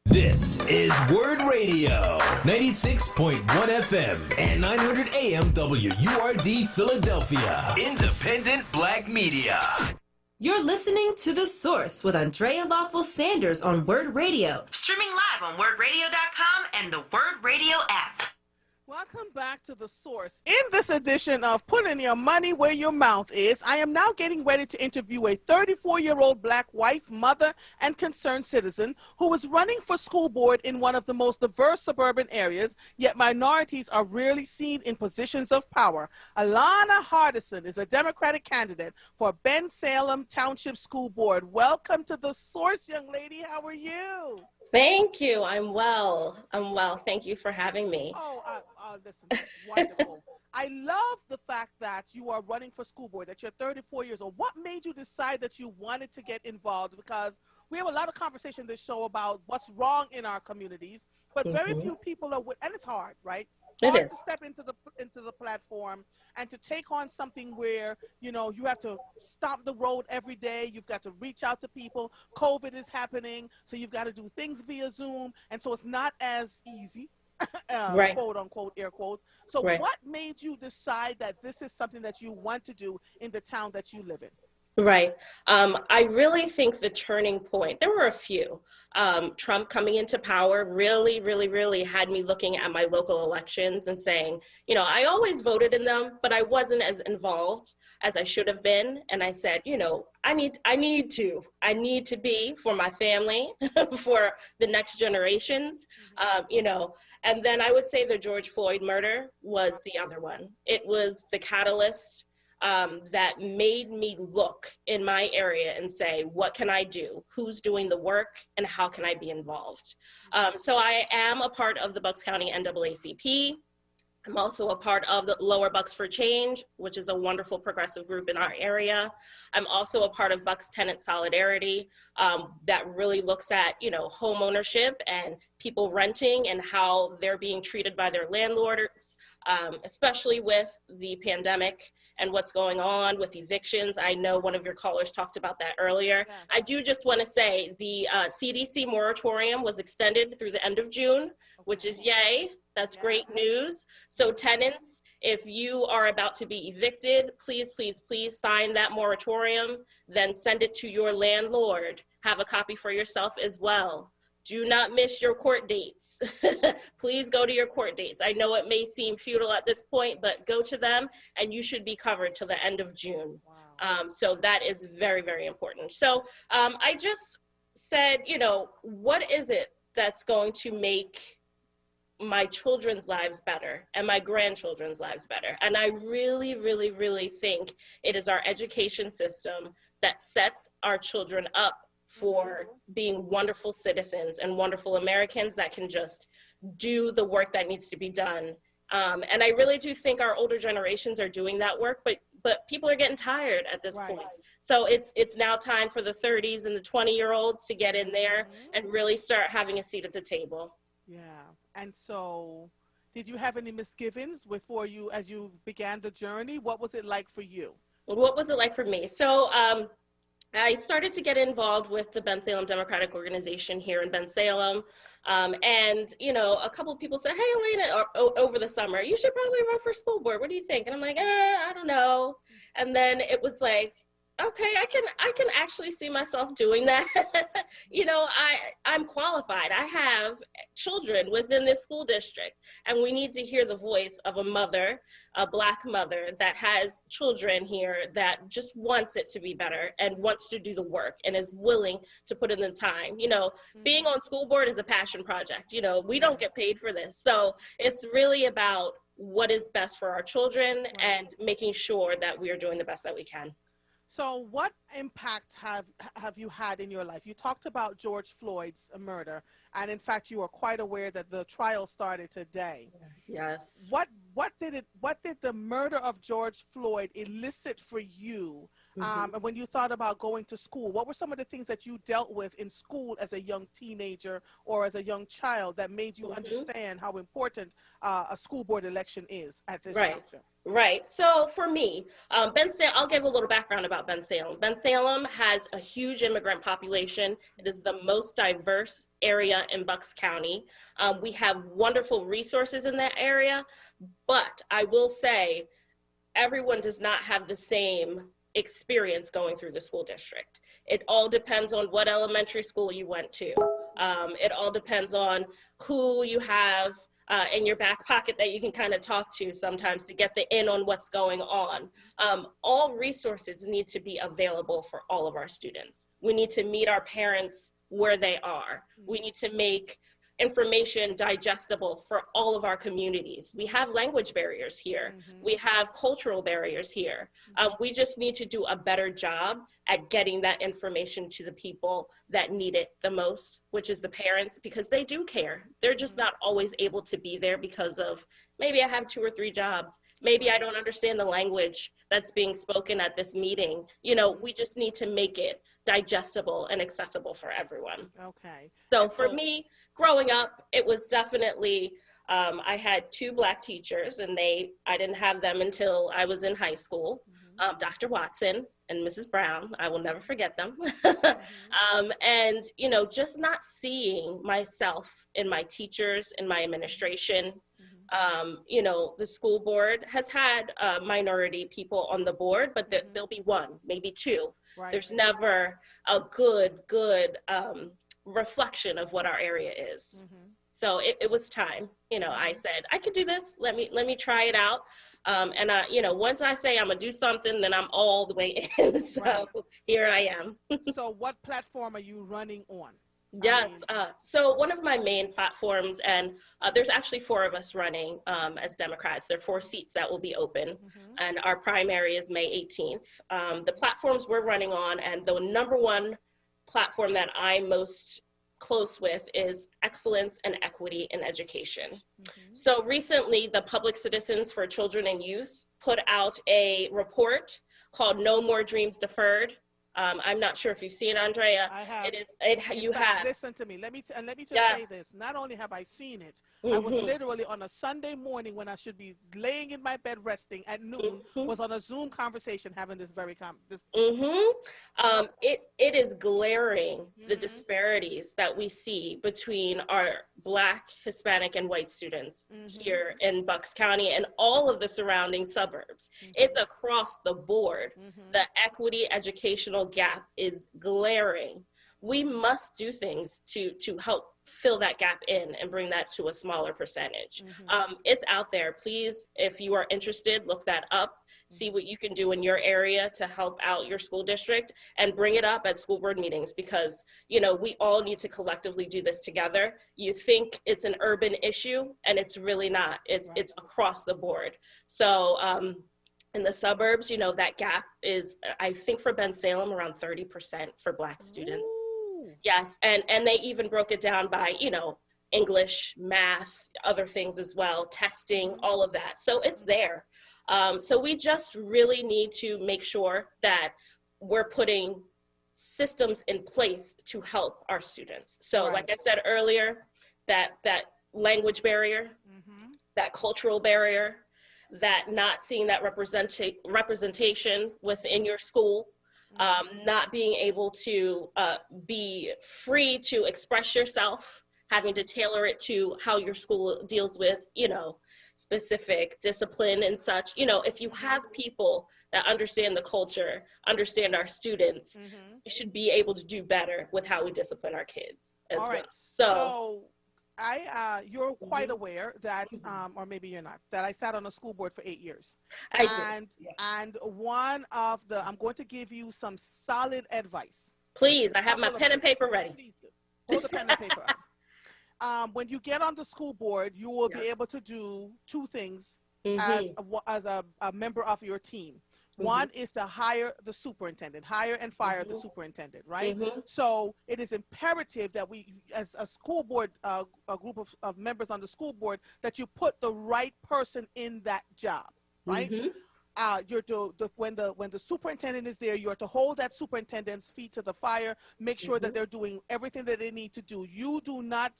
This is Word Radio, 96.1 FM and 900 AM WURD Philadelphia. Independent Black Media. You're listening to The Source with Andrea Lawful Sanders on WURD Radio. Streaming live on wordradio.com and the WURD Radio app. Welcome back to The Source. In this edition of Putting Your Money Where Your Mouth Is, I am now getting ready to interview a 34-year-old Black wife, mother, and concerned citizen who is running for school board in one of the most diverse suburban areas, yet minorities are rarely seen in positions of power. Alana Hardison is a Democratic candidate for Ben Salem Township School Board. Welcome to The Source, young lady. How are you? Thank you. I'm well. Thank you for having me. Listen, wonderful. I love the fact that you are running for school board, that you're 34 years old. What made you decide that you wanted to get involved? Because we have a lot of conversation in this show about what's wrong in our communities, but very few people are, and it's hard, right? Hard to step into the platform and to take on something where, you know, you have to stop the road every day. You've got to reach out to people. COVID is happening, so you've got to do things via Zoom, and so it's not as easy. Right. Quote unquote, air quotes. So what made you decide that this is something that you want to do in the town that you live in? Right. I really think the turning point, there were a few. Trump coming into power really had me looking at my local elections and saying, you know, I always voted in them, but I wasn't as involved as I should have been. And I said, you know, I need to be for my family, for the next generations, you know. And then I would say the George Floyd murder was the other one. It was the catalyst that made me look in my area and say, what can I do? Who's doing the work and how can I be involved? So I am a part of the Bucks County NAACP. I'm also a part of the Lower Bucks for Change, which is a wonderful progressive group in our area. I'm also a part of Bucks Tenant Solidarity that really looks at, you know, home ownership and people renting and how they're being treated by their landlords, especially with the pandemic and what's going on with evictions. I know one of your callers talked about that earlier. Yes. I do just want to say the CDC moratorium was extended through the end of June, which is yay. That's great news. So tenants, if you are about to be evicted, please, please, please sign that moratorium, then send it to your landlord. Have a copy for yourself as well. Do not miss your court dates. Please go to your court dates. I know it may seem futile at this point, but go to them and you should be covered till the end of June. Wow. So that is very, very important. So I just said, you know, what is it that's going to make my children's lives better and my grandchildren's lives better? And I really, really, really think it is our education system that sets our children up for being wonderful citizens and wonderful Americans that can just do the work that needs to be done. And I really do think our older generations are doing that work, but people are getting tired at this point. So it's now time for the 30s and the 20-year-olds to get in there and really start having a seat at the table. Yeah. And so did you have any misgivings before you, as you began the journey? What was it like for you? What was it like for me? So I started to get involved with the Bensalem Democratic Organization here in Bensalem. And, you know, a couple of people said, hey, Elena, over the summer, you should probably run for school board. What do you think? And I'm like, I don't know. And then it was like, okay, I can actually see myself doing that. You know, I'm qualified. I have children within this school district, and we need to hear the voice of a mother, a Black mother that has children here that just wants it to be better and wants to do the work and is willing to put in the time. You know, being on school board is a passion project. You know, we don't get paid for this. So it's really about what is best for our children and making sure that we are doing the best that we can. So what impact have you had in your life? You talked about George Floyd's murder, and in fact, you are quite aware that the trial started today. Yes. What did the murder of George Floyd elicit for you? And when you thought about going to school, what were some of the things that you dealt with in school as a young teenager or as a young child that made you understand how important a school board election is at this juncture? Right. So for me, I'll give a little background about Bensalem. Bensalem has a huge immigrant population. It is the most diverse area in Bucks County. We have wonderful resources in that area, but I will say everyone does not have the same experience going through the school district. It all depends on what elementary school you went to. It all depends on who you have in your back pocket that you can kind of talk to sometimes to get the in on what's going on. All resources need to be available for all of our students. We need to meet our parents where they are. We need to make information digestible for all of our communities. We have language barriers here. We have cultural barriers here. We just need to do a better job at getting that information to the people that need it the most, which is the parents, because they do care. They're just not always able to be there because of maybe I have 2 or 3 jobs. Maybe I don't understand the language that's being spoken at this meeting. You know, we just need to make it digestible and accessible for everyone. Okay. So for me, growing up, it was definitely, I had 2 Black teachers, and I didn't have them until I was in high school. Dr. Watson and Mrs. Brown, I will never forget them. And, you know, just not seeing myself in my teachers, in my administration. You know, the school board has had minority people on the board, but there'll be 1, maybe 2. Right. There's never a good reflection of what our area is. So it was time. You know, I said, I could do this. Let me try it out. And you know, once I say I'm gonna do something, then I'm all the way in. So here I am. So what platform are you running on? Yes. So one of my main platforms, and there's actually 4 of us running as Democrats. There are 4 seats that will be open, and our primary is May 18th. The platforms we're running on, and the #1 platform that I'm most close with is excellence and equity in education. So recently, the Public Citizens for Children and Youth put out a report called No More Dreams Deferred. I'm not sure if you've seen Andrea. I have. You have. Listen to me. Let me just Yes. say this. Not only have I seen it, I was literally on a Sunday morning when I should be laying in my bed resting at noon, was on a Zoom conversation having this very It is glaring, the disparities that we see between our Black, Hispanic, and white students here in Bucks County and all of the surrounding suburbs. It's across the board. The equity educational gap is glaring. We must do things to help fill that gap in and bring that to a smaller percentage. It's out there. Please, if you are interested, look that up. See what you can do in your area to help out your school district and bring it up at school board meetings, because, you know, we all need to collectively do this together. You think it's an urban issue, and it's really not. It's across the board. So in the suburbs, you know, that gap is, I think for Bensalem, around 30% for Black students. Yes, and they even broke it down by, you know, English, math, other things as well, testing, all of that. So it's there. So we just really need to make sure that we're putting systems in place to help our students. So like I said earlier, that language barrier, that cultural barrier, that not seeing that representation within your school, not being able to be free to express yourself, having to tailor it to how your school deals with, you know, specific discipline and such. You know, if you have people that understand the culture, understand our students, we should be able to do better with how we discipline our kids as well. So you're quite aware that, or maybe you're not, that I sat on a school board for 8 years. And one of the, I'm going to give you some solid advice. Please, I have my pen and paper ready. Please do. Hold the pen and paper up. When you get on the school board, you will be able to do two things as a member of your team. One is to hire the superintendent, hire and fire the superintendent, right? So it is imperative that we, as a school board, a group of members on the school board, that you put the right person in that job, right? You're to when the superintendent is there, you're to hold that superintendent's feet to the fire, make sure that they're doing everything that they need to do. You do not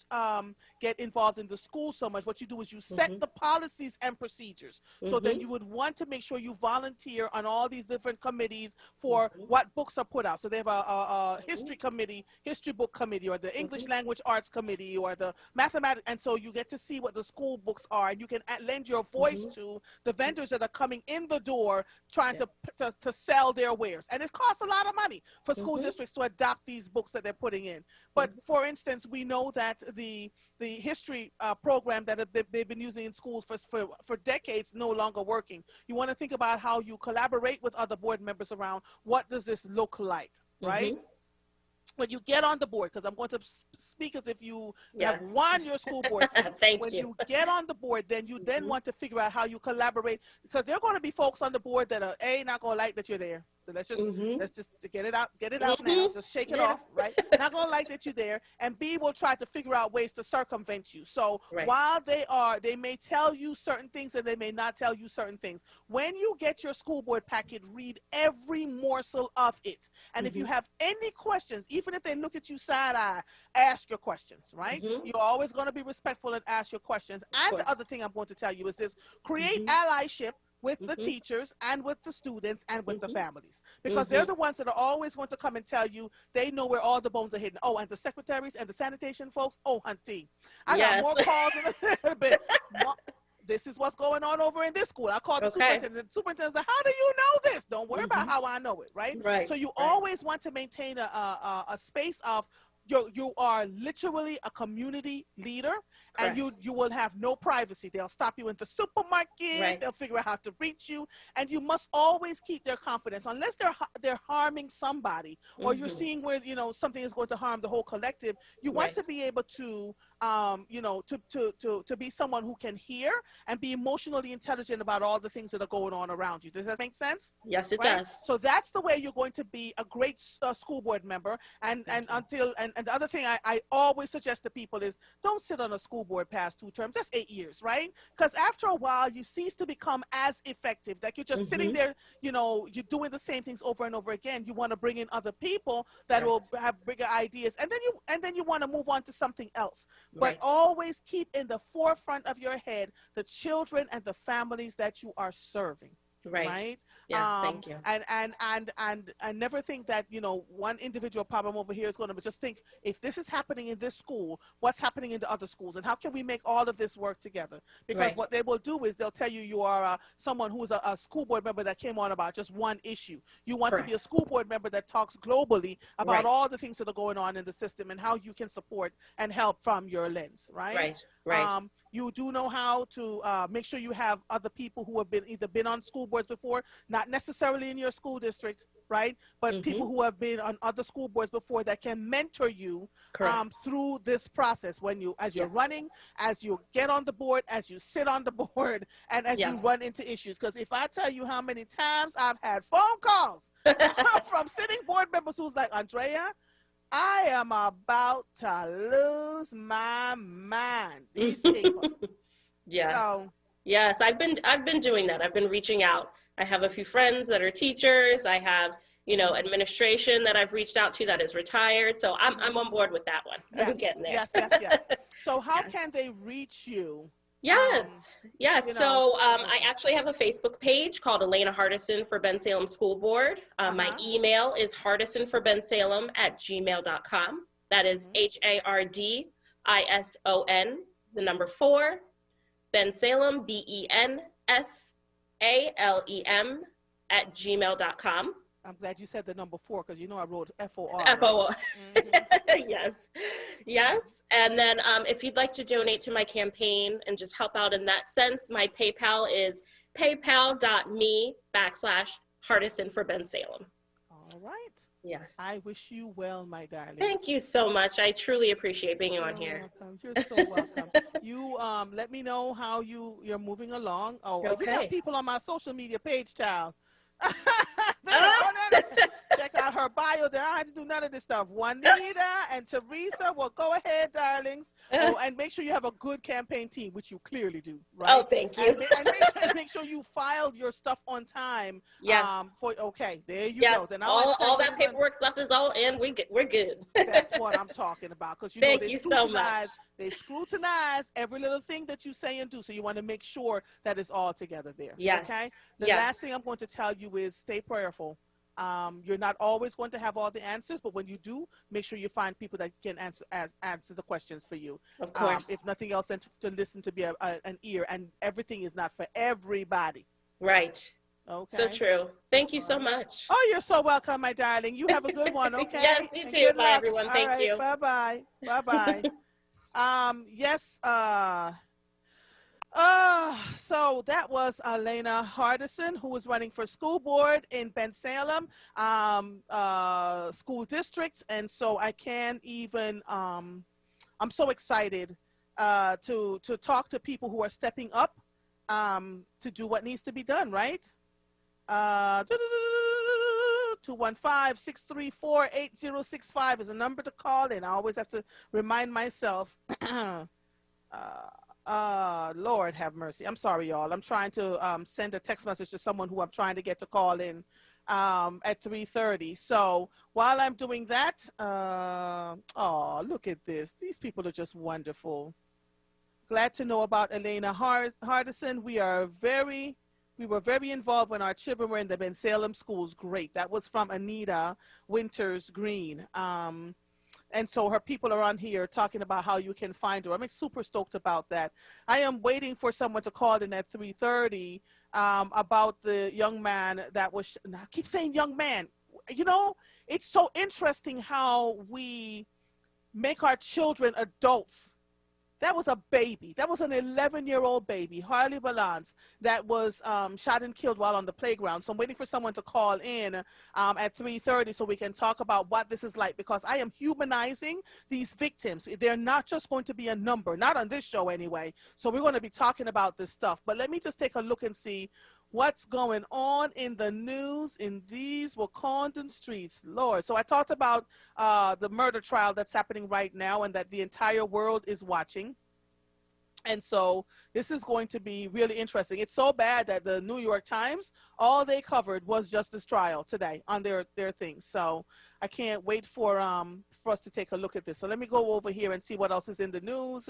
get involved in the school so much. What you do is you set the policies and procedures. So then you would want to make sure you volunteer on all these different committees for what books are put out. So they have a history committee, history book committee, or the English language arts committee, or the mathematics. And so you get to see what the school books are, and you can lend your voice to the vendors that are coming in the door trying to sell their wares. And it costs a lot of money for school districts to adopt these books that they're putting in. But for instance, we know that the history program that they've been using in schools for decades no longer working. You want to think about how you collaborate with other board members around what does this look like, right? When you get on the board, because I'm going to speak as if you have won your school board seat. When you get on the board, then you then want to figure out how you collaborate, because there are going to be folks on the board that are not going to like that you're there. So let's just get it out now. Just shake it off, right? Not gonna like that you're there. And B, will try to figure out ways to circumvent you. So while they may tell you certain things and they may not tell you certain things. When you get your school board packet, read every morsel of it. And if you have any questions, even if they look at you side-eye, ask your questions, right? You're always gonna be respectful and ask your questions. And the other thing I'm going to tell you is this: create allyship with the teachers and with the students and with the families, because they're the ones that are always going to come and tell you they know where all the bones are hidden. Oh, and the secretaries and the sanitation folks, oh, hunty, I got more calls in a little bit. This is what's going on over in this school. I called the superintendent. The superintendent said, how do you know this? Don't worry about how I know it, right? So you always want to maintain a space of, you are literally a community leader, and you will have no privacy. They'll stop you in the supermarket. They'll figure out how to reach you, and you must always keep their confidence, unless they're harming somebody, or you're seeing where something is going to harm the whole collective. You want to be able to to be someone who can hear and be emotionally intelligent about all the things that are going on around you. Does that make sense? Yes, it does. So that's the way you're going to be a great school board member. And the other thing I always suggest to people is, don't sit on a school school board past 2 terms, that's 8 years, right? Because after a while, you cease to become as effective. Like you're just sitting there, you know, you're doing the same things over and over again. You want to bring in other people that will have bigger ideas, and then you want to move on to something else. But always keep in the forefront of your head the children and the families that you are serving. Right. Yes, thank you. And never think that, you know, one individual problem over here is going to, just think, if this is happening in this school, what's happening in the other schools, and how can we make all of this work together? Because what they will do is they'll tell you you are someone who is a school board member that came on about just one issue. You want to be a school board member that talks globally about all the things that are going on in the system and how you can support and help from your lens, right? You do know how to make sure you have other people who have either been on school boards before, not necessarily in your school district, right? But people who have been on other school boards before that can mentor you through this process as you're running, as you get on the board, as you sit on the board, and as you run into issues. Because if I tell you how many times I've had phone calls from sitting board members who's like, Andrea, I am about to lose my mind. These people. Yes, I've been doing that. I've been reaching out. I have a few friends that are teachers. I have, you know, administration that I've reached out to that is retired. So I'm on board with that one. I'm getting there. Yes. So how can they reach you? Yes. So I actually have a Facebook page called Elena Hardison for Bensalem School Board. My email is hardisonforbensalem@gmail.com. That is HARDISON, the number 4, Bensalem, BENSALEM @gmail.com. I'm glad you said the number 4 because you know I wrote FOR. FOR. Yes. And then if you'd like to donate to my campaign and just help out in that sense, my PayPal is paypal.me/Hardison for Bensalem. All right. Yes. I wish you well, my darling. Thank you so much. I truly appreciate being on here. Welcome. You're so welcome. You let me know how you're moving along. You got people on my social media page, child. Check out her bio. Then I don't have to do none of this stuff. Juanita and Teresa, well, go ahead, darlings. And make sure you have a good campaign team, which you clearly do, right? Oh, thank you. And make sure you filed your stuff on time. Yes. There you go. Then all that paperwork stuff is all in. We're good. That's what I'm talking about. Because thank you so much. They scrutinize every little thing that you say and do, so you want to make sure that it's all together there. Yes. Okay. The last thing I'm going to tell you is stay prayerful. You're not always going to have all the answers, but when you do, make sure you find people that can answer the questions for you. Of course. If nothing else, then to listen, to be an ear, and everything is not for everybody. Right. Okay. So true. Thank you so much. Oh, you're so welcome, my darling. You have a good one. Okay. Yes, you too. Bye, everyone. Thank you. Bye-bye. Bye-bye. Yes. So that was Elena Hardison, who was running for school board in Bensalem school districts. And so I can't even, I'm so excited to talk to people who are stepping up to do what needs to be done, right? 215-634-8065 is a number to call in. I always have to remind myself. Lord have mercy. I'm sorry, y'all. I'm trying to send a text message to someone who I'm trying to get to call in at 3:30. So while I'm doing that, look at this. These people are just wonderful. Glad to know about Elena Hardison. We were very involved when our children were in the Bensalem schools. Great. That was from Anita Winters Green. And so her people are on here talking about how you can find her. I'm super stoked about that. I am waiting for someone to call in at 3:30 about the young man that was, I keep saying young man. You know, it's so interesting how we make our children adults. That was a baby. That was an 11-year-old baby, Harley Balance, that was shot and killed while on the playground. So I'm waiting for someone to call in at 3:30 so we can talk about what this is like, because I am humanizing these victims. They're not just going to be a number, not on this show anyway. So we're going to be talking about this stuff. But let me just take a look and see what's going on in the news in these Wakandan streets, Lord. So I talked about the murder trial that's happening right now and that the entire world is watching. And so this is going to be really interesting. It's so bad that the New York Times, all they covered was just this trial today on their thing. So I can't wait for us to take a look at this. So let me go over here and see what else is in the news.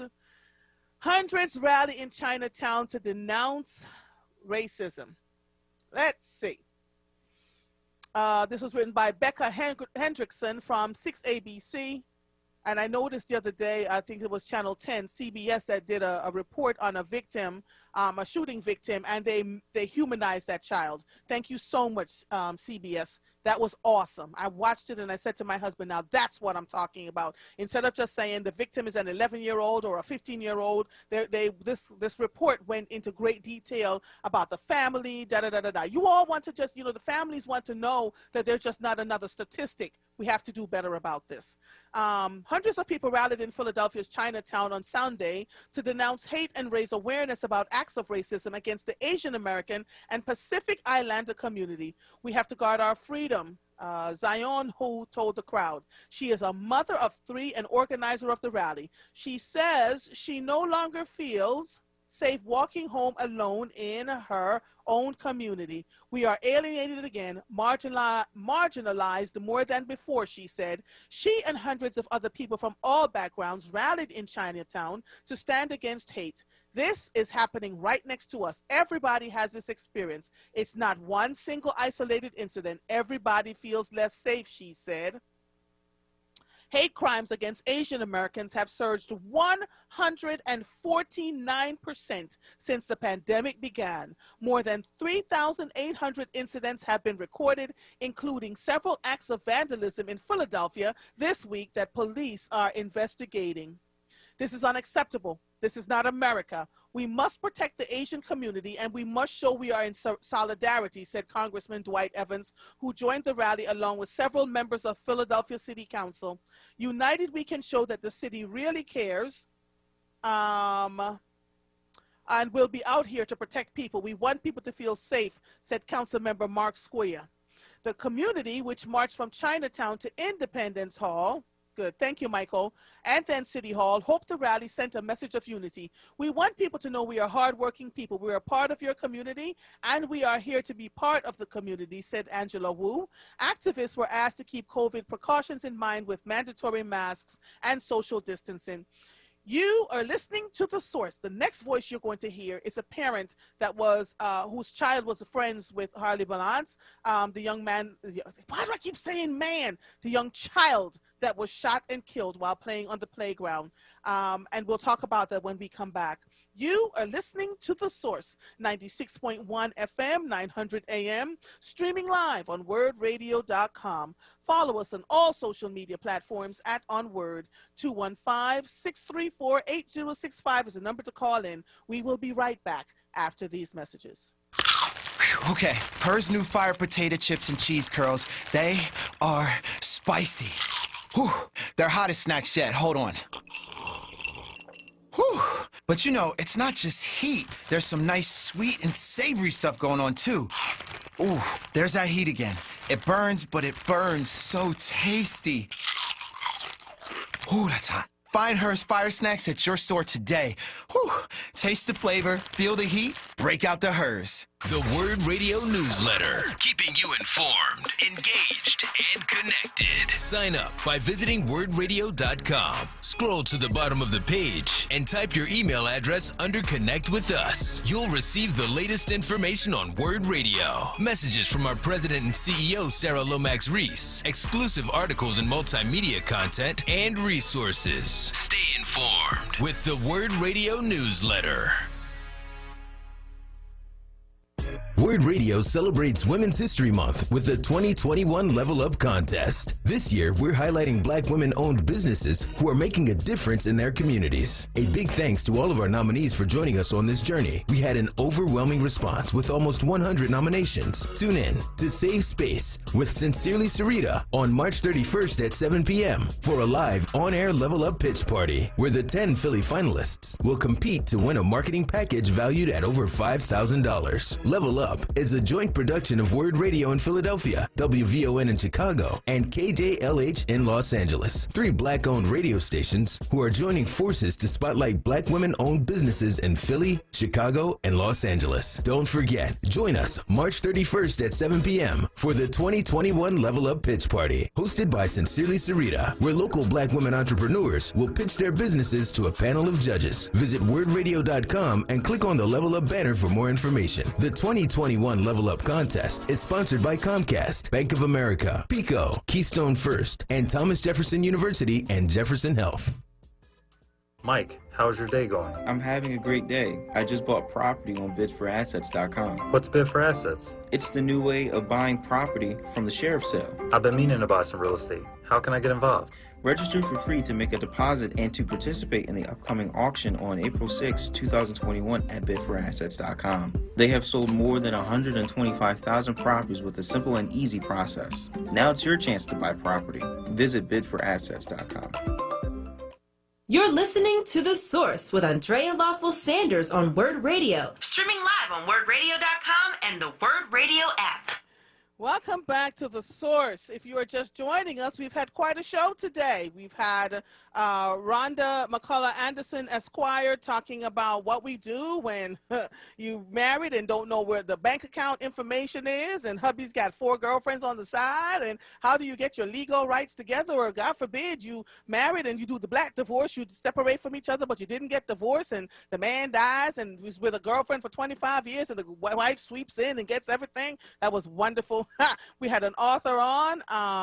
Hundreds rally in Chinatown to denounce racism. Let's see. This was written by Becca Hendrickson from 6ABC. And I noticed the other day, I think it was Channel 10, CBS, that did a report on a victim, a shooting victim, and they humanized that child. Thank you so much, CBS. That was awesome. I watched it and I said to my husband, now that's what I'm talking about. Instead of just saying the victim is an 11-year-old or a 15-year-old, this report went into great detail about the family, da-da-da-da-da. You all want to just, the families want to know that they're just not another statistic. We have to do better about this. Hundreds of people rallied in Philadelphia's Chinatown on Sunday to denounce hate and raise awareness about acts of racism against the Asian American and Pacific Islander community. We have to guard our freedom. Zion Hu told the crowd. She is a mother of 3 and organizer of the rally. She says she no longer feels safe walking home alone in her own community. We are alienated again, marginalized more than before, she said. She and hundreds of other people from all backgrounds rallied in Chinatown to stand against hate. This is happening right next to us. Everybody has this experience. It's not one single isolated incident. Everybody feels less safe, she said. Hate crimes against Asian Americans have surged 149% since the pandemic began. More than 3,800 incidents have been recorded, including several acts of vandalism in Philadelphia this week that police are investigating. This is unacceptable. This is not America. We must protect the Asian community and we must show we are in solidarity, said Congressman Dwight Evans, who joined the rally along with several members of Philadelphia City Council. United, we can show that the city really cares and we'll be out here to protect people. We want people to feel safe, said Councilmember Mark Square. The community, which marched from Chinatown to Independence Hall, good. Thank you, Michael. And then City Hall. Hope the rally sent a message of unity. We want people to know we are hardworking people. We are part of your community, and we are here to be part of the community, said Angela Wu. Activists were asked to keep COVID precautions in mind with mandatory masks and social distancing. You are listening to The Source. The next voice you're going to hear is a parent that was, whose child was friends with Harley Balance, the young man, why do I keep saying man? The young child that was shot and killed while playing on the playground. And we'll talk about that when we come back. You are listening to The Source, 96.1 FM, 900 AM, streaming live on WURDradio.com. Follow us on all social media platforms at onWURD. 215-634-8065 is the number to call in. We will be right back after these messages. Okay, Her's new fire potato chips and cheese curls, they are spicy. Whew, they're hottest snacks yet. Hold on. Whew. But it's not just heat. There's some nice sweet and savory stuff going on too. Ooh, there's that heat again. It burns, but it burns so tasty. Ooh, that's hot. Find Her's Fire Snacks at your store today. Whew. Taste the flavor, feel the heat, break out the Her's. The WURD Radio newsletter, keeping you informed, engaged, and connected. Sign up by visiting WURDradio.com. Scroll to the bottom of the page and type your email address under Connect with Us. You'll receive the latest information on WURD Radio, messages from our president and CEO, Sarah Lomax-Reese, exclusive articles and multimedia content, and resources. Stay informed with the WURD Radio newsletter. WURD Radio celebrates Women's History Month with the 2021 Level Up Contest. This year, we're highlighting Black women-owned businesses who are making a difference in their communities. A big thanks to all of our nominees for joining us on this journey. We had an overwhelming response with almost 100 nominations. Tune in to Save Space with Sincerely Sarita on March 31st at 7 p.m. for a live on-air Level Up pitch party where the 10 Philly finalists will compete to win a marketing package valued at over $5,000. Level Up Up is a joint production of WURD Radio in Philadelphia, WVON in Chicago, and KJLH in Los Angeles. 3 Black-owned radio stations who are joining forces to spotlight Black women-owned businesses in Philly, Chicago, and Los Angeles. Don't forget, join us March 31st at 7 p.m. for the 2021 Level Up Pitch Party, hosted by Sincerely Sarita, where local Black women entrepreneurs will pitch their businesses to a panel of judges. Visit wordradio.com and click on the Level Up banner for more information. The 2021 Level Up contest is sponsored by Comcast, Bank of America, Pico, Keystone First, and Thomas Jefferson University and Jefferson Health. Mike, how's your day going? I'm having a great day. I just bought property on bidforassets.com. What's Bid for Assets? It's the new way of buying property from the sheriff's sale. I've been meaning to buy some real estate. How can I get involved? Register for free to make a deposit and to participate in the upcoming auction on April 6, 2021 at bidforassets.com. They have sold more than 125,000 properties with a simple and easy process. Now it's your chance to buy property. Visit bidforassets.com. You're listening to The Source with Andrea Lawful Sanders on WURD Radio. Streaming live on WURDRadio.com and the WURD Radio app. Welcome back to The Source. If you are just joining us, we've had quite a show today. We've had Rhonda McCullough Anderson, Esquire, talking about what we do when you married and don't know where the bank account information is, and hubby's got 4 girlfriends on the side, and how do you get your legal rights together, or God forbid you married and you do the black divorce, you separate from each other, but you didn't get divorced, and the man dies and was with a girlfriend for 25 years, and the wife sweeps in and gets everything. That was wonderful. We had an author on,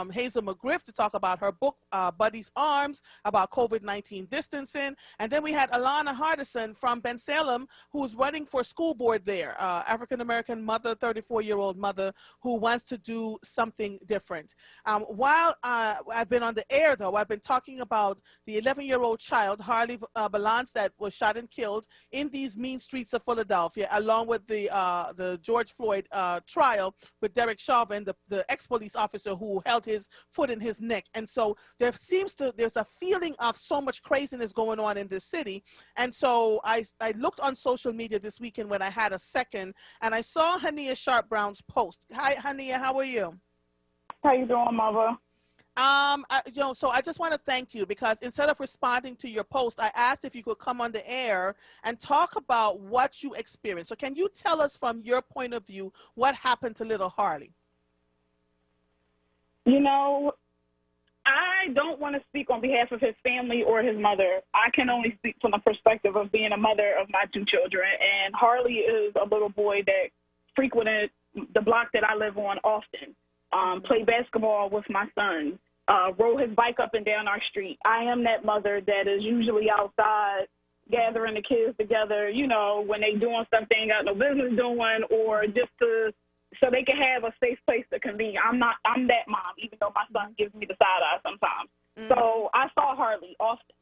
Hazel McGriff, to talk about her book, Buddy's Arms, about COVID-19 distancing. And then we had Alana Hardison from Bensalem, who's running for school board there, African-American mother, 34-year-old mother, who wants to do something different. While I've been on the air, though, I've been talking about the 11-year-old child, Harley Balance, that was shot and killed in these mean streets of Philadelphia, along with the George Floyd trial with Derek Chauvin, the ex-police officer who held his foot in his neck. And so there's a feeling of so much craziness going on in this city. And so I looked on social media this weekend when I had a second, and I saw Hania Sharp Brown's post. Hi, Hania, how are you? How you doing, Mother? So I just want to thank you, because instead of responding to your post, I asked if you could come on the air and talk about what you experienced. So can you tell us from your point of view what happened to little Harley? You know, I don't want to speak on behalf of his family or his mother. I can only speak from the perspective of being a mother of my 2 children. And Harley is a little boy that frequented the block that I live on often, played basketball with my son, rode his bike up and down our street. I am that mother that is usually outside gathering the kids together, you know, when they doing stuff they ain't got no business doing, or just so they can have a safe place to convene. I'm that mom, even though my son gives me the side eye sometimes. So I saw Harley often.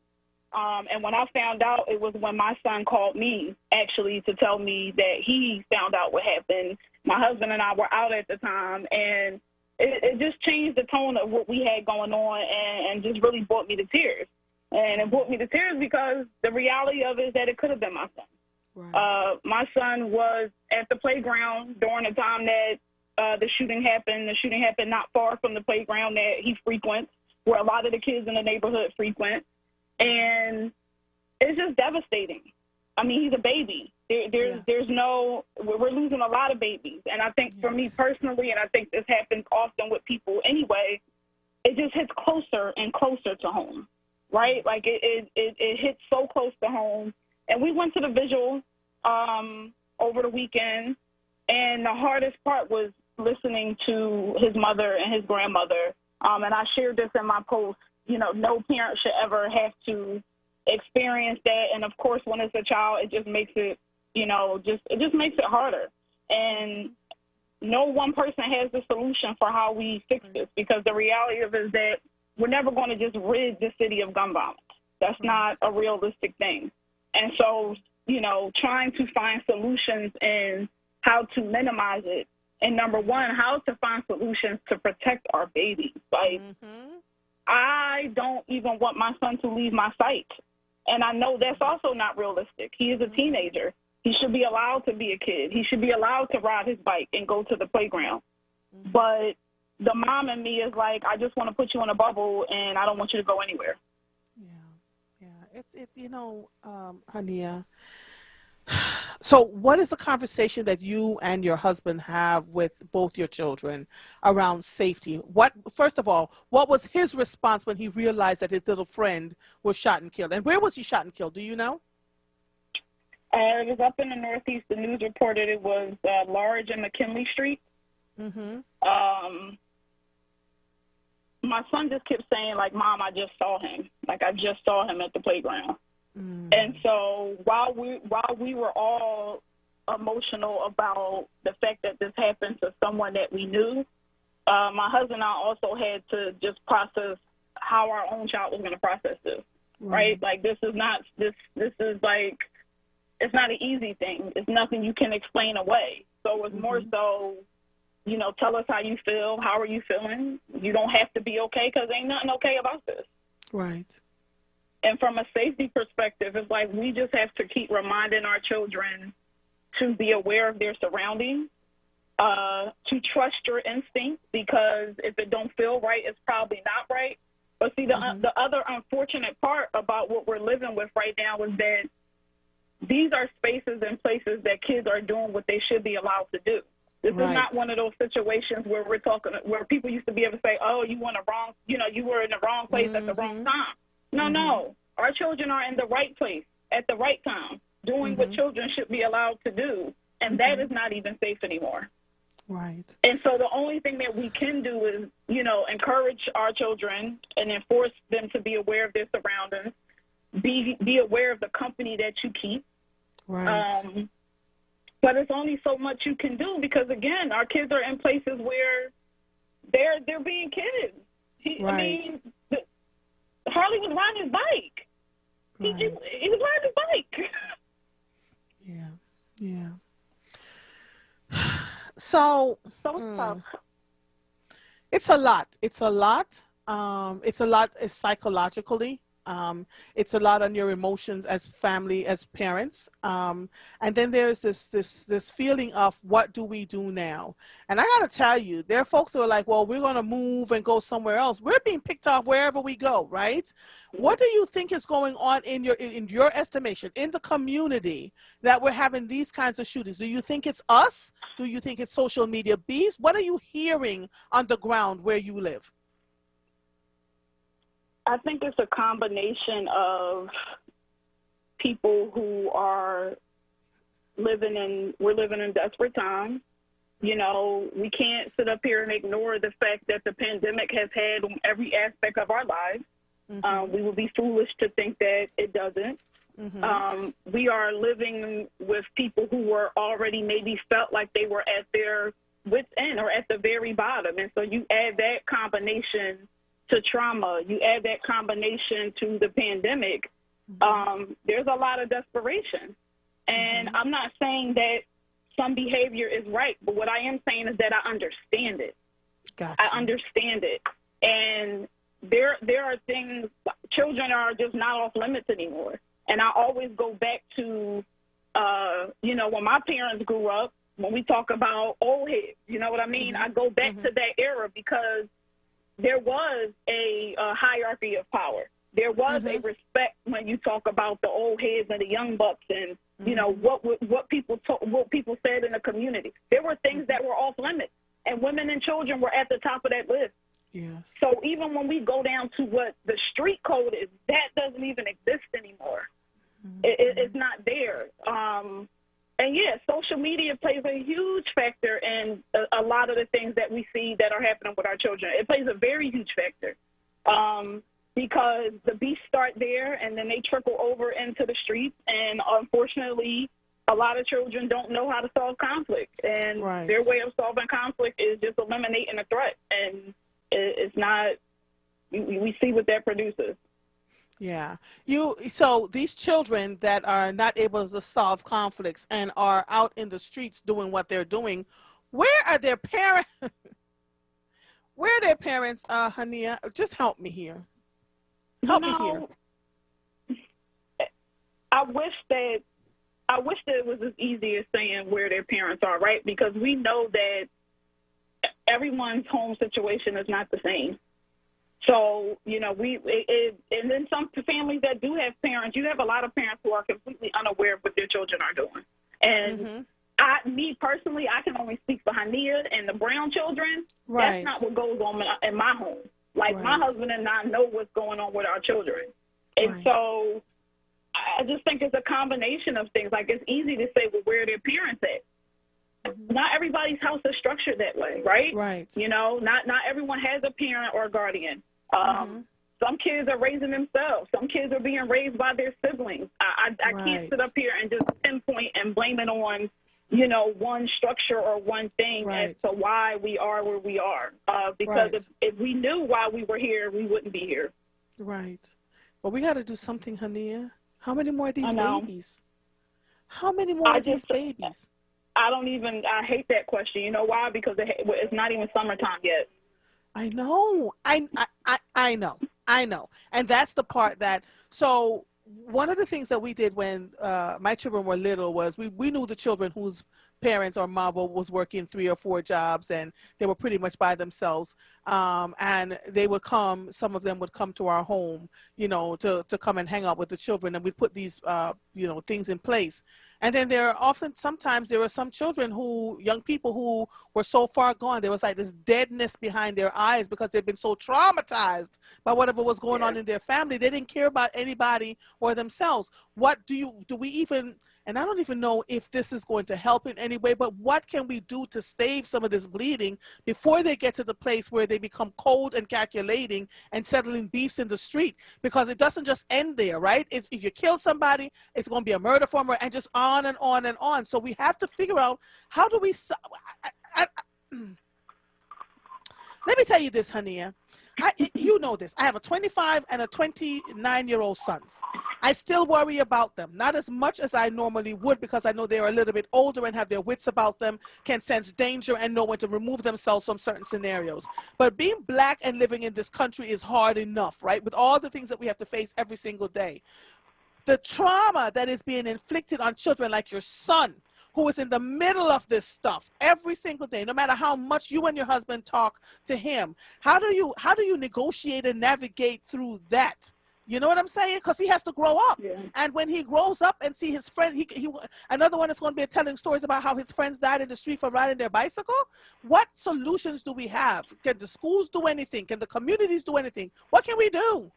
And when I found out, it was when my son called me, actually, to tell me that he found out what happened. My husband and I were out at the time, and it just changed the tone of what we had going on, and just really brought me to tears. And it brought me to tears because the reality of it is that it could have been my son. Right. My son was at the playground during the time that the shooting happened. The shooting happened not far from the playground that he frequents, where a lot of the kids in the neighborhood frequent. And it's just devastating. I mean, he's a baby. We're losing a lot of babies. And I think for me personally, and I think this happens often with people anyway, it just hits closer and closer to home, right? Like it hits so close to home. And we went to the vigil over the weekend, and the hardest part was listening to his mother and his grandmother. And I shared this in my post. You know, no parent should ever have to experience that. And of course, when it's a child, it just makes it, it just makes it harder. And no one person has the solution for how we fix this, because the reality of it is that we're never going to just rid the city of gun violence. That's not a realistic thing. And so, trying to find solutions and how to minimize it. And number one, how to find solutions to protect our babies. Like, I don't even want my son to leave my sight. And I know that's also not realistic. He is a teenager. He should be allowed to be a kid. He should be allowed to ride his bike and go to the playground. But the mom in me is like, I just want to put you in a bubble, and I don't want you to go anywhere. Hania. So what is the conversation that you and your husband have with both your children around safety? First of all, what was his response when he realized that his little friend was shot and killed? And where was he shot and killed? Do you know? It was up in the Northeast. The news reported it was Large and McKinley Street. My son just kept saying, like, Mom, I just saw him. Like, I just saw him at the playground. And so while we were all emotional about the fact that this happened to someone that we knew, my husband and I also had to just process how our own child was going to process this, right? Like, this is like, it's not an easy thing. It's nothing you can explain away. So it's more so, you know, tell us how you feel. How are you feeling? You don't have to be okay, because ain't nothing okay about this. Right. And from a safety perspective, it's like we just have to keep reminding our children to be aware of their surroundings, to trust your instinct, because if it don't feel right, it's probably not right. But see, the other unfortunate part about what we're living with right now is that these are spaces and places that kids are doing what they should be allowed to do. This is not one of those situations where where people used to be able to say, oh, you were in the wrong place at the wrong time. No. Our children are in the right place at the right time, doing what children should be allowed to do, and that is not even safe anymore. Right. And so the only thing that we can do is, you know, encourage our children and enforce them to be aware of their surroundings, be aware of the company that you keep. Right. But it's only so much you can do, because, again, our kids are in places where they're being kids. I mean, Harley was riding his bike. He was riding his bike. Yeah. So tough. It's a lot. It's a lot psychologically. It's a lot on your emotions as family, as parents. And then there's this feeling of, what do we do now? And I got to tell you, there are folks who are like, well, we're going to move and go somewhere else. We're being picked off wherever we go, right? What do you think is going on in your estimation, in the community, that we're having these kinds of shootings? Do you think it's us? Do you think it's social media beasts? What are you hearing on the ground where you live? I think it's a combination of people who are we're living in desperate times. You know, we can't sit up here and ignore the fact that the pandemic has had on every aspect of our lives. We would be foolish to think that it doesn't. We are living with people who were already maybe felt like they were at their wit's end or at the very bottom. And so you add that combination to trauma, you add that combination to the pandemic, there's a lot of desperation. And I'm not saying that some behavior is right, but what I am saying is that I understand it. Gotcha. I understand it. And there are things, children are just not off limits anymore. And I always go back to, you know, when my parents grew up, when we talk about old heads, you know what I mean? I go back to that era, because there was a hierarchy of power. There was a respect when you talk about the old heads and the young bucks, and you know what people said in the community. There were things that were off limits, and women and children were at the top of that list. Yes. So even when we go down to what the street code is, that doesn't even exist anymore. It's not there. And yeah, social media plays a huge factor in a lot of the things that we see that are happening with our children. It plays a very huge factor, because the beasts start there and then they trickle over into the streets. And unfortunately, a lot of children don't know how to solve conflict. And their way of solving conflict is just eliminating a threat. And it's not, we see what that produces. Yeah. So these children that are not able to solve conflicts and are out in the streets doing what they're doing, where are their parents? Where are their parents, Hania? Just help me here. Help me here. I wish that I wish that it was as easy as saying where their parents are, right? Because we know that everyone's home situation is not the same. So, you know, and then some families that do have parents, you have a lot of parents who are completely unaware of what their children are doing. And me personally, I can only speak for Hania and the Brown children. Right. That's not what goes on in my home. Like, my husband and I know what's going on with our children. And so I just think it's a combination of things. Like, it's easy to say, well, where are their parents at? Not everybody's house is structured that way, right? Right. You know, not everyone has a parent or a guardian. Some kids are raising themselves. Some kids are being raised by their siblings. I can't sit up here and just pinpoint and blame it on, you know, one structure or one thing as to why we are where we are. Because if we knew why we were here, we wouldn't be here. Right. Well, we got to do something, Hania. How many more of these babies? How many more of these babies? I hate that question. You know why? Because it's not even summertime yet. I know. I know. And that's the part that, so one of the things that we did when my children were little was we knew the children whose parents or mother was working 3 or 4 jobs, and they were pretty much by themselves. And they would come, some of them would come to our home, you know, to come and hang out with the children. And we'd put these, you know, things in place. And then sometimes there were some children young people who were so far gone, there was like this deadness behind their eyes because they've been so traumatized by whatever was going on in their family. They didn't care about anybody or themselves. And I don't even know if this is going to help in any way, but what can we do to stave some of this bleeding before they get to the place where they become cold and calculating and settling beefs in the street? Because it doesn't just end there, right? If you kill somebody, it's going to be a murder for murder, and just on and on and on. So we have to figure out, how do we... Let me tell you this, Hania. You know this. I have a 25 and a 29-year-old sons. I still worry about them, not as much as I normally would, because I know they're a little bit older and have their wits about them, can sense danger and know when to remove themselves from certain scenarios. But being Black and living in this country is hard enough, right? With all the things that we have to face every single day. The trauma that is being inflicted on children like your son, who is in the middle of this stuff every single day, no matter how much you and your husband talk to him. How do you negotiate and navigate through that? You know what I'm saying? Because he has to grow up. Yeah. And when he grows up and see his friend, another one is going to be telling stories about how his friends died in the street for riding their bicycle. What solutions do we have? Can the schools do anything? Can the communities do anything? What can we do?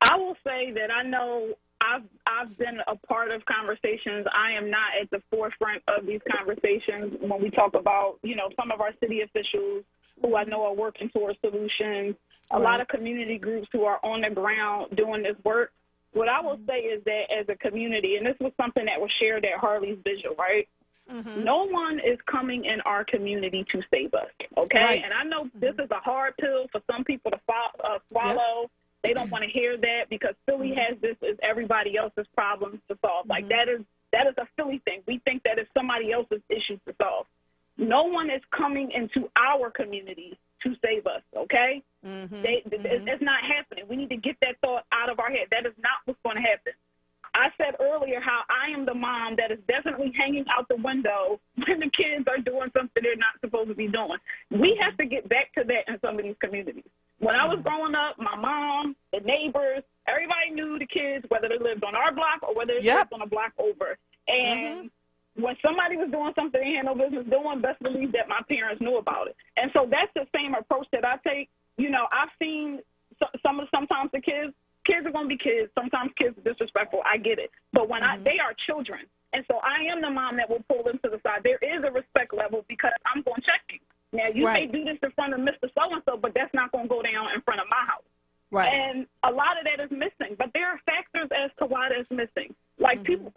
I will say that I know I've been a part of conversations. I am not at the forefront of these conversations when we talk about, you know, some of our city officials who I know are working towards solutions, a lot of community groups who are on the ground doing this work. What I will say is that as a community, and this was something that was shared at Harley's Vigil, right? No one is coming in our community to save us, okay? Right. And I know this is a hard pill for some people to swallow. Yep. They don't want to hear that because Philly has this as everybody else's problems to solve. Like, that is a Philly thing. We think that it's somebody else's issues to solve. No one is coming into our community to save us, okay? It's not happening. We need to get that thought out of our head. That is not what's going to happen. I said earlier how I am the mom that is definitely hanging out the window when the kids are doing something they're not supposed to be doing. We have to get back to that in some of these communities. When I was growing up, my mom, the neighbors, everybody knew the kids, whether they lived on our block or whether they lived on a block over. And when somebody was doing something they had no business doing, best believe that my parents knew about it. And so that's the same approach that I take. You know, I've seen sometimes the kids are going to be kids. Sometimes kids are disrespectful. I get it. But when they are children. And so I am the mom that will pull them to the side. There is a respect level because I'm going to check you. Now, you may do this in front of Mr. So-and-so, but that's not going to go down in front of my house. Right. And a lot of that is missing. But there are factors as to why that's missing. Like, people,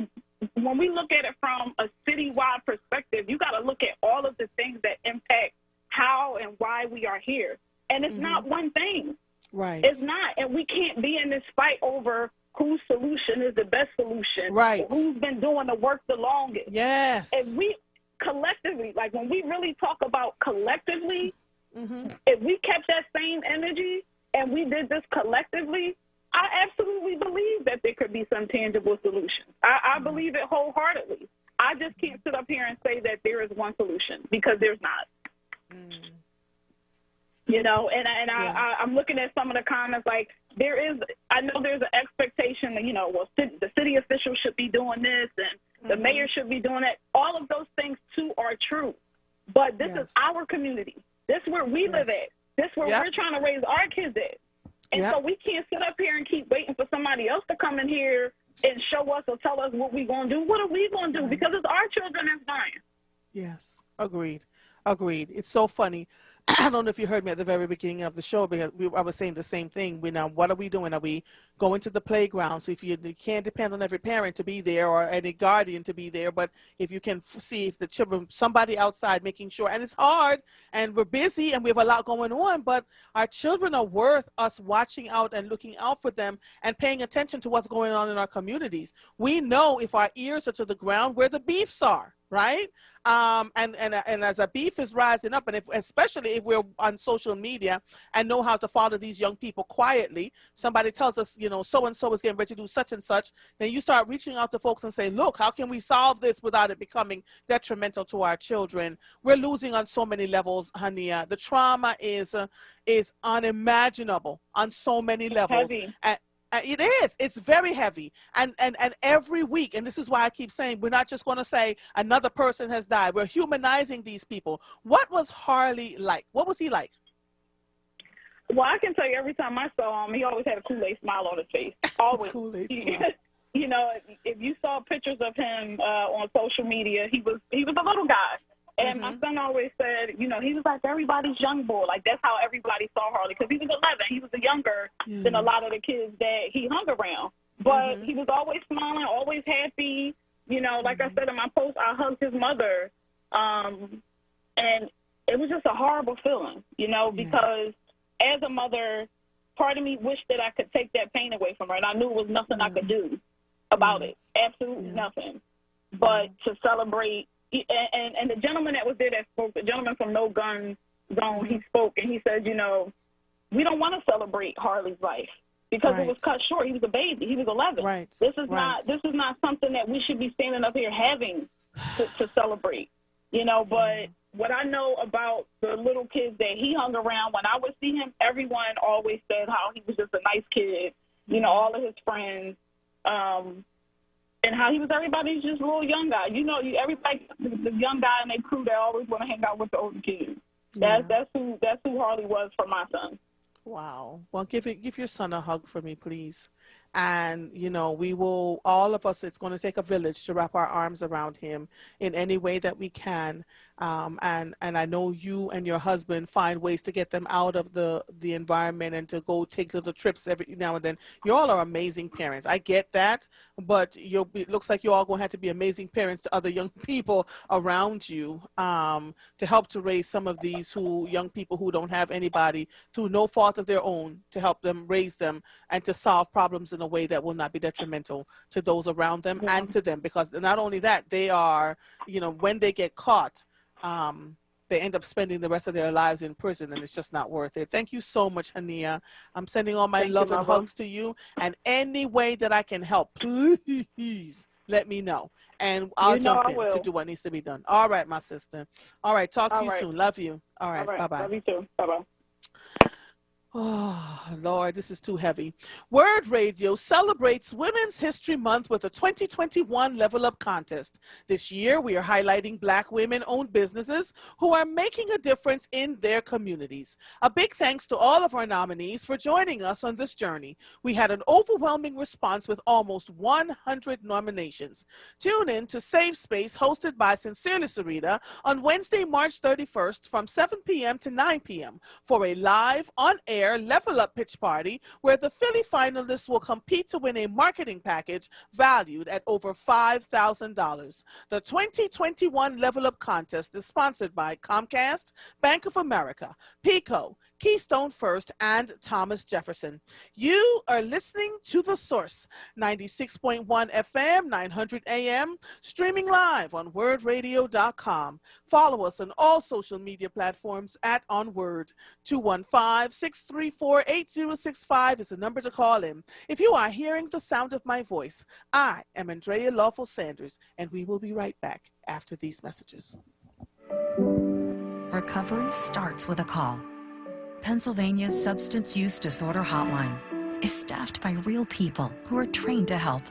when we look at it from a citywide perspective, you got to look at all of the things that impact how and why we are here. And it's not one thing. Right. It's not. And we can't be in this fight over whose solution is the best solution. Right. Who's been doing the work the longest. Yes. And we collectively, like when we really talk about collectively, if we kept that same energy and we did this collectively, I absolutely believe that there could be some tangible solutions. I believe it wholeheartedly. I just can't sit up here and say that there is one solution, because there's not. You know, I'm looking at some of the comments, like, I know there's an expectation that, you know, well, the city officials should be doing this and the mayor should be doing that. All of those things, too, are true. But this is our community. This is where we live at. This is where we're trying to raise our kids at. And so we can't sit up here and keep waiting for somebody else to come in here and show us or tell us what we're going to do. What are we going to do? Because it's our children that's dying. Yes, agreed. It's so funny. I don't know if you heard me at the very beginning of the show, because I was saying the same thing. What are we doing? Are we going to the playground? So if you can't depend on every parent to be there or any guardian to be there, but if you can see if the children, somebody outside making sure, and it's hard and we're busy and we have a lot going on, but our children are worth us watching out and looking out for them and paying attention to what's going on in our communities. We know if our ears are to the ground where the beefs are. Right? And as a beef is rising up, and especially if we're on social media and know how to follow these young people quietly, somebody tells us, you know, so-and-so is getting ready to do such and such, then you start reaching out to folks and say, look, how can we solve this without it becoming detrimental to our children? We're losing on so many levels, Hania. The trauma is unimaginable on so many levels. Heavy. It is. It's very heavy. And every week, and this is why I keep saying, we're not just going to say another person has died. We're humanizing these people. What was Harley like? What was he like? Well, I can tell you, every time I saw him, he always had a Kool-Aid smile on his face. Always. Kool-Aid smile. You know, if you saw pictures of him on social media, he was a little guy. And my son always said, you know, he was like everybody's young boy. Like, that's how everybody saw Harley, because he was 11. He was younger than a lot of the kids that he hung around. But he was always smiling, always happy. You know, like I said in my post, I hugged his mother. And it was just a horrible feeling, you know, because as a mother, part of me wished that I could take that pain away from her. And I knew it was nothing I could do about it. Absolutely nothing. But to celebrate. And the gentleman that was there that spoke, the gentleman from No Gun Zone, he spoke and he said, you know, we don't want to celebrate Harley's life because it was cut short. He was a baby. He was 11. This is not something that we should be standing up here having to celebrate, you know. But what I know about the little kids that he hung around, when I would see him, everyone always said how he was just a nice kid, you know, all of his friends. And how he was everybody's just little young guy. You know, everybody, the young guy in their crew, they always want to hang out with the older kids. That's who Harley was for my son. Wow. Well, give your son a hug for me, please. And, you know, we will, all of us, it's going to take a village to wrap our arms around him in any way that we can. And I know you and your husband find ways to get them out of the environment and to go take little trips every now and then. You all are amazing parents. I get that, but it looks like you all going to have to be amazing parents to other young people around you to help to raise some of these young people who don't have anybody through no fault of their own to help them raise them and to solve problems in a way that will not be detrimental to those around them and to them. Because not only that, they are, you know, when they get caught, they end up spending the rest of their lives in prison, and it's just not worth it. Thank you so much, Hania. I'm sending all my love and hugs to you. And any way that I can help, please let me know. And I'll jump in to do what needs to be done. All right, my sister. All right, talk to you soon. Love you. All right, bye-bye. Love you too. Bye-bye. Oh, Lord, this is too heavy. WURD Radio celebrates Women's History Month with a 2021 Level Up Contest. This year, we are highlighting Black women-owned businesses who are making a difference in their communities. A big thanks to all of our nominees for joining us on this journey. We had an overwhelming response with almost 100 nominations. Tune in to Save Space, hosted by Sincerely Sarita, on Wednesday, March 31st from 7 p.m. to 9 p.m. for a live, on-air Level Up pitch party where the Philly finalists will compete to win a marketing package valued at over $5,000. The 2021 Level Up contest is sponsored by Comcast, Bank of America, PECO, Keystone First, and Thomas Jefferson. You are listening to The Source, 96.1 FM, 900 AM, streaming live on WURDradio.com. Follow us on all social media platforms at onWURD, 215-630 634-8065 is the number to call in. If you are hearing the sound of my voice, I am Andrea Lawful Sanders, and we will be right back after these messages. Recovery starts with a call. Pennsylvania's Substance Use Disorder Hotline is staffed by real people who are trained to help.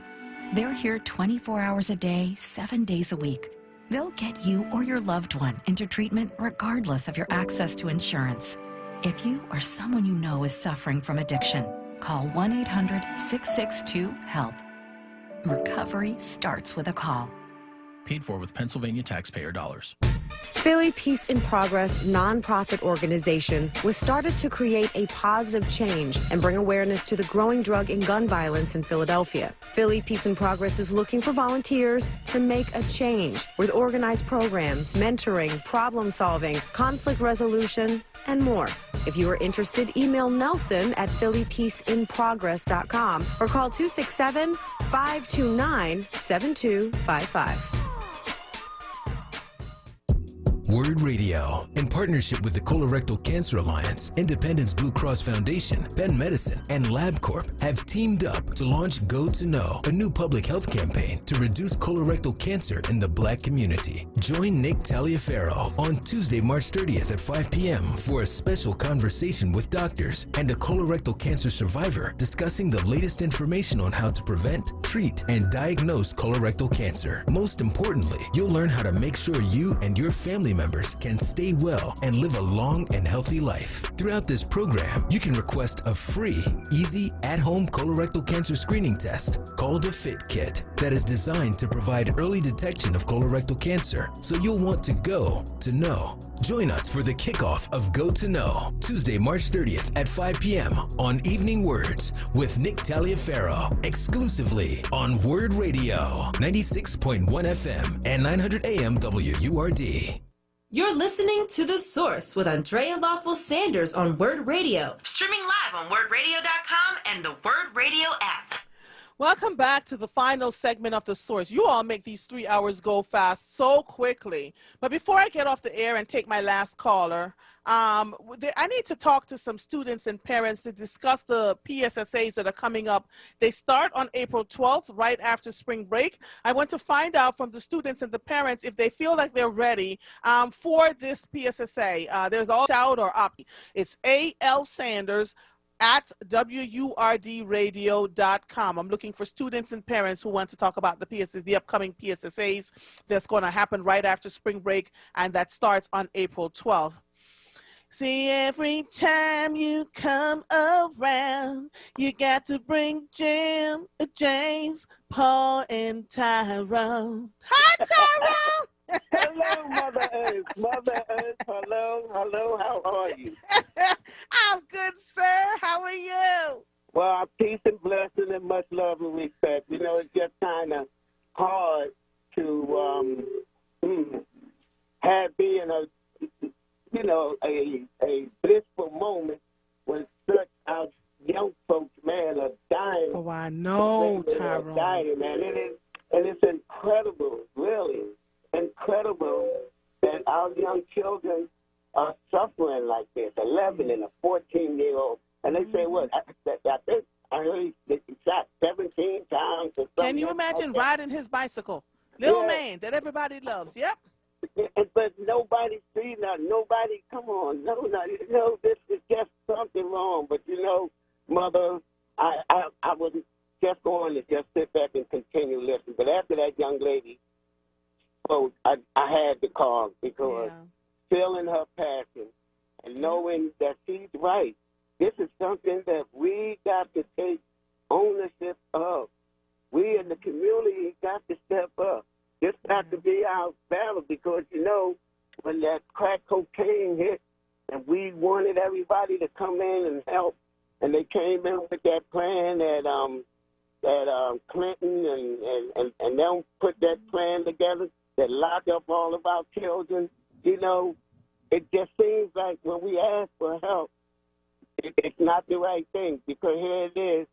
They're here 24 hours a day, 7 days a week. They'll get you or your loved one into treatment regardless of your access to insurance. If you or someone you know is suffering from addiction, call 1-800-662-HELP. Recovery starts with a call. Paid for with Pennsylvania taxpayer dollars. Philly Peace in Progress nonprofit organization was started to create a positive change and bring awareness to the growing drug and gun violence in Philadelphia. Philly Peace in Progress is looking for volunteers to make a change with organized programs, mentoring, problem solving, conflict resolution, and more. If you are interested, email Nelson at phillypeaceinprogress.com or call 267-529-7255. WURD Radio, in partnership with the Colorectal Cancer Alliance, Independence Blue Cross Foundation, Penn Medicine, and LabCorp, have teamed up to launch Go to Know, a new public health campaign to reduce colorectal cancer in the Black community. Join Nick Taliaferro on Tuesday, March 30th at 5 p.m. for a special conversation with doctors and a colorectal cancer survivor discussing the latest information on how to prevent, treat, and diagnose colorectal cancer. Most importantly, you'll learn how to make sure you and your family members can stay well and live a long and healthy life. Throughout this program, you can request a free, easy, at-home colorectal cancer screening test called a FIT kit that is designed to provide early detection of colorectal cancer, so you'll want to go to know. Join us for the kickoff of Go to Know, Tuesday, March 30th at 5 p.m. on Evening Words with Nick Taliaferro, exclusively on WURD Radio, 96.1 FM and 900 AM WURD. You're listening to The Source with Andrea Lawful Sanders on WURD Radio. Streaming live on WURDRadio.com and the WURD Radio app. Welcome back to the final segment of The Source. You all make these 3 hours go fast so quickly. But before I get off the air and take my last caller, I need to talk to some students and parents to discuss the PSSAs that are coming up. They start on April 12th, right after spring break. I want to find out from the students and the parents if they feel like they're ready for this PSSA. There's all shout or opt. It's A.L. Sanders at WURDradio.com. I'm looking for students and parents who want to talk about the upcoming PSSAs that's going to happen right after spring break, and that starts on April 12th. See, every time you come around, you got to bring Jim, James, Paul, and Tyrone. Hi, Tyrone! Hello, Mother Earth. Mother Earth, hello, how are you? I'm good, sir. How are you? Well, peace and blessing and much love and respect. You know, it's just kind of hard to have being a blissful moment when such our young folks, man, are dying. Oh, I know, Tyrone. Dying, man. And it's incredible, really incredible that our young children are suffering like this, 11 and a 14-year-old. And they say, what, I think I heard he shot 17 times or something. Can you imagine riding his bicycle? Little man that everybody loves, yep. But nobody sees that. Nobody, come on. No, this is just something wrong. But, Mother, I was just going to just sit back and continue listening. But after that young lady spoke, I had to call because feeling her passion and knowing that she's right, this is something that we got to take ownership of. We in the community got to step up. This got to be our battle because, when that crack cocaine hit and we wanted everybody to come in and help, and they came in with that plan that Clinton and them put that plan together that locked up all of our children, it just seems like when we ask for help, it's not the right thing because here it is,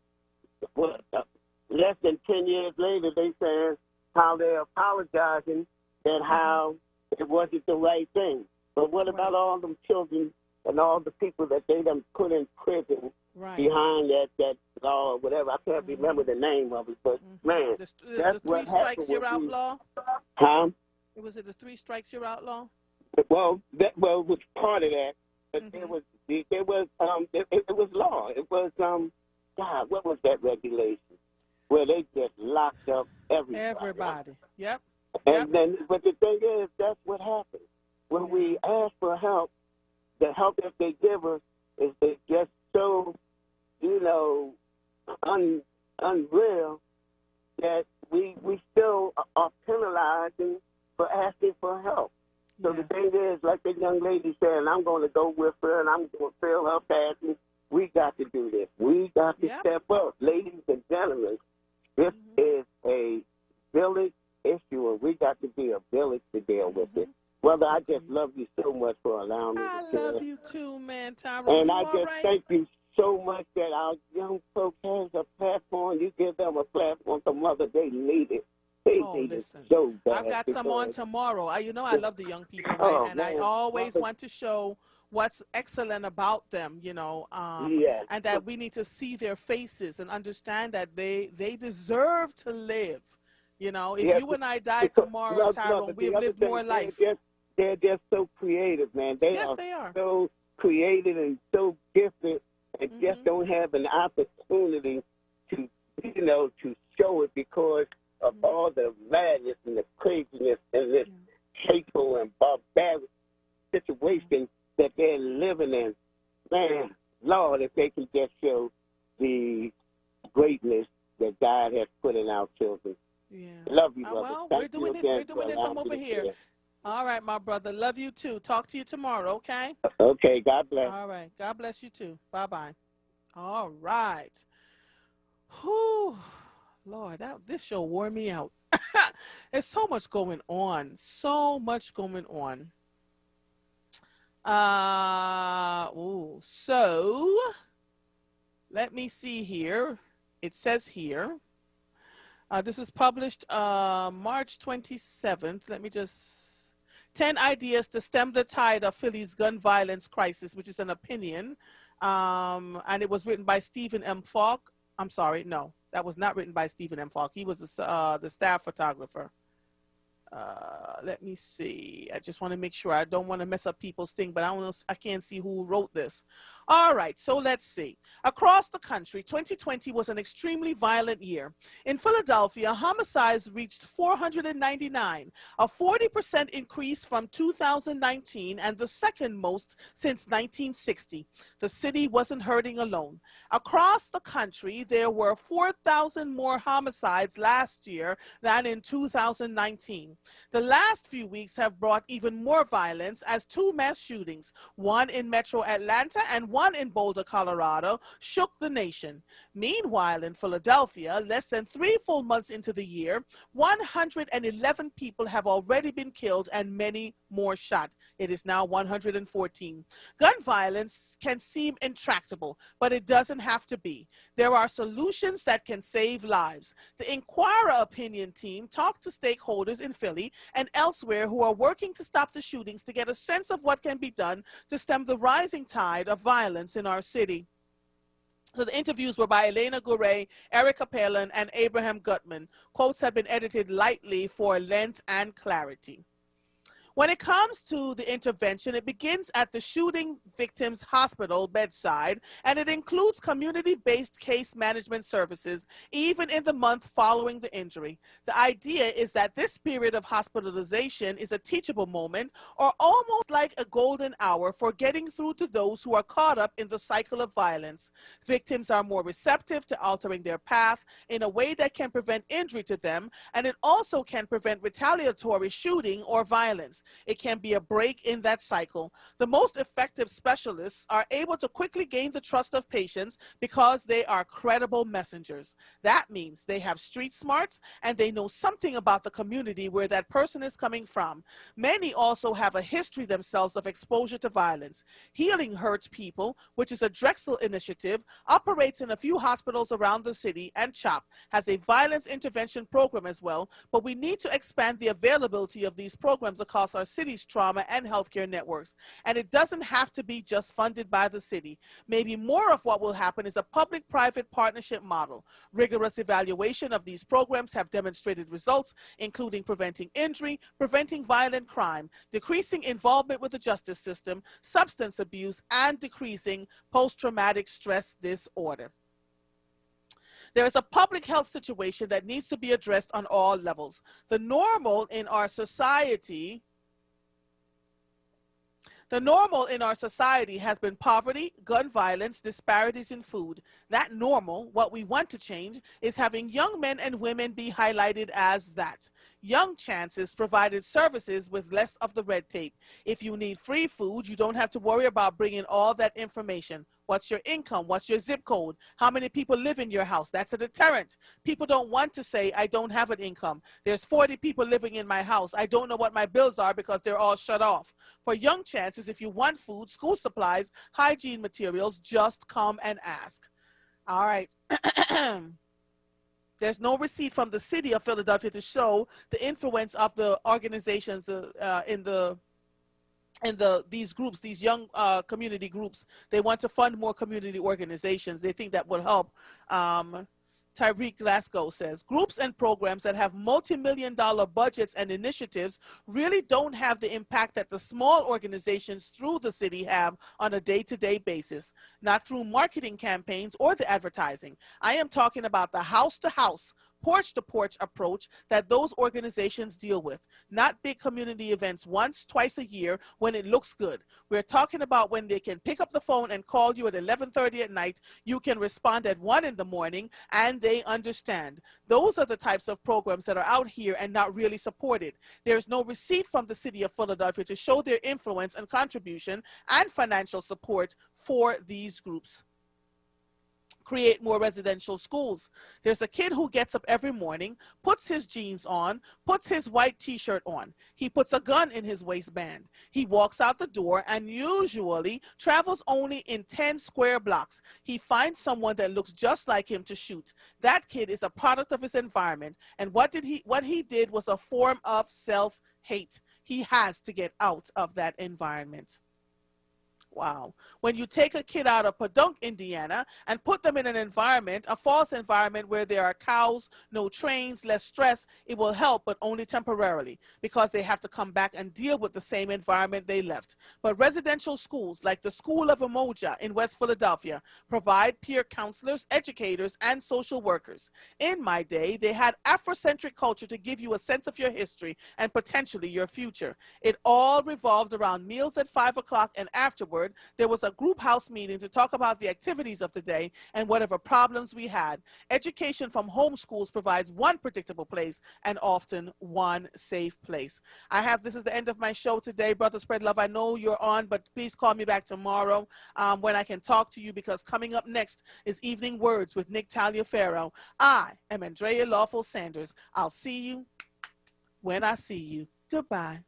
less than 10 years later, they say how they're apologizing and how it wasn't the right thing. But what about all them children and all the people that they done put in prison behind that law or whatever. I can't remember the name of it, but man, that's the what 3 strikes happened. you're outlaw? Huh? Was it the 3 strikes you're outlaw? Well, it was part of that, but it was law. It was God, what was that regulation? Where they just locked up everybody. Yep. And then, but the thing is, that's what happens when we ask for help. The help that they give us is just so, unreal that we still are penalizing for asking for help. So the thing is, like the young lady said, and I'm going to go with her and I'm going to fill her passion. We got to do this. We got to step up. Ladies and gentlemen, this is a village issue, and we got to be a village to deal with it. Brother, I just love you so much for allowing me to share. I love you too, man, Tyrone. And I just thank you so much that our young folks has a platform. You give them a platform for Mother, they need it. They need it so bad. I've got some on tomorrow. I love the young people, right? And I always want to show what's excellent about them, and that we need to see their faces and understand that they deserve to live. If you and I die tomorrow, Tyrone, we've lived more life. They're just so creative, man. They are so creative and so gifted, and just don't have an opportunity to, to show it because of all the madness and the craziness and this hateful and barbaric situation that they're living in. Man, Lord, if they can just show the greatness that God has put in our children. Yeah. Love you, brother. Well, Thank we're doing you it. We're doing it from over here. All right, my brother. Love you too. Talk to you tomorrow, okay? Okay. God bless. All right. God bless you too. Bye-bye. All right. Whew. Lord, this show wore me out. There's so much going on. So much going on. So let me see here. It says here. This was published March 27th. Let me just 10 ideas to stem the tide of Philly's gun violence crisis, which is an opinion. And it was written by Stephen M. Falk. I'm sorry, no, that was not written by Stephen M. Falk. He was the staff photographer. Let me see. I just want to make sure. I don't want to mess up people's thing, but I can't see who wrote this. All right, so let's see. Across the country, 2020 was an extremely violent year. In Philadelphia, homicides reached 499, a 40% increase from 2019 and the second most since 1960. The city wasn't hurting alone. Across the country, there were 4,000 more homicides last year than in 2019. The last few weeks have brought even more violence as 2 mass shootings, one in Metro Atlanta and one in Boulder, Colorado, shook the nation. Meanwhile, in Philadelphia, less than 3 full months into the year, 111 people have already been killed and many more shot. It is now 114. Gun violence can seem intractable, but it doesn't have to be. There are solutions that can save lives. The Inquirer opinion team talked to stakeholders in Philly and elsewhere who are working to stop the shootings to get a sense of what can be done to stem the rising tide of violence in our city. So the interviews were by Elena Gouray, Erica Palin, and Abraham Gutman. Quotes have been edited lightly for length and clarity. When it comes to the intervention, it begins at the shooting victim's hospital bedside, and it includes community-based case management services, even in the month following the injury. The idea is that this period of hospitalization is a teachable moment, or almost like a golden hour for getting through to those who are caught up in the cycle of violence. Victims are more receptive to altering their path in a way that can prevent injury to them, and it also can prevent retaliatory shooting or violence. It can be a break in that cycle. The most effective specialists are able to quickly gain the trust of patients because they are credible messengers. That means they have street smarts and they know something about the community where that person is coming from. Many also have a history themselves of exposure to violence. Healing Hurts People, which is a Drexel initiative, operates in a few hospitals around the city, and CHOP has a violence intervention program as well, but we need to expand the availability of these programs across our city's trauma and healthcare networks. And it doesn't have to be just funded by the city. Maybe more of what will happen is a public-private partnership model. Rigorous evaluation of these programs have demonstrated results, including preventing injury, preventing violent crime, decreasing involvement with the justice system, substance abuse, and decreasing post-traumatic stress disorder. There is a public health situation that needs to be addressed on all levels. The normal in our society has been poverty, gun violence, disparities in food. That normal, what we want to change, is having young men and women be highlighted as that. Young chances provided services with less of the red tape. If you need free food, you don't have to worry about bringing all that information. What's your income? What's your zip code? How many people live in your house? That's a deterrent. People don't want to say, I don't have an income. There's 40 people living in my house. I don't know what my bills are because they're all shut off. For young chances, if you want food, school supplies, hygiene materials, just come and ask. All right. There's no receipt from the city of Philadelphia to show the influence of the organizations these groups, these young community groups. They want to fund more community organizations. They think that will help. Tyreek Glasgow says, groups and programs that have multi-million-dollar budgets and initiatives really don't have the impact that the small organizations through the city have on a day-to-day basis, not through marketing campaigns or the advertising. I am talking about the house-to-house, porch-to-porch approach that those organizations deal with, not big community events once, twice a year when it looks good. We're talking about when they can pick up the phone and call you at 11:30 at night, you can respond at 1 in the morning, and they understand. Those are the types of programs that are out here and not really supported. There's no receipt from the city of Philadelphia to show their influence and contribution and financial support for these groups. Create more residential schools. There's a kid who gets up every morning, puts his jeans on, puts his white t-shirt on. He puts a gun in his waistband. He walks out the door and usually travels only in 10 square blocks. He finds someone that looks just like him to shoot. That kid is a product of his environment, and what he did was a form of self-hate. He has to get out of that environment. Wow. When you take a kid out of Podunk, Indiana, and put them in an environment, a false environment where there are cows, no trains, less stress, it will help, but only temporarily, because they have to come back and deal with the same environment they left. But residential schools, like the School of Umoja in West Philadelphia, provide peer counselors, educators, and social workers. In my day, they had Afrocentric culture to give you a sense of your history and potentially your future. It all revolved around meals at 5 o'clock, and afterward, there was a group house meeting to talk about the activities of the day and whatever problems we had. Education from homeschools provides one predictable place and often one safe place. This is the end of my show today. Brother Spread Love, I know you're on, but please call me back tomorrow when I can talk to you, because coming up next is Evening Words with Nick Taliaferro. I am Andrea Lawful Sanders. I'll see you when I see you. Goodbye.